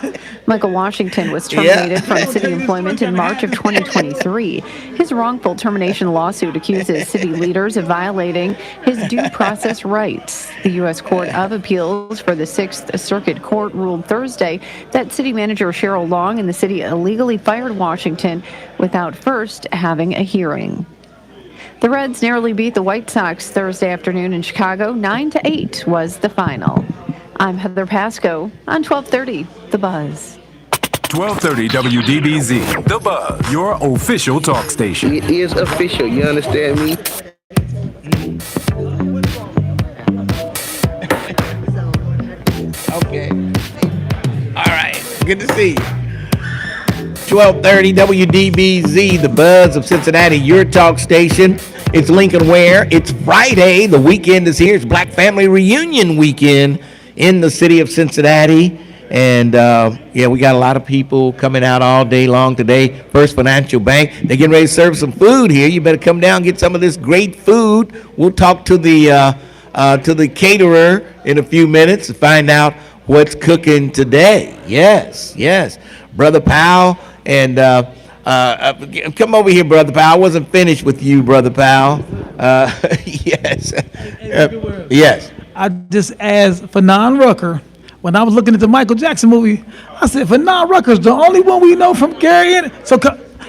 Michael Washington was terminated from city employment in March of 2023. His wrongful termination lawsuit accuses city leaders of violating his due process rights. The U.S. Court of Appeals for the 6th Circuit Court ruled Thursday that city manager Cheryl Long and the city illegally fired Washington without first having a hearing. The Reds narrowly beat the White Sox Thursday afternoon in Chicago. 9-8 was the final. I'm Heather Pasco on 1230 The Buzz. 1230 WDBZ, The Buzz, your official talk station. It is official, you understand me? Okay. All right. Good to see you. 1230 WDBZ, The Buzz of Cincinnati, your talk station. It's Lincoln Ware. It's Friday. The weekend is here. It's Black Family Reunion weekend in the city of Cincinnati. And, we got a lot of people coming out all day long today. First Financial Bank, they're getting ready to serve some food here. You better come down and get some of this great food. We'll talk to the caterer in a few minutes to find out what's cooking today. Yes. Brother Powell, and come over here, Brother Powell. I wasn't finished with you, Brother Powell. Yes. Yes. I just asked Fanon Rucker, when I was looking at the Michael Jackson movie, I said, Fanon Rucker's the only one we know from Gary. So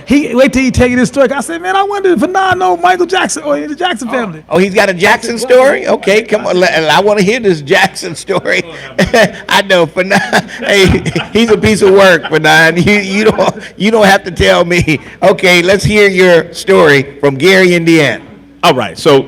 wait till he tell you this story. I said, man, I wonder if Fanon know Michael Jackson or the Jackson family. Oh, he's got a Jackson story? Okay, come on. I want to hear this Jackson story. I know, Fanon. Hey, he's a piece of work, Fanon. You don't have to tell me. Okay, let's hear your story from Gary, Indiana. All right, so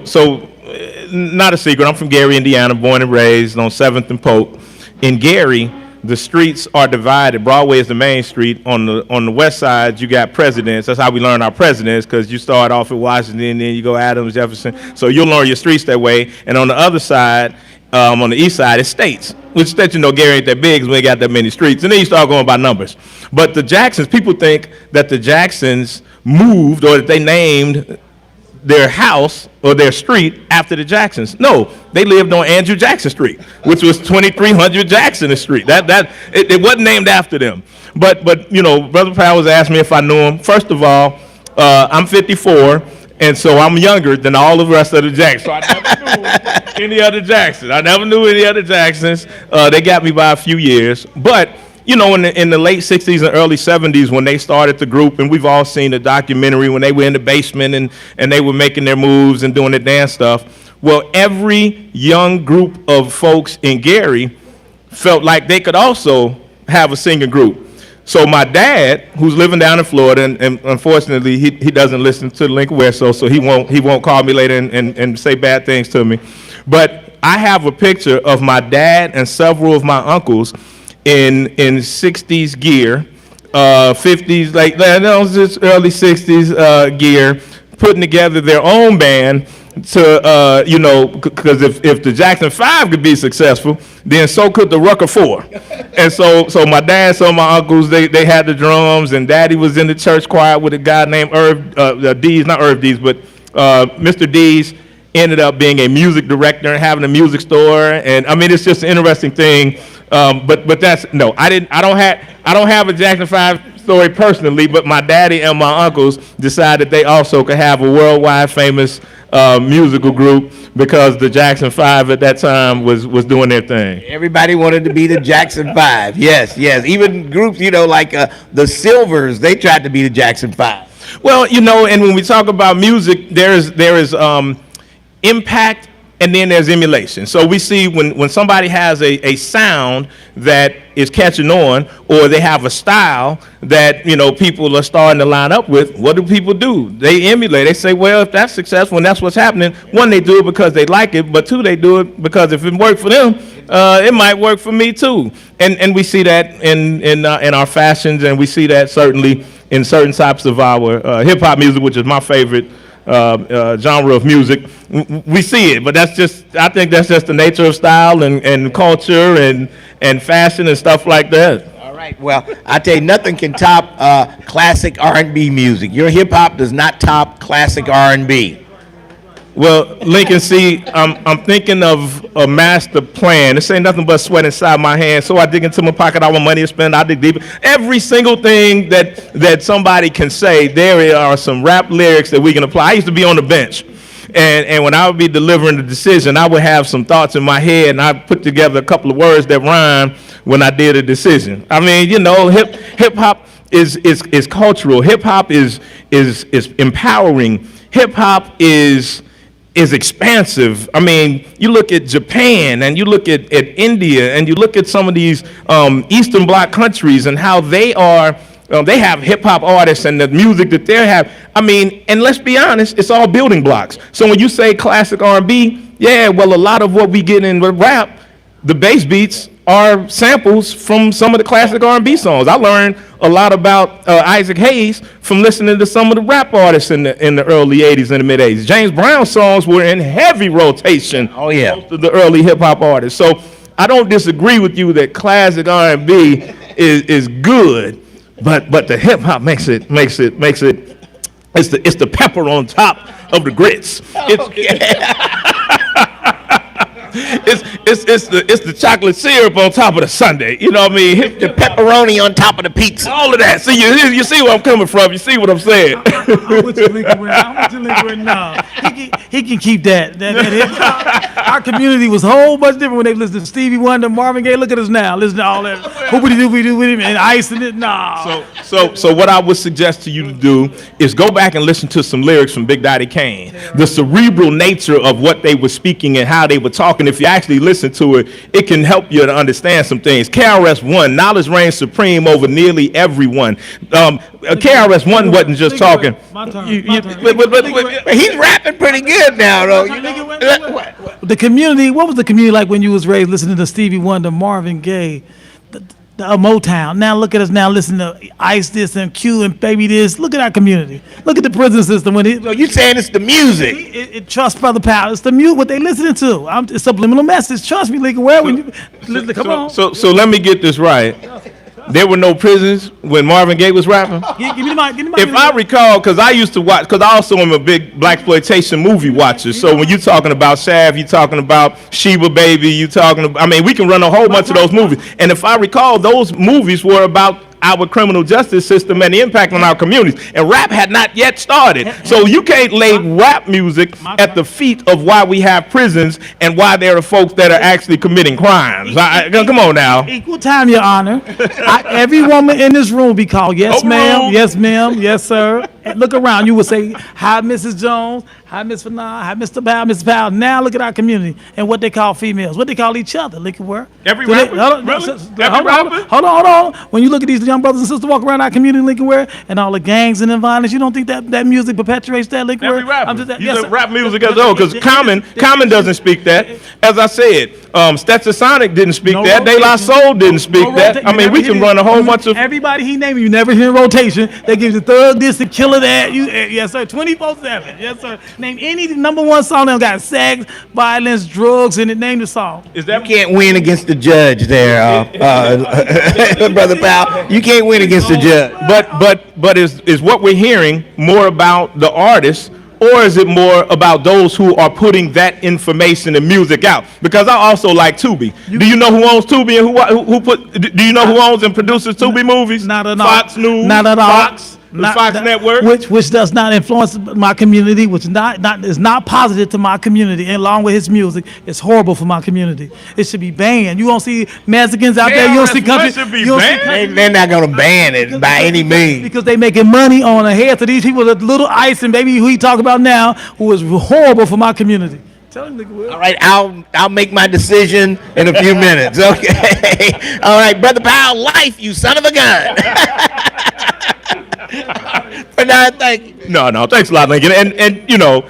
not a secret. I'm from Gary, Indiana, born and raised on 7th and Polk. In Gary, the streets are divided. Broadway is the main street. On the west side, you got presidents. That's how we learn our presidents, because you start off at Washington, then you go Adams, Jefferson. So you'll learn your streets that way. And on the other side, on the east side, it's states. Which states, Gary ain't that big because we ain't got that many streets. And then you start going by numbers. But the Jacksons, people think that the Jacksons moved or that they named their house or their street after the Jacksons. No, they lived on Andrew Jackson Street, which was 2300 Jackson Street. It wasn't named after them. But Brother Powers asked me if I knew him. First of all, I'm 54, and so I'm younger than all the rest of the Jacksons. So I never knew any other Jacksons. They got me by a few years. But you know, in the late 60s and early 70s when they started the group, and we've all seen the documentary when they were in the basement and they were making their moves and doing the dance stuff. Well, every young group of folks in Gary felt like they could also have a singing group. So my dad, who's living down in Florida, and unfortunately he doesn't listen to the Lincoln West, so he won't call me later and say bad things to me. But I have a picture of my dad and several of my uncles in 60s gear, 50s, like just early 60s gear, putting together their own band to, you know, because if the Jackson 5 could be successful, then so could the Rucker 4. And so my dad, some of my uncles, they had the drums, and Daddy was in the church choir with a guy named Dees, not Irv Dees, but Mr. Dees ended up being a music director and having a music store. And I mean, it's just an interesting thing. But that's, no, I don't have a Jackson 5 story personally, but my daddy and my uncles decided they also could have a worldwide famous musical group because the Jackson 5 at that time was doing their thing. Everybody wanted to be the Jackson 5. Yes. Even groups, you know, like the Silvers, they tried to be the Jackson 5. Well, you know, and when we talk about music, there is impact, and then there's emulation. So we see when somebody has a sound that is catching on, or they have a style that, you know, people are starting to line up with, what do people do? They emulate. They say, well, if that's successful and that's what's happening, one, they do it because they like it, but two, they do it because if it worked for them, it might work for me too. And we see that in our fashions, and we see that certainly in certain types of our hip-hop music, which is my favorite genre of music. We see it, but I think that's just the nature of style and culture and fashion and stuff like that. All right. Well, I tell you, nothing can top classic R&B music. Your hip hop does not top classic R&B. Well, Lincoln, see, I'm thinking of a master plan. This ain't nothing but sweat inside my hands. So I dig into my pocket, all my money to spend, I dig deep. Every single thing that somebody can say, there are some rap lyrics that we can apply. I used to be on the bench. And when I would be delivering the decision, I would have some thoughts in my head, and I'd put together a couple of words that rhyme when I did a decision. I mean, you know, hip hop is cultural. Hip hop is empowering. Hip hop is expansive. I mean, you look at Japan, and you look at India, and you look at some of these Eastern Bloc countries and how they are. They have hip-hop artists and the music that they have. I mean, and let's be honest, it's all building blocks. So when you say classic R&B, yeah, well, a lot of what we get in rap, the bass beats are samples from some of the classic R&B songs. I learned a lot about Isaac Hayes from listening to some of the rap artists in the early 80s and the mid 80s. James Brown songs were in heavy rotation. Oh yeah, most of the early hip hop artists. So I don't disagree with you that classic R&B is good, but the hip hop makes it. It's the pepper on top of the grits. It's the chocolate syrup on top of the sundae. You know what I mean? The pepperoni on top of the pizza. All of that. See, you see where I'm coming from. You see what I'm saying? I'm with you, Lincoln. No, he can keep that hip hop. Our community was a whole bunch different when they listened to Stevie Wonder, Marvin Gaye. Look at us now. Listen to all that. Hoopity-doopity with him and ice in it. Nah. So what I would suggest to you to do is go back and listen to some lyrics from Big Daddy Kane. The cerebral nature of what they were speaking and how they were talking. If you actually listen to it, it can help you to understand some things. KRS-One, knowledge reigns supreme over nearly everyone. KRS-One wasn't just talking. My turn. But he's rapping pretty good now, though. The community, what was the community like when you was raised listening to Stevie Wonder, Marvin Gaye, the Motown? Now look at us now listening to Ice this and Q and Baby this. Look at our community. Look at the prison system. So you saying it's the music? It trust Brother Powell. It's the music, what they listening to. It's subliminal message. Trust me, Lincoln. Where when you listen, come on. So let me get this right. There were no prisons when Marvin Gaye was rapping? Give me the mic. If I recall, because I used to watch, because I also am a big blaxploitation movie watcher. So when you're talking about Shaft, you're talking about Sheba Baby, we can run a whole bunch of those movies. And if I recall, those movies were about our criminal justice system and the impact on our communities. And rap had not yet started. So you can't lay rap music at the feet of why we have prisons and why there are folks that are actually committing crimes. Come on now. Equal time, Your Honor. Every woman in this room be called yes, ma'am, yes, ma'am, yes, sir. And look around. You would say, hi, Mrs. Jones, hi, Miss Fanon, hi, Mr. Powell, Mrs. Powell. Now look at our community and what they call females. What they call each other. Look at where. Every rapper? Hold on. When you look at these young brothers and sisters walk around our community in Lincoln Ware and all the gangs and the violence, you don't think that music perpetuates that, Lincoln Ware? Every rapper. You said rap music as well, because Common doesn't speak that. As I said, Stetson Sonic didn't speak that. De La Soul didn't speak that. I mean, we can run a whole bunch of... Everybody he named, you never hear rotation. They give you thug this and killer that. Yes, sir. 24/7. Yes, sir. Name any number one song that got sex, violence, drugs, and it. Name the song. You can't win against the judge there, Brother Powell. You can't win against the judge. But is what we're hearing more about the artists, or is it more about those who are putting that information and music out? Because I also like Tubi. Do you know who owns Tubi and who put? Do you know who owns and produces Tubi movies? Not at all. Fox News. Not at all. Fox Network, which does not influence my community, which is not positive to my community, and along with his music, it's horrible for my community. It should be banned. You won't see Mexicans out there. You don't see country. They're not gonna ban it by any means because they making money on the heads of these people. The little ice and baby who he talk about now, who is horrible for my community. All right, I'll make my decision in a few minutes. Okay. All right, Brother Powell, life, you son of a gun. But no, thank you. No, thanks a lot, Lincoln. And you know,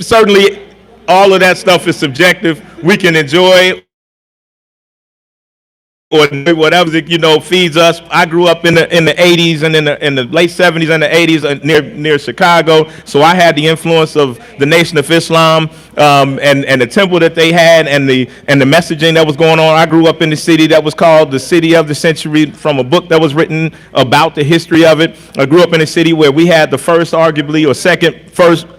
certainly all of that stuff is subjective. We can enjoy or whatever feeds us. I grew up in the 80s and in the late 70s and the 80s near Chicago, so I had the influence of the Nation of Islam and the temple that they had and the messaging that was going on. I grew up in the city that was called the City of the Century from a book that was written about the history of it. I grew up in a city where we had the first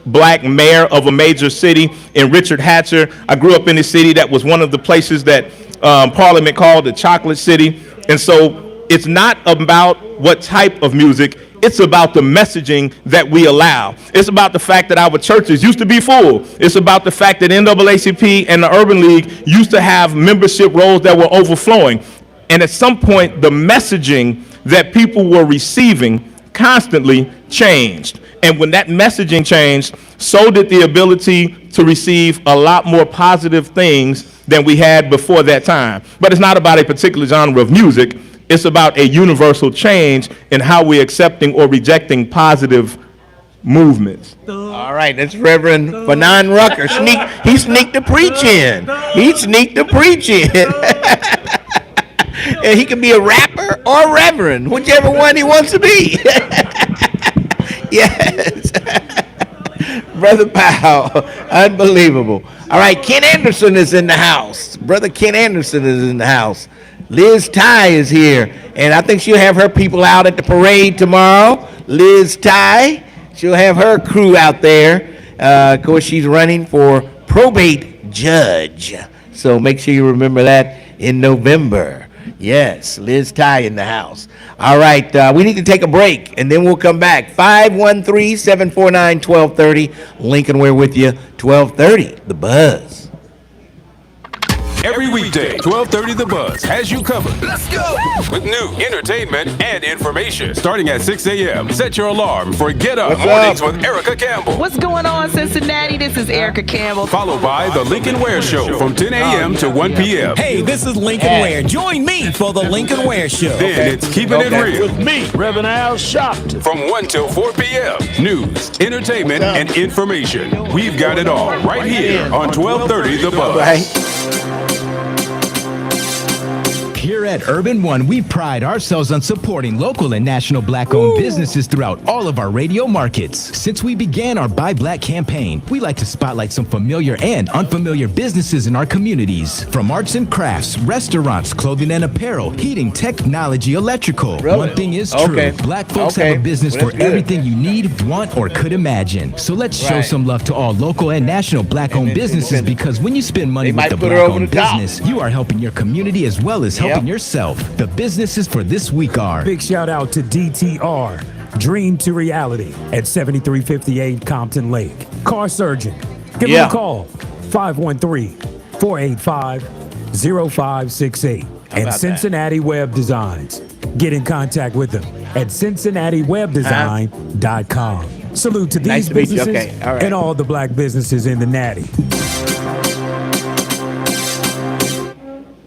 black mayor of a major city in Richard Hatcher. I grew up in a city that was one of the places that Parliament called the Chocolate City. And so it's not about what type of music, it's about the messaging that we allow. It's about the fact that our churches used to be full. It's about the fact that NAACP and the Urban League used to have membership rolls that were overflowing. And at some point, the messaging that people were receiving constantly changed. And when that messaging changed, so did the ability to receive a lot more positive things than we had before that time. But it's not about a particular genre of music. It's about a universal change in how we're accepting or rejecting positive movements. All right, that's Reverend Fanon Rucker. He sneaked the preach in. He sneaked the preach in. And he can be a rapper or a reverend, whichever one he wants to be. Yes. Brother Powell, unbelievable. All right, Ken Anderson is in the house. Brother Ken Anderson is in the house. Liz Ty is here, and I think she'll have her people out at the parade tomorrow. Liz Ty, she'll have her crew out there. Of course, she's running for probate judge, so make sure you remember that in November. Yes, Liz Ty in the house. All right, we need to take a break, and then we'll come back. 513-749-1230. Lincoln, we're with you. 1230, The Buzz. Every weekday, 12:30 The Buzz has you covered. Let's go! With new entertainment and information. Starting at 6 a.m., set your alarm for Get Up Mornings with Erica Campbell. What's going on, Cincinnati? This is Erica Campbell. Followed by The Lincoln Ware Show from 10 a.m. to 1 p.m. Hey, this is Lincoln Ware. Join me for The Lincoln Ware Show. Then it's Keeping It Real. With me, Reverend Al Sharpton. From 1 till 4 p.m. News, entertainment, and information. We've got it all right here on 1230 The Buzz. Here at Urban One, we pride ourselves on supporting local and national Black-owned businesses throughout all of our radio markets. Since we began our Buy Black campaign, we like to spotlight some familiar and unfamiliar businesses in our communities. From arts and crafts, restaurants, clothing and apparel, heating, technology, electrical. Really? One thing is true, Black folks have a business for everything you need, want, or could imagine. So let's show some love to all local and national Black-owned businesses, because when you spend money with the Black-owned business, you are helping your community as well as helping helping yourself. The businesses for this week are... Big shout out to DTR, Dream to Reality at 7358 Compton Lake. Car Surgeon. Give them a call, 513-485-0568. And Cincinnati Web Designs. Get in contact with them at cincinnatiwebdesign.com. Salute to these businesses and all the black businesses in the Natty.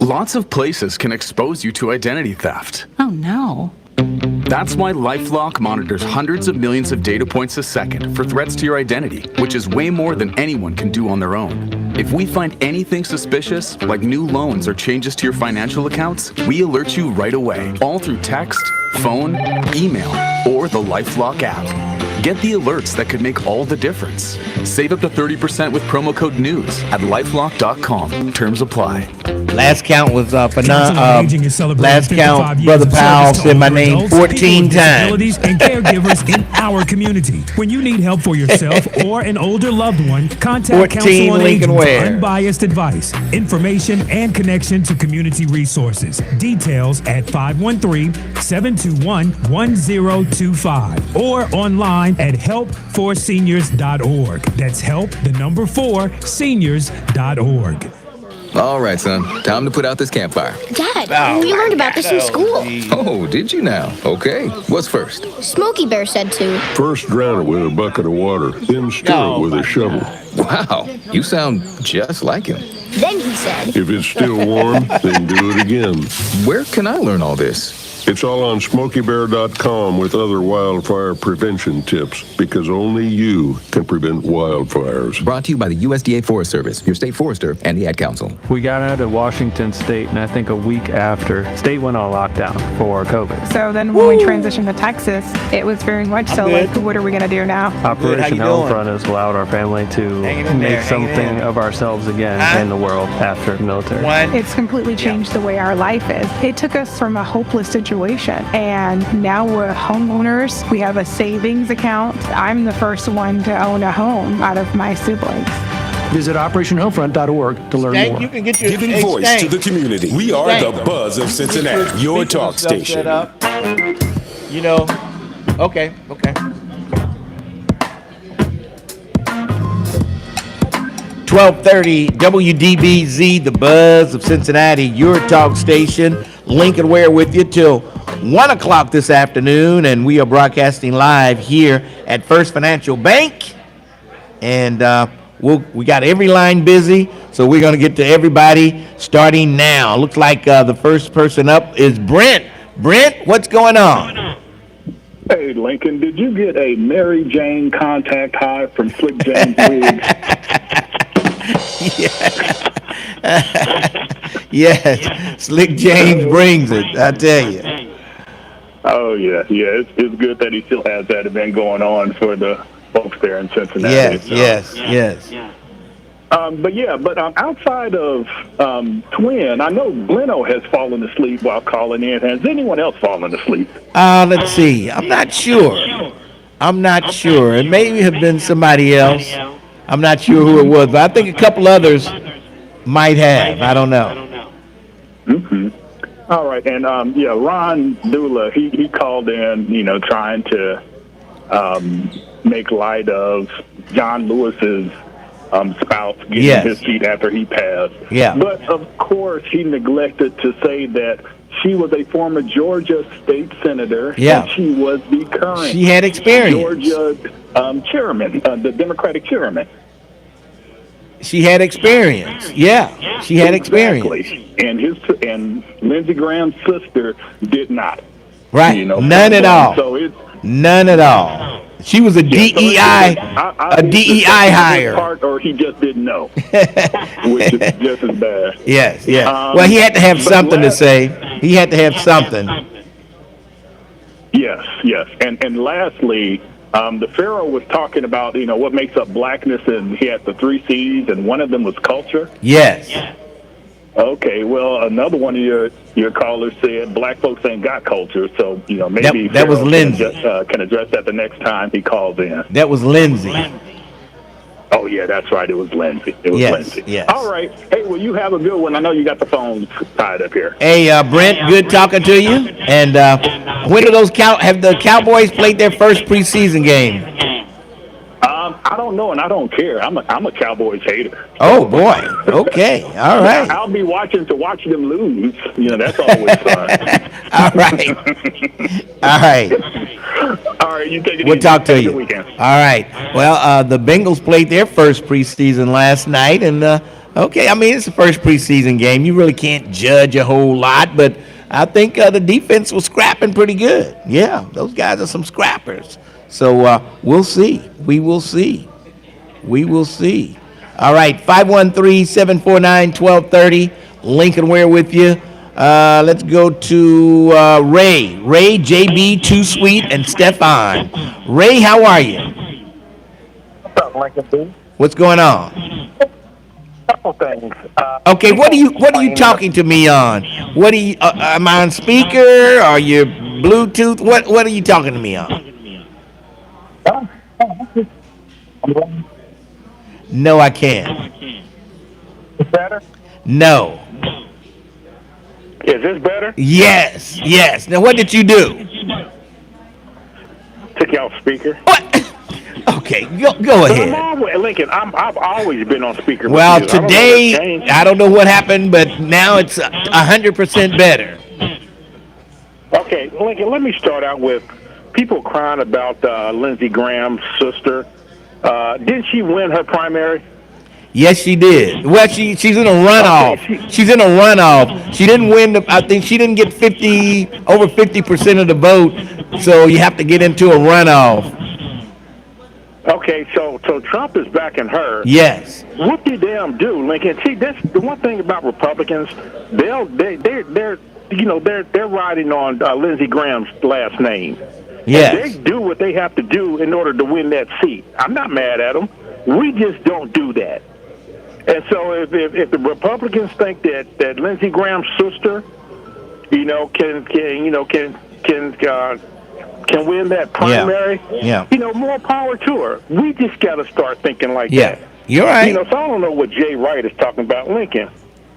Lots of places can expose you to identity theft. Oh, no. That's why LifeLock monitors hundreds of millions of data points a second for threats to your identity, which is way more than anyone can do on their own. If we find anything suspicious, like new loans or changes to your financial accounts, we alert you right away, all through text, phone, email, or the LifeLock app. Get the alerts that could make all the difference. Save up to 30% with promo code NEWS at lifelock.com. Terms apply. Last count was last count, Brother Powell said my name 14 times. And caregivers in our community. When you need help for yourself or an older loved one, contact Council on Aging for unbiased advice, information, and connection to community resources. Details at 513-721-1025 or online at helpforseniors.org. That's help4seniors.org. All right, son. Time to put out this campfire. Dad, we learned about this in school. Oh, did you now? Okay. What's first? Smokey Bear said to. First drown it with a bucket of water, then stir it with a shovel. Wow, you sound just like him. Then he said. If it's still warm, then do it again. Where can I learn all this? It's all on SmokeyBear.com with other wildfire prevention tips, because only you can prevent wildfires. Brought to you by the USDA Forest Service, your state forester, and the Ad Council. We got out of Washington State, and I think a week after, state went on lockdown for COVID. So then when we transitioned to Texas, it was very much so like, what are we going to do now? Operation Homefront has allowed our family to make something of ourselves again in the world after the military. It's completely changed the way our life is. It took us from a hopeless situation, and now we're homeowners. We have a savings account. I'm the first one to own a home out of my siblings. Visit OperationHomefront.org to learn more. You can get your Giving voice to the community. We are the Buzz of Cincinnati, your talk station. You know, okay. 1230 WDBZ, the Buzz of Cincinnati, your talk station. Lincoln Ware with you till 1 o'clock this afternoon, and we are broadcasting live here at First Financial Bank. And we got every line busy, so we're going to get to everybody starting now. Looks like the first person up is Brent. Brent, what's going on? Hey, Lincoln, did you get a Mary Jane contact high from Slick James Wiggs? Yes, Slick James brings it, I tell you. Oh, yeah, it's good that he still has that event going on for the folks there in Cincinnati. Yes. But outside of Twin, I know Gleno has fallen asleep while calling in. Has anyone else fallen asleep? Let's see. I'm not sure. It may have been somebody else. I'm not sure who it was, but I think a couple others might have. I don't know. Mm-hmm. All right, and Ron Dula, he called in, trying to make light of John Lewis's spouse getting his seat after he passed. Yeah. But of course, he neglected to say that she was a former Georgia state senator. Yeah. And she was the current. She had experience. Georgia chairman, the Democratic chairman. She had experience. Yeah, she had experience. Exactly. And Lindsey Graham's sister did not. Right. None at all. So none at all. She was a DEI hire. Or he just didn't know, which is just as bad. Yes. Well, he had to have something to say. He had to have something. Yes. And lastly, the Pharaoh was talking about, what makes up blackness, and he had the 3 C's, and one of them was culture. Yes. Okay, well, another one of your callers said black folks ain't got culture, so maybe that was Lindsay. Can address that the next time he calls in. That was Lindsay. Oh, yeah, that's right. It was Lindsay. Lindsay. Yes. All right. Hey, well, you have a good one. I know you got the phone tied up here. Hey, Brent, good talking to you. And when do have the Cowboys played their first preseason game? I don't know, and I don't care. I'm a Cowboys hater. Oh, boy. Okay. All right. I'll be watching to watch them lose. That's always fun. All right. All right. All right, you take it We'll easy. talk to Have a you. good weekend. All right. Well, the Bengals played their first preseason last night, and okay, I mean, it's the first preseason game. You really can't judge a whole lot, but I think the defense was scrapping pretty good. Yeah, those guys are some scrappers. So we'll see. We will see. We will see. All right, 513-749-1230. Lincoln Ware with you. Let's go to Ray. Ray, JB, Too Sweet, and Stefan. Ray, how are you? What's up, Lincoln? What's going on? Couple things. Okay, what are you talking to me on? What are you? Am I on speaker? Are you Bluetooth? What are you talking to me on? No, I can't. Better? No. Is this better? Yes. Now, what did you do? Took you off speaker. What? Okay, go ahead. Lincoln, I've always been on speaker. Well, today, I don't know what happened, but now it's 100% better. Okay, Lincoln, let me start out with people crying about Lindsey Graham's sister. Didn't she win her primary? Yes, she did. Well, she's in a runoff. She's in a runoff. She didn't win. I think she didn't get over 50% of the vote, so you have to get into a runoff. Okay, so Trump is backing her. Yes. What did them do, Lincoln? See, that's the one thing about Republicans. They're riding on Lindsey Graham's last name. Yes. And they do what they have to do in order to win that seat. I'm not mad at them. We just don't do that. And so if the Republicans think that Lindsey Graham's sister, can win that primary, more power to her. We just got to start thinking like that. You're right. So I don't know what Jay Wright is talking about, Lincoln.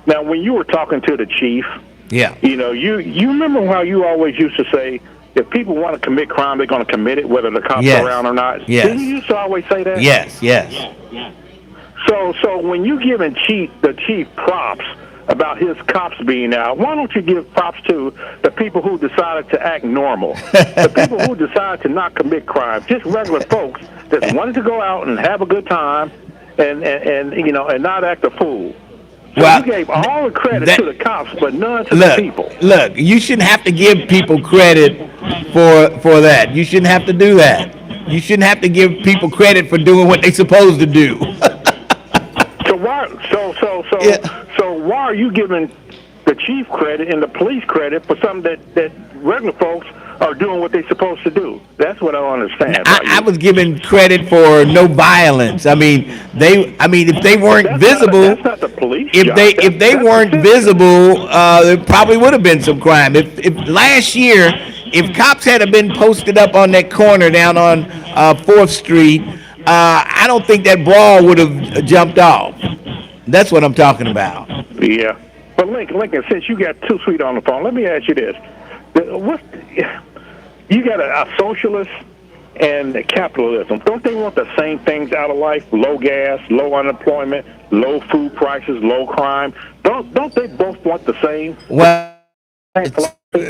Now, when you were talking to the chief, you remember how you always used to say, if people want to commit crime, they're going to commit it, whether the cops are around or not. Yes. Didn't you used to always say that? Yes. So when you giving the chief props about his cops being out, why don't you give props to the people who decided to act normal, the people who decided to not commit crime, just regular folks that wanted to go out and have a good time and not act a fool. So you gave all the credit to the cops, but none to the people. Look, you shouldn't have to give people credit for that. You shouldn't have to do that. You shouldn't have to give people credit for doing what they're supposed to do. So why are you giving the chief credit and the police credit for something that regular folks are doing what they're supposed to do? That's what I don't understand. I was giving credit for no violence. I mean, if they weren't visible, that's not the police. If they weren't visible, there probably would have been some crime. If last year, if cops had been posted up on that corner down on 4th Street, I don't think that brawl would have jumped off. That's what I'm talking about. Yeah. But Lincoln, since you got Too Sweet on the phone, let me ask you this. You got a socialist and a capitalism. Don't they want the same things out of life? Low gas, low unemployment, low food prices, low crime. Don't they both want the same? Well,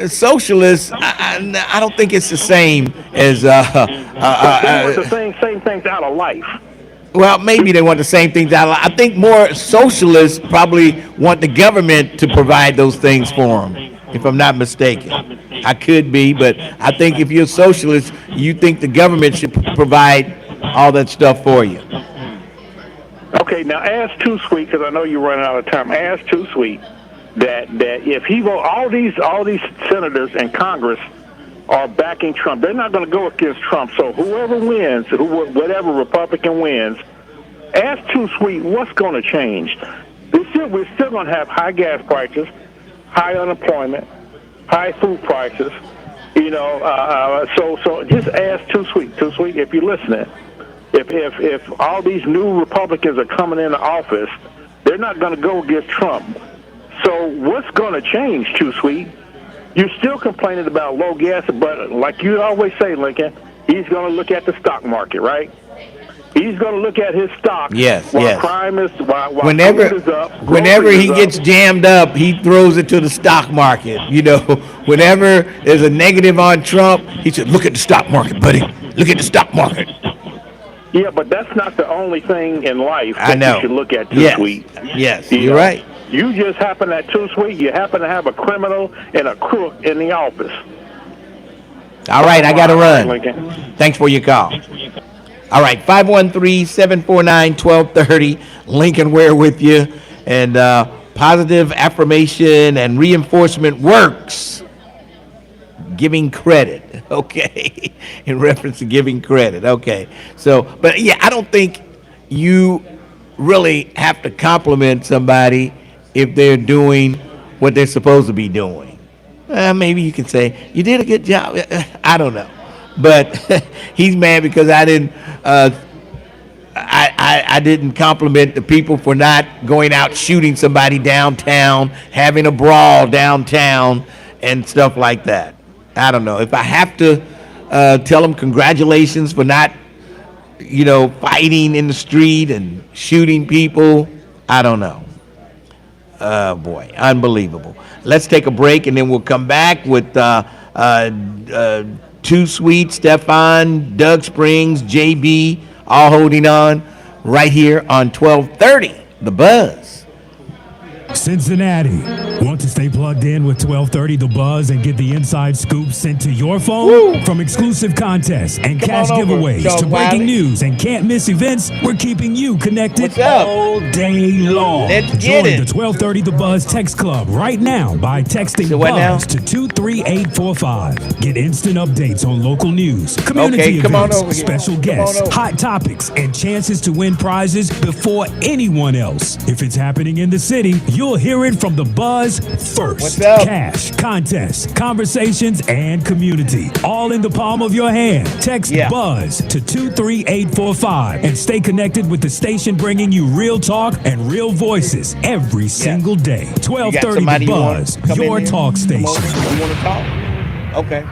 socialists, I don't think it's the same as... they want the same things out of life. Well, maybe they want the same things out of life. I think more socialists probably want the government to provide those things for them, if I'm not mistaken. I could be, but I think if you're a socialist, you think the government should provide all that stuff for you. Okay, now ask Too Sweet, because I know you're running out of time. Ask Too Sweet that if he vote, all these senators in Congress are backing Trump. They're not going to go against Trump. So whoever wins, whatever Republican wins, ask Too Sweet what's going to change. We're still going to have high gas prices, high unemployment, high food prices. So just ask Too Sweet. Too Sweet, if you're listening, if if all these new Republicans are coming into office, they're not going to go against Trump. So what's going to change, Too Sweet? You're still complaining about low gas, but like you always say, Lincoln, he's going to look at the stock market, right? He's going to look at his stock. While crime is while whenever food is up, whenever he groceries gets jammed up, he throws it to the stock market. You know, whenever there's a negative on Trump, he said, "Look at the stock market, buddy. Look at the stock market." Yeah, but that's not the only thing in life I that know. you should look at, Too Yes. Sweet. Yes, You you're know, right. You just happen at Too Sweet, you happen to have a criminal and a crook in the office. All right, I got to run. Lincoln. Thanks for your call. All right, 513-749-1230. Lincoln Ware with you. And positive affirmation and reinforcement works. Giving credit, okay? In reference to giving credit, okay. So, but yeah, I don't think you really have to compliment somebody if they're doing what they're supposed to be doing. Maybe you can say, you did a good job. I don't know. But he's mad because I didn't compliment the people for not going out shooting somebody downtown, having a brawl downtown, and stuff like that. I don't know. If I have to tell them congratulations for not, fighting in the street and shooting people, I don't know. Boy, unbelievable. Let's take a break, and then we'll come back with Too Sweet, Stefan, Doug Springs, JB, all holding on right here on 1230, The Buzz. Cincinnati. Want to stay plugged in with 1230 The Buzz and get the inside scoop sent to your phone? From exclusive contests and cash giveaways to breaking news and can't miss events, we're keeping you connected all day long. Join the 1230 The Buzz text club right now by texting BUZZ to 23845. Get instant updates on local news, community events, special guests, hot topics, and chances to win prizes before anyone else. If it's happening in the city, you'll hear it from the Buzz first. Cash, contests, conversations, and community. All in the palm of your hand. Text BUZZ to 23845 and stay connected with the station bringing you real talk and real voices every single day. 1230 The Buzz, your talk station. You want to talk? Okay.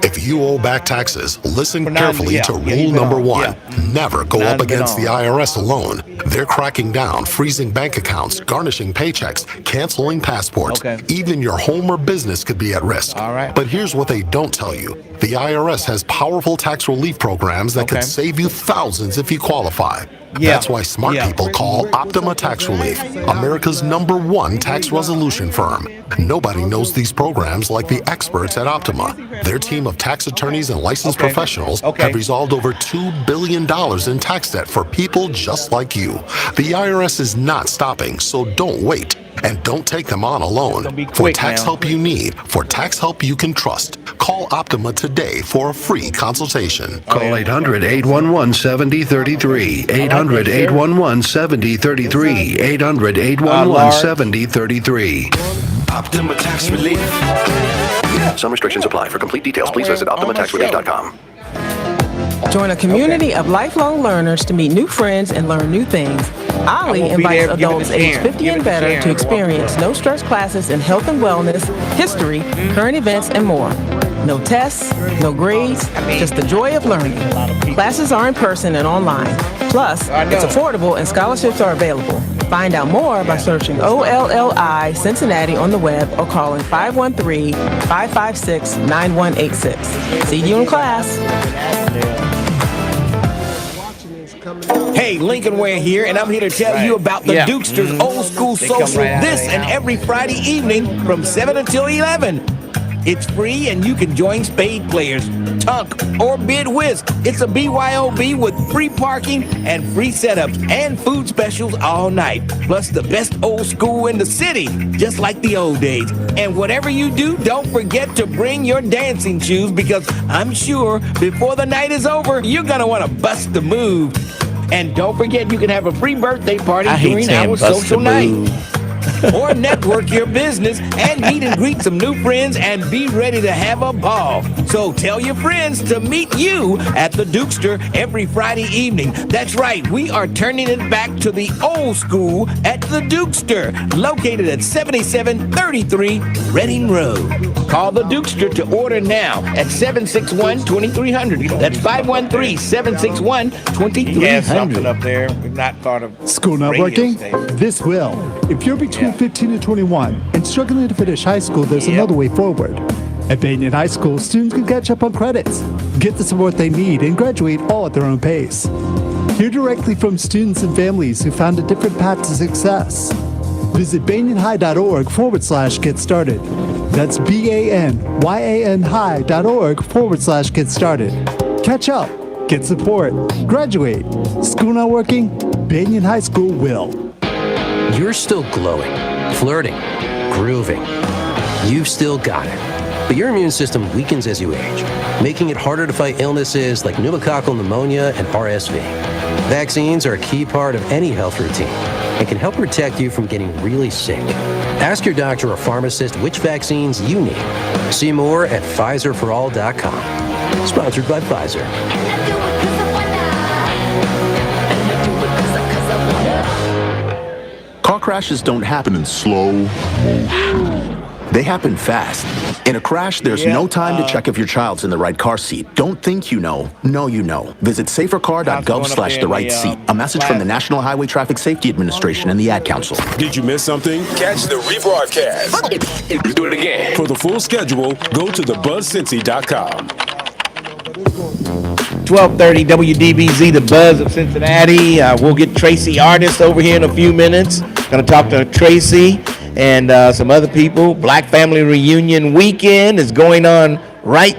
If you owe back taxes, listen carefully to rule number one. Never go up against the IRS alone. They're cracking down, freezing bank accounts, garnishing paychecks, canceling passports. Even your home or business could be at risk. But here's what they don't tell you. The IRS has powerful tax relief programs that could save you thousands if you qualify. That's why smart people call Optima Tax Relief, America's #1 tax resolution firm. Nobody knows these programs like the experts at Optima. Their team of tax attorneys and licensed professionals have resolved over $2 billion in tax debt for people just like you. The IRS is not stopping, so don't wait. And don't take them on alone. For tax help you need, for tax help you can trust, call Optima today for a free consultation. Call 800-811-7033. 800-811-7033. 800-811-7033. Optima Tax Relief. Some restrictions apply. For complete details, please visit OptimaTaxRelief.com. Join a community of lifelong learners to meet new friends and learn new things. Ollie invites adults aged 50 and better to experience no-stress classes in health and wellness, history, current events, and more. No tests, no grades, just the joy of learning. Classes are in person and online. Plus, it's affordable and scholarships are available. Find out more by searching OLLI Cincinnati on the web or calling 513-556-9186. See you in class. Hey, Lincoln Ware here, and I'm here to tell you about the Dukesters Old School Social this and every Friday evening from 7 until 11. It's free, and you can join spade players, tunk, or bid whist. It's a BYOB with free parking and free setups and food specials all night. Plus the best old school in the city, just like the old days. And whatever you do, don't forget to bring your dancing shoes because I'm sure before the night is over, you're going to want to bust the move. And don't forget, you can have a free birthday party during our social night. or network your business and meet and greet some new friends and be ready to have a ball. So tell your friends to meet you at the Dukester every Friday evening. That's right, we are turning it back to the old school at the Dukester, located at 7733 Reading Road. Call the Dukester to order now at 761-2300. That's 513-761-2300. Yeah, something up there. We've not thought of school not working? This will. If you're between 15 and 21 and struggling to finish high school, there's another way forward. At Banyan High School, students can catch up on credits, get the support they need, and graduate all at their own pace. Hear directly from students and families who found a different path to success. Visit banyanhigh.org/get started. That's BANYANHigh.org/get started. Catch up, get support, graduate. School not working? Banyan High School will. You're still glowing, flirting, grooving. You've still got it. But your immune system weakens as you age, making it harder to fight illnesses like pneumococcal pneumonia and RSV. Vaccines are a key part of any health routine and can help protect you from getting really sick. Ask your doctor or pharmacist which vaccines you need. See more at PfizerForAll.com. Sponsored by Pfizer. Car crashes don't happen in slow motion. They happen fast. In a crash, there's no time to check if your child's in the right car seat. Don't think you know. No, you know. Visit safercar.gov/the-right-seat. A message from the National Highway Traffic Safety Administration and the Ad Council. Did you miss something? Catch the rebroadcast. Let's do it again. For the full schedule, go to thebuzzcincy.com. 1230 WDBZ, the Buzz of Cincinnati. We'll get Tracy Artist over here in a few minutes. Going to talk to Tracy and some other people. Black Family Reunion Weekend is going on right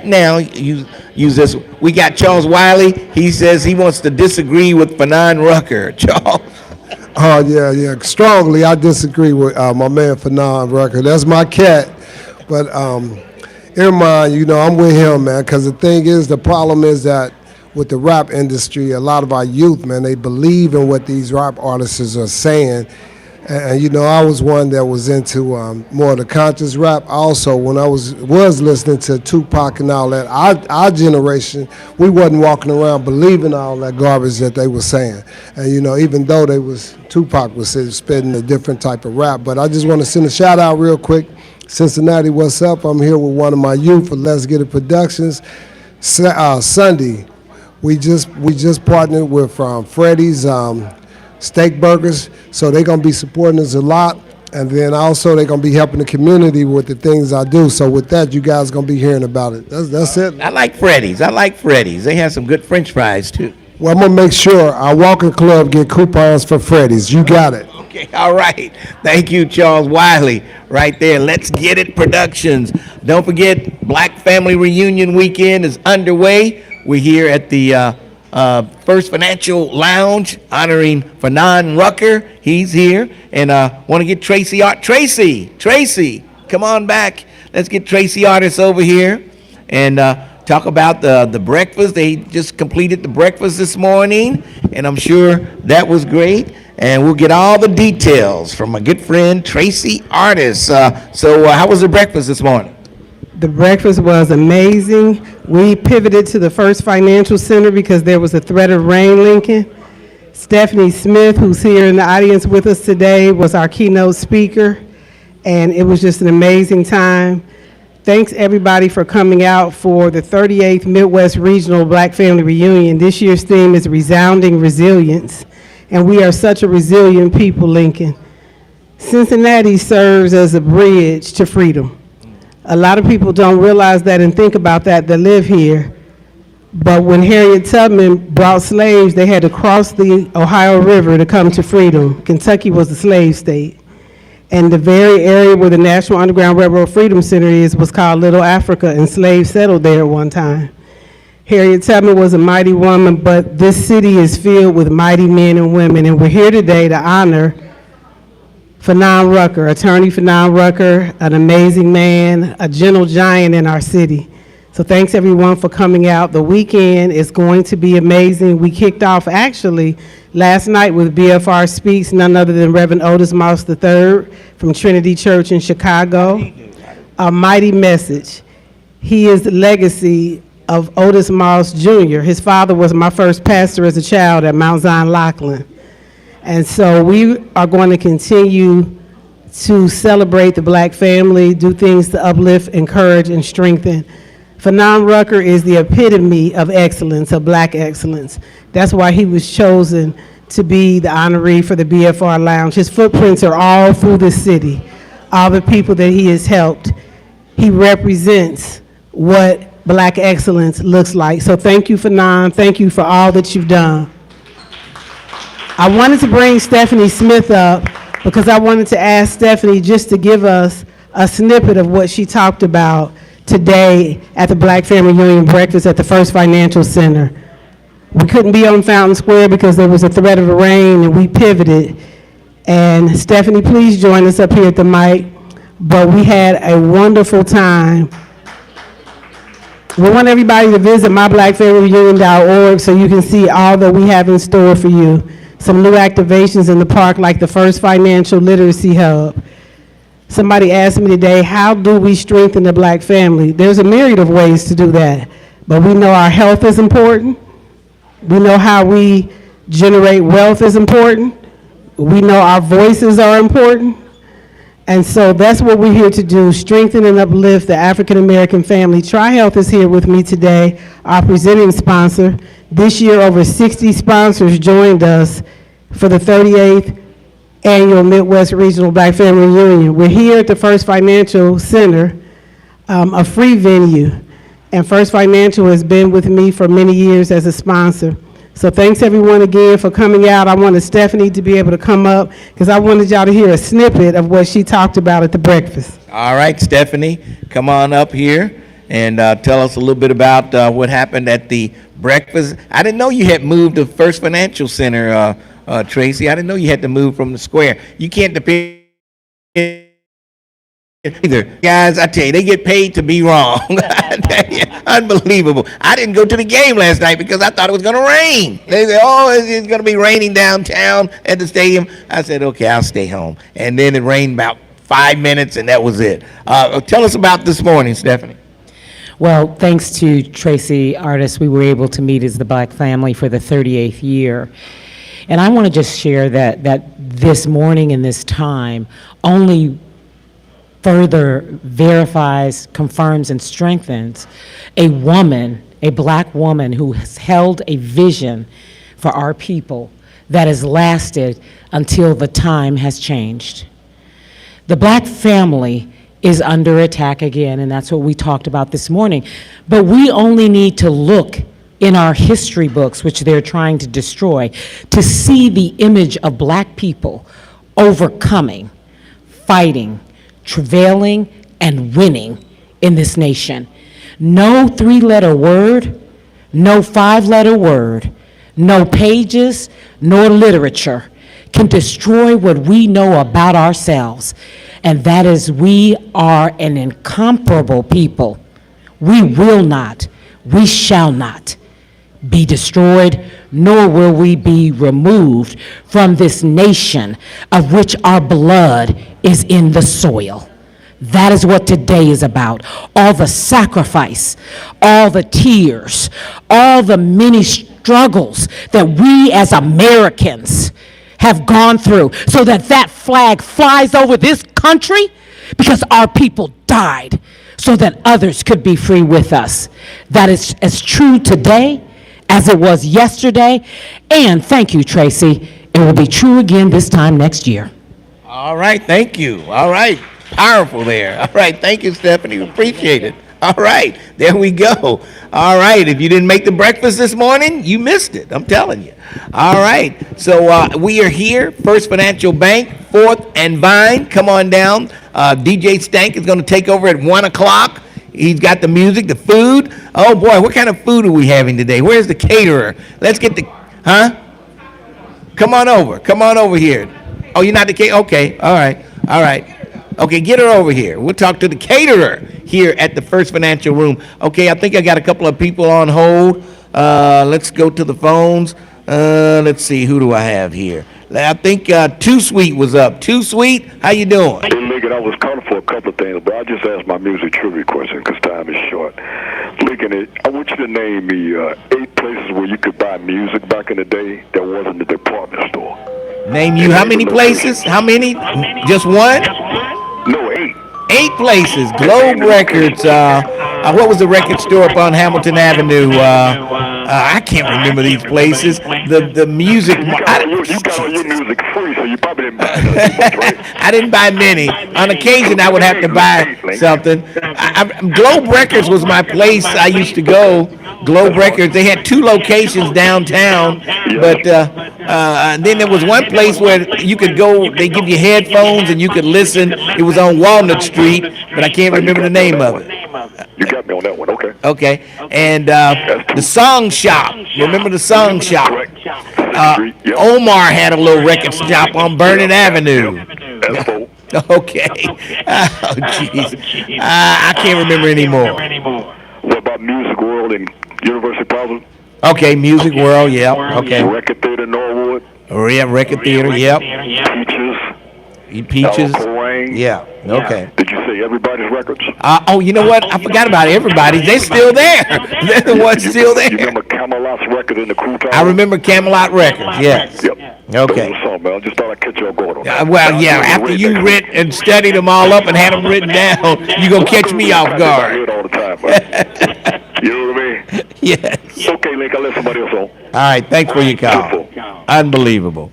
now. Use this. We got Charles Wiley. He says he wants to disagree with Fanon Rucker. Charles. Oh, yeah. Strongly, I disagree with my man Fanon Rucker. That's my cat. But in mind, I'm with him, man, because the thing is, the problem is that with the rap industry, a lot of our youth, man, they believe in what these rap artists are saying. And I was one that was into more of the conscious rap. Also, when I was listening to Tupac and all that, our generation, we wasn't walking around believing all that garbage that they were saying. And even though Tupac was spitting a different type of rap. But I just want to send a shout out real quick. Cincinnati, what's up? I'm here with one of my youth for Let's Get It Productions. Sunday, we just partnered with Freddy's Steak Burgers, so they're going to be supporting us a lot, and then also they're going to be helping the community with the things I do. So with that, you guys going to be hearing about it. That's it. I like Freddy's. They have some good French fries, too. Well, I'm going to make sure our walking club get coupons for Freddy's. You got it. Okay, all right. Thank you, Charles Wiley, right there. Let's Get It Productions. Don't forget, Black Family Reunion Weekend is underway. We're here at the First Financial Lounge honoring Fanon Rucker. He's here. And want to get Tracy Tracy, come on back. Let's get Tracy Artist over here and talk about the breakfast. They just completed the breakfast this morning, and I'm sure that was great. And we'll get all the details from my good friend Tracy Artist. So how was the breakfast this morning? The breakfast was amazing. We pivoted to the First Financial Center because there was a threat of rain, Lincoln. Stephanie Smith, who's here in the audience with us today, was our keynote speaker, and it was just an amazing time. Thanks everybody for coming out for the 38th Midwest Regional Black Family Reunion. This year's theme is Resounding Resilience, and we are such a resilient people, Lincoln. Cincinnati serves as a bridge to freedom. A lot of people don't realize that and think about that live here. But when Harriet Tubman brought slaves, they had to cross the Ohio River to come to freedom. Kentucky was a slave state. And the very area where the National Underground Railroad Freedom Center was called Little Africa, and slaves settled there at one time. Harriet Tubman was a mighty woman, but this city is filled with mighty men and women. And we're here today to honor Fanon Rucker, Attorney Fanon Rucker, an amazing man, a gentle giant in our city. So thanks everyone for coming out. The weekend is going to be amazing. We kicked off actually last night with BFR Speaks, none other than Reverend Otis Moss III from Trinity Church in Chicago. A mighty message. He is the legacy of Otis Moss Jr. His father was my first pastor as a child at Mount Zion Laughlin. And so we are going to continue to celebrate the black family, do things to uplift, encourage, and strengthen. Fanon Rucker is the epitome of excellence, of black excellence. That's why he was chosen to be the honoree for the BFR Lounge. His footprints are all through the city, all the people that he has helped. He represents what black excellence looks like. So thank you, Fanon. Thank you for all that you've done. I wanted to bring Stephanie Smith up because I wanted to ask Stephanie just to give us a snippet of what she talked about today at the Black Family Union Breakfast at the First Financial Center. We couldn't be on Fountain Square because there was a threat of rain and we pivoted. And Stephanie, please join us up here at the mic. But we had a wonderful time. We want everybody to visit myblackfamilyreunion.org so you can see all that we have in store for you. Some new activations in the park like the First Financial Literacy Hub. Somebody asked me today, how do we strengthen the black family? There's a myriad of ways to do that, but we know our health is important. We know how we generate wealth is important. We know our voices are important. And so that's what we're here to do, strengthen and uplift the African-American family. TriHealth is here with me today, our presenting sponsor. This year, over 60 sponsors joined us for the 38th Annual Midwest Regional Black Family Reunion. We're here at the First Financial Center, a free venue, and First Financial has been with me for many years as a sponsor. So thanks everyone again for coming out. I wanted Stephanie to be able to come up because I wanted y'all to hear a snippet of what she talked about at the breakfast. All right, Stephanie, come on up here and tell us a little bit about what happened at the breakfast. I didn't know you had moved to First Financial Center, Tracy. I didn't know you had to move from the square. You can't depend either. Guys, I tell you, they get paid to be wrong. Unbelievable. I didn't go to the game last night because I thought it was going to rain. They said, oh, it's going to be raining downtown at the stadium. I said, okay, I'll stay home. And then it rained about 5 minutes, and that was it. Tell us about this morning, Stephanie. Well, thanks to Tracy Artis, we were able to meet as the Black family for the 38th year. And I want to just share that this morning and this time only further verifies, confirms, and strengthens a woman, a black woman who has held a vision for our people that has lasted until the time has changed. The black family is under attack again, and that's what we talked about this morning. But we only need to look in our history books, which they're trying to destroy, to see the image of black people overcoming, fighting, travailing, and winning in this nation. No three-letter word, no five-letter word, no pages, nor literature can destroy what we know about ourselves, and that is we are an incomparable people. We will not, we shall not be destroyed, nor will we be removed from this nation of which our blood is in the soil. That is what today is about. All the sacrifice, all the tears, all the many struggles that we as Americans have gone through so that that flag flies over this country because our people died so that others could be free with us. That is as true today as it was yesterday, and thank you, Tracy, it will be true again this time next year. All right, thank you. All right, powerful there. All right, thank you, Stephanie, appreciate it. All right, there we go. All right, if you didn't make the breakfast this morning, you missed it, I'm telling you. All right, so we are here, First Financial Bank, 4th and Vine. Come on down. DJ Stank is going to take over at 1 o'clock. He's got the music, the food. Oh, boy, what kind of food are we having today? Where's the caterer? Let's get the, huh? Come on over here. Oh, you're not the caterer? Okay, all right. Okay, get her over here. We'll talk to the caterer here at the First Financial Room. Okay, I think I got a couple of people on hold. Let's go to the phones. Let's see, who do I have here? I think Too Sweet was up. Too Sweet, how you doing? Hey, Lincoln, I was calling for a couple of things, but I just asked my music trivia question because time is short. Lincoln, I want you to name me 8 places where you could buy music back in the day that wasn't the department store. Name you how many places? How many? Just one? No, 8. 8 places. Globe Records. What was the record store up on Hamilton Avenue? I can't remember these places. The music. You got all your music free, so you probably didn't buy nothing much, right? I didn't buy many. On occasion, I would have to buy something. Globe Records was my place I used to go. Globe Records. They had 2 locations downtown, but then there was one place where you could go. They give you headphones and you could listen. It was on Walnut Street, but I can't remember the name of it. You got me on that one, okay. Okay, and the Song Shop. Remember the Song Shop? Omar had a little record shop on Vernon Avenue. Okay. Oh, jeez. I can't remember anymore. What about Music World and University Plaza? Okay, Music World, yeah. Okay. Record Theater Norwood. Oh, yeah, Record Theater, yep. Peaches. Yeah, okay. Did you say Everybody's Records? Oh, you know what? I forgot about Everybody's. They're still there. They're the ones still there. You remember Camelot's Record in the Crew Tower? I remember Camelot Records, yes. Yep. Okay. Man. I just thought I'd catch you on guard on that. Well, yeah, after you read and studied them all up and had them written down, you're going to catch me off guard. I hear it all the time, man. You know what I mean? Yes. Okay, Link, I'll let somebody else on. All right, thanks for your call. Unbelievable.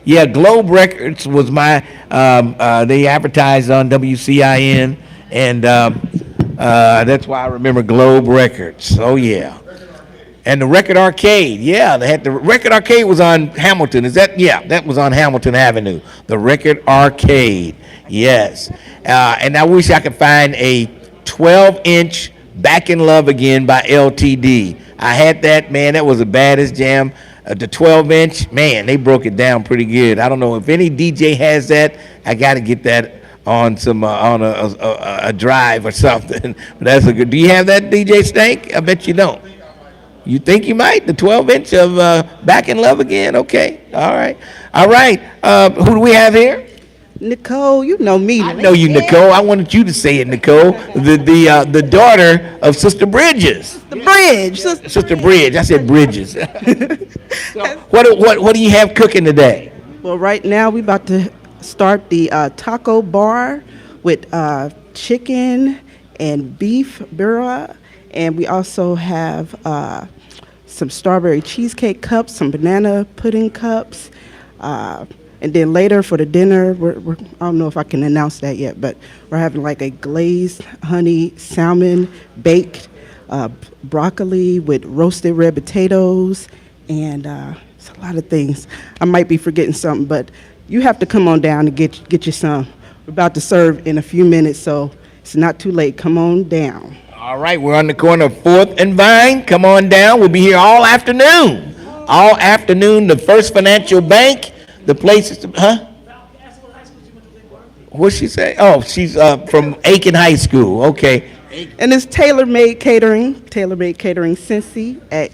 Yeah, Globe Records was my, they advertised on WCIN, and that's why I remember Globe Records. Oh, yeah. And the Record Arcade, yeah, they had the Record Arcade was on Hamilton. That was on Hamilton Avenue. The Record Arcade, yes. And I wish I could find a 12-inch Back in Love Again by LTD. I had that, man. That was the baddest jam. The 12-inch, man, they broke it down pretty good. I don't know if any DJ has that. I got to get that on some on a drive or something. But that's a good. Do you have that, DJ Stank? I bet you don't. You think you might? The 12-inch of Back in Love Again? Okay. All right. Who do we have here? Nicole, you know me. I know you, Nicole. I wanted you to say it, Nicole. The daughter of Sister Bridges. The Bridge. Sister Bridge. I said Bridges. So, what do you have cooking today? Well, right now we about to start the taco bar with chicken and beef birria, and we also have some strawberry cheesecake cups, some banana pudding cups. And then later for the dinner, I don't know if I can announce that yet, but we're having like a glazed honey salmon baked broccoli with roasted red potatoes, and it's a lot of things. I might be forgetting something, but you have to come on down and get you some. We're about to serve in a few minutes, so it's not too late. Come on down. All right, we're on the corner of 4th and Vine. Come on down. We'll be here all afternoon. All afternoon, the First Financial Bank. The place is, What'd she say? Oh, she's from Aiken High School. Okay. And it's tailor-made catering Cincy at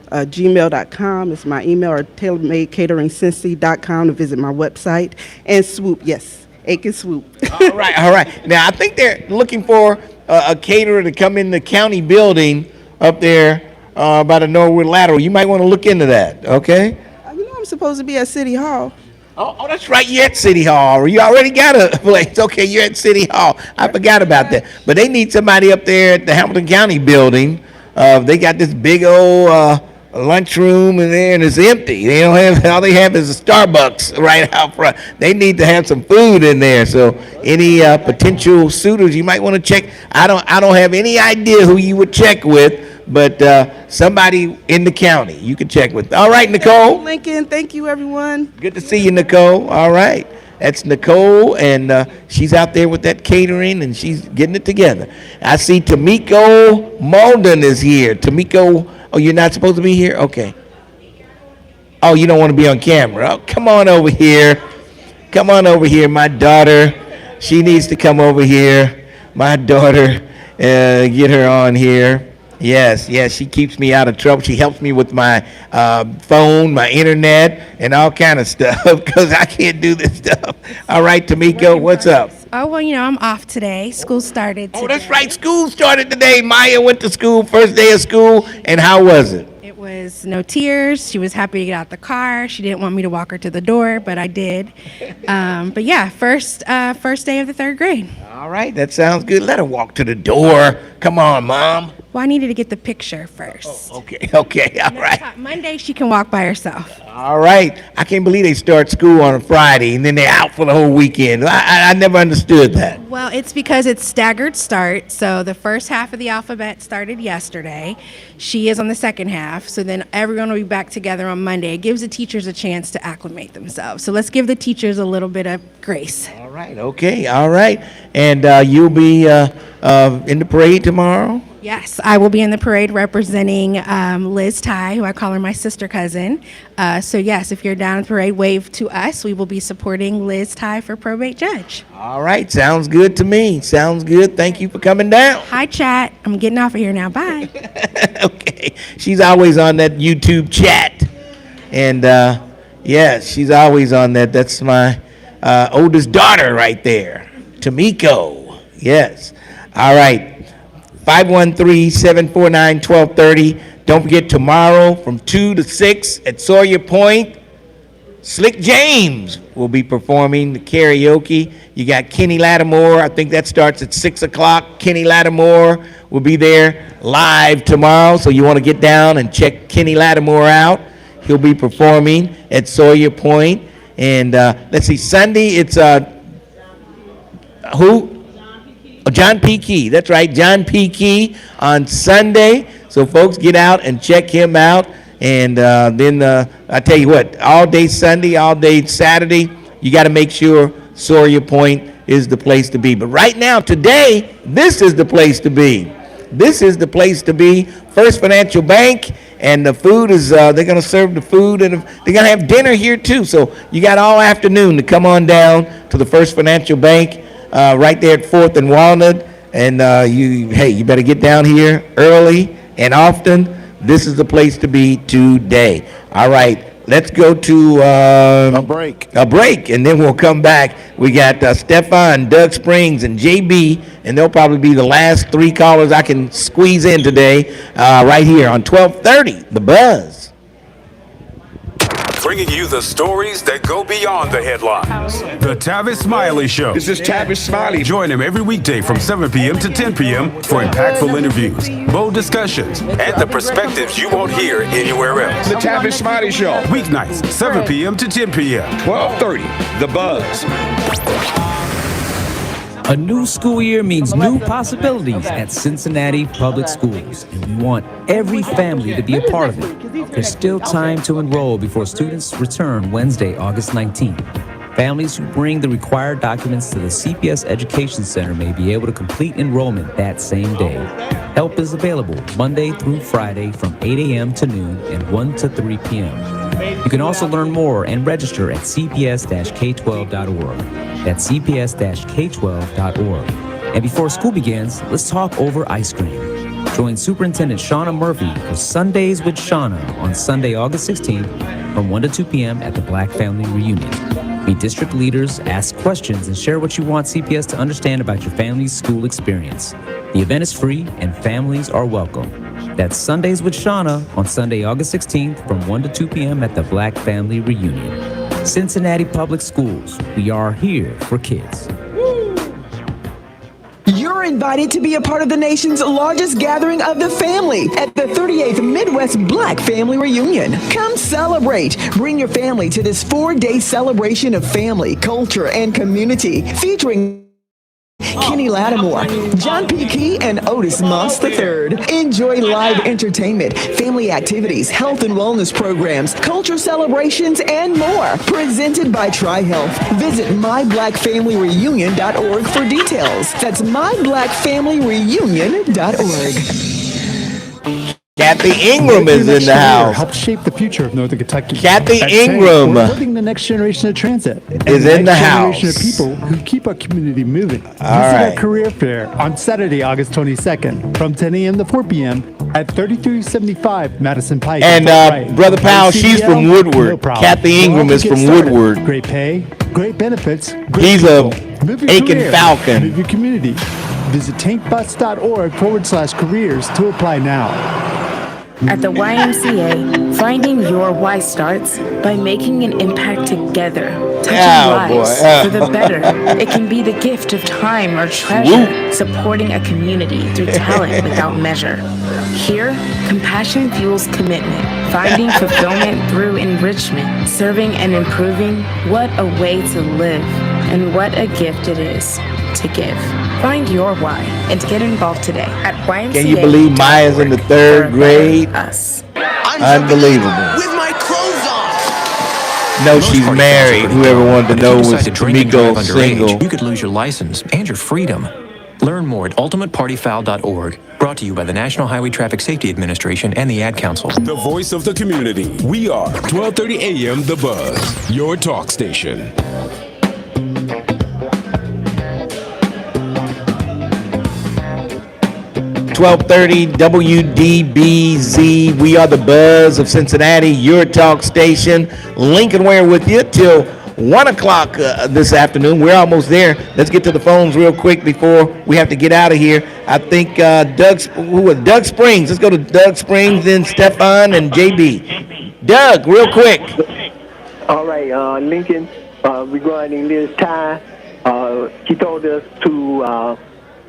gmail.com. It's my email, or tailormadecatering.cincy.com to visit my website. And Swoop, yes, Aiken Swoop. All right. Now, I think they're looking for a caterer to come in the county building up there by the Norwood Lateral. You might want to look into that, okay? I'm supposed to be at City Hall. Oh, that's right. You're at City Hall. You already got a place. Okay, you're at City Hall. I forgot about that. But they need somebody up there at the Hamilton County building. They got this big old lunchroom in there, and it's empty. They don't have, all they have is a Starbucks right out front. They need to have some food in there. So any potential suitors, you might want to check. I don't have any idea who you would check with, but somebody in the county you can check with. All right, Nicole. Thank you, Lincoln. Thank you, everyone. Good to see you, Nicole. All right. That's Nicole, and she's out there with that catering, and she's getting it together. I see Tamiko Malden is here. Tamiko, oh, you're not supposed to be here? Okay. Oh, you don't want to be on camera. Oh, come on over here. Come on over here, my daughter. She needs to come over here. My daughter, get her on here. Yes, she keeps me out of trouble. She helps me with my phone, my internet, and all kind of stuff because I can't do this stuff. All right, Tamiko, what's up? Oh, well, I'm off today. School started today. Oh, that's right. School started today. Maya went to school, first day of school, and how was it? It was no tears. She was happy to get out the car. She didn't want me to walk her to the door, but I did. But yeah, first day of the third grade. All right, that sounds good. Let her walk to the door. Come on, Mom. Well, I needed to get the picture first. Oh, okay, all right. Monday, she can walk by herself. All right. I can't believe they start school on a Friday and then they're out for the whole weekend. I never understood that. Well, it's because it's staggered start. So the first half of the alphabet started yesterday. She is on the second half. So then everyone will be back together on Monday. It gives the teachers a chance to acclimate themselves. So let's give the teachers a little bit of grace. All right. Okay. All right. And you'll be in the parade tomorrow? Yes, I will be in the parade representing Liz Ty, who I call her my sister cousin. So yes, if you're down in the parade, wave to us. We will be supporting Liz Ty for probate judge. All right, sounds good to me. Sounds good. Thank you for coming down. Hi, chat. I'm getting off of here now. Bye. Okay, she's always on that YouTube chat. And yes, she's always on that. That's my oldest daughter right there, Tamiko. Yes. All right. 513-749-1230. Don't forget tomorrow from 2 to 6 at Sawyer Point, Slick James will be performing the karaoke. You got Kenny Lattimore. I think that starts at 6 o'clock. Kenny Lattimore will be there live tomorrow, so you want to get down and check Kenny Lattimore out. He'll be performing at Sawyer Point. And let's see, Sunday it's who? John P. Key. That's right, John P. Key on Sunday. So folks, get out and check him out. And then I tell you what, all day Sunday, all day Saturday, you got to make sure Sawyer Point is the place to be. But right now, today, this is the place to be. This is the place to be. First Financial Bank, and the food is, they're going to serve the food, and they're going to have dinner here too. So you got all afternoon to come on down to the First Financial Bank. Right there at 4th and Walnut, and you better get down here early and often. This is the place to be today. All right, let's go to a break, and then we'll come back. We got Stefan, Doug Springs, and JB, and they'll probably be the last three callers I can squeeze in today, right here on 1230, The Buzz. Bringing you the stories that go beyond the headlines. The Tavis Smiley Show. This is Tavis Smiley. Join him every weekday from 7 p.m. to 10 p.m. for impactful interviews, bold discussions, and the perspectives you won't hear anywhere else. The Tavis Smiley Show. Weeknights, 7 p.m. to 10 p.m. 1230, The Buzz. A new school year means new possibilities at Cincinnati Public Schools, and we want every family to be a part of it. There's still time to enroll before students return Wednesday, August 19th. Families who bring the required documents to the CPS Education Center may be able to complete enrollment that same day. Help is available Monday through Friday from 8 a.m. to noon and 1 to 3 p.m. You can also learn more and register at cps-k12.org. That's cps-k12.org. And before school begins, let's talk over ice cream. Join Superintendent Shauna Murphy for Sundays with Shauna on Sunday, August 16th from 1 to 2 p.m. at the Black Family Reunion. Meet district leaders, ask questions, and share what you want CPS to understand about your family's school experience. The event is free and families are welcome. That's Sundays with Shauna on Sunday, August 16th from 1 to 2 p.m. at the Black Family Reunion. Cincinnati Public Schools, we are here for kids. You're invited to be a part of the nation's largest gathering of the family at the 38th Midwest Black Family Reunion. Come celebrate. Bring your family to this 4-day celebration of family, culture, and community featuring Kenny Lattimore, John P. Key, and Otis Moss III. Enjoy live entertainment, family activities, health and wellness programs, culture celebrations, and more. Presented by TriHealth. Visit myblackfamilyreunion.org for details. That's myblackfamilyreunion.org. Kathy Ingram is in the house. Help shape the future of Northern Kentucky. Kathy At Ingram we're building the next generation of transit. is in the house. Generation of people who keep our community moving. Visit right. our career fair on Saturday, August 22nd, from 10 a.m. to 4 p.m. at 3375 Madison Pike. And Brother Powell, she's from Woodward. Kathy Ingram is from Woodward. Great pay, great benefits. Great He's a Move your Aiken career. Falcon. Move your community. Visit tankbus.org/careers to apply now. At the YMCA, finding your why starts by making an impact together, touching lives for the better. It can be the gift of time or treasure, supporting a community through talent without measure. Here, compassion fuels commitment, finding fulfillment through enrichment, serving and improving. What a way to live, and what a gift it is to give. Find your why and get involved today at YMCA. Can you believe Maya's in the 3rd grade? Unbelievable. With my clothes on. No, she's married. Whoever wanted to know was Miko single. You could lose your license and your freedom. Learn more at ultimatepartyfoul.org. Brought to you by the National Highway Traffic Safety Administration and the Ad Council. The voice of the community. We are 1230 AM The Buzz, your talk station. 1230 WDBZ. We are the Buzz of Cincinnati, your talk station. Lincoln Ware with you till 1 o'clock this afternoon. We're almost there. Let's get to the phones real quick before we have to get out of here. I think Doug Springs. Let's go to Doug Springs, then Stefan and JB. Doug, real quick. All right, Lincoln, regarding Liz Ty, she told us to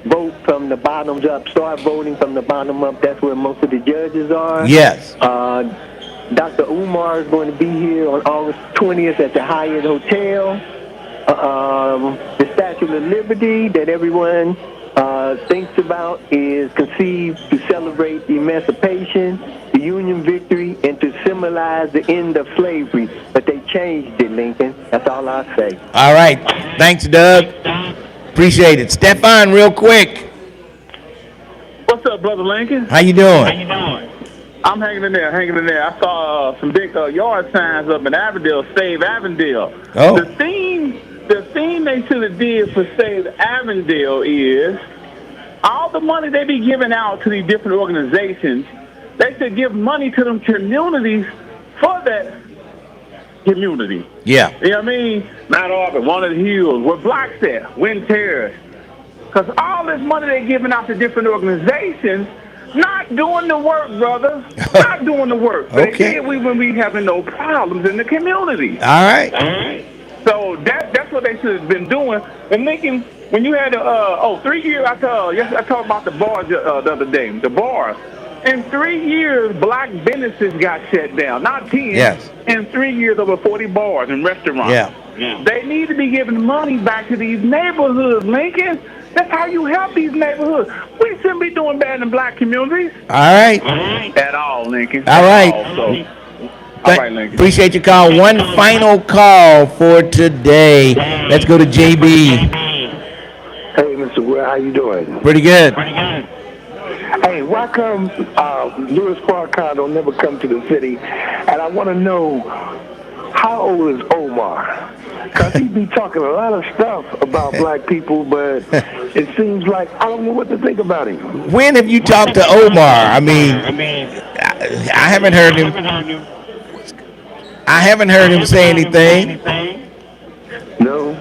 vote from the bottom up, start voting from the bottom up. That's where most of the judges are. Yes. Dr. Umar is going to be here on August 20th at the Hyatt Hotel. The Statue of Liberty that everyone thinks about is conceived to celebrate emancipation, the Union victory, and to symbolize the end of slavery. But they changed it, Lincoln. That's all I say. All right. Thanks, Doug. Appreciate it. Stefan, real quick. What's up, Brother Lincoln? How you doing? I'm hanging in there. I saw some big yard signs up in Avondale, Save Avondale. Oh. The theme they should have did for Save Avondale is all the money they be giving out to these different organizations, they should give money to them communities for that community. Yeah. You know what I mean? Mount Auburn, one of the hills, where blacks at, Wind Terrace. Because all this money they're giving out to different organizations, not doing the work, brother. Not doing the work. Okay. They said we wouldn't be having no problems in the community. All right. So that's what they should have been doing. And Lincoln, when you had 3 years, I talked about the bars the other day. The bars. In 3 years, black businesses got shut down. Not 10. Yes. In 3 years, over 40 bars and restaurants. Yeah. They need to be giving money back to these neighborhoods, Lincoln. That's how you help these neighborhoods. We shouldn't be doing bad in black communities. All right. At all, Lincoln. All right. All right, Lincoln. Appreciate your call. One final call for today. Let's go to JB. Hey, Mr. Ware, how you doing? Pretty good. Hey, why come Louis Farrakhan don't never come to the city? And I want to know, how old is Omar? Because he be talking a lot of stuff about black people, but it seems like I don't know what to think about him. When have you talked to Omar? I mean, I haven't heard him. I haven't heard him say anything. No.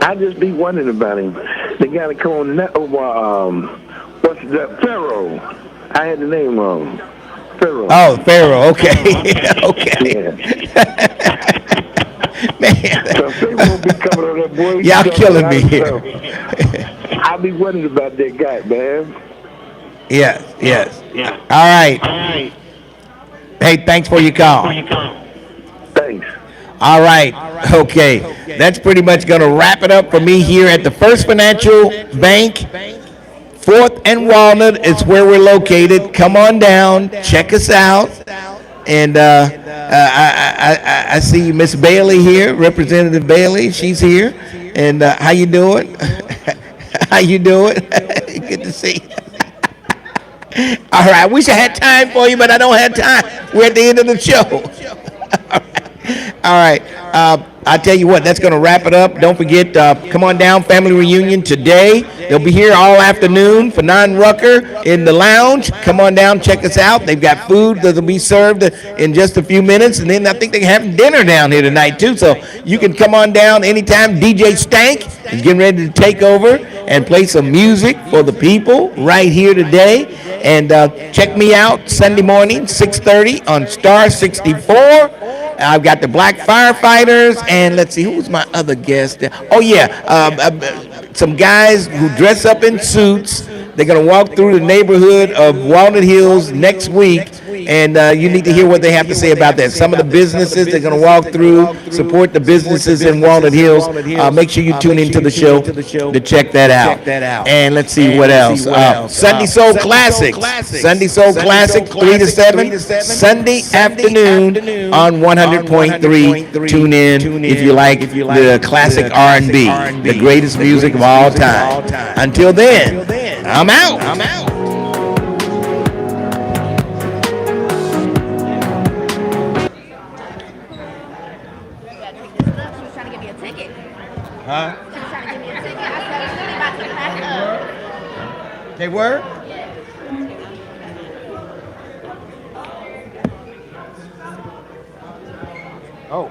I just be wondering about him. They got to come on that Omar, what's that, Pharaoh. I had the name wrong. Pharaoh. Oh, Pharaoh. Okay. Okay. Man. So Pharaoh won't be coming on that boy. Y'all killing me here. I be wondering about that guy, man. Yes. All right. Hey, thanks for your call. Thanks. All right. Okay. That's pretty much going to wrap it up for me here at the First Financial Bank. 4th and Walnut is where we're located. Come on down. Check us out. And I see Miss Bailey here, Representative Bailey. She's here. And how you doing? How you doing? Good to see you. All right, I wish I had time for you, but I don't have time. We're at the end of the show. All right. I'll tell you what, that's going to wrap it up. Don't forget, come on down, family reunion today. They'll be here all afternoon for Rucker in the lounge. Come on down, check us out. They've got food that'll be served in just a few minutes. And then I think they're having dinner down here tonight, too. So you can come on down anytime. DJ Stank is getting ready to take over and play some music for the people right here today. And check me out Sunday morning, 6:30 on Star 64. I've got the Black Firefighters, and let's see, who's my other guest? Oh, yeah, some guys who dress up in suits. They're going to walk through the neighborhood of Walnut Hills next week, and you need to hear what they have to say about that. Some of the businesses they're going to walk through, support the businesses in Walnut Hills. Make sure you tune into the show to check that out. And let's see what else. Sunday Soul Classics. Sunday Soul Classic, 3 to 7, Sunday afternoon on 100.3. Tune in if you like the classic R&B, the greatest music of all time. Until then, I'm out. Huh? They were? Oh.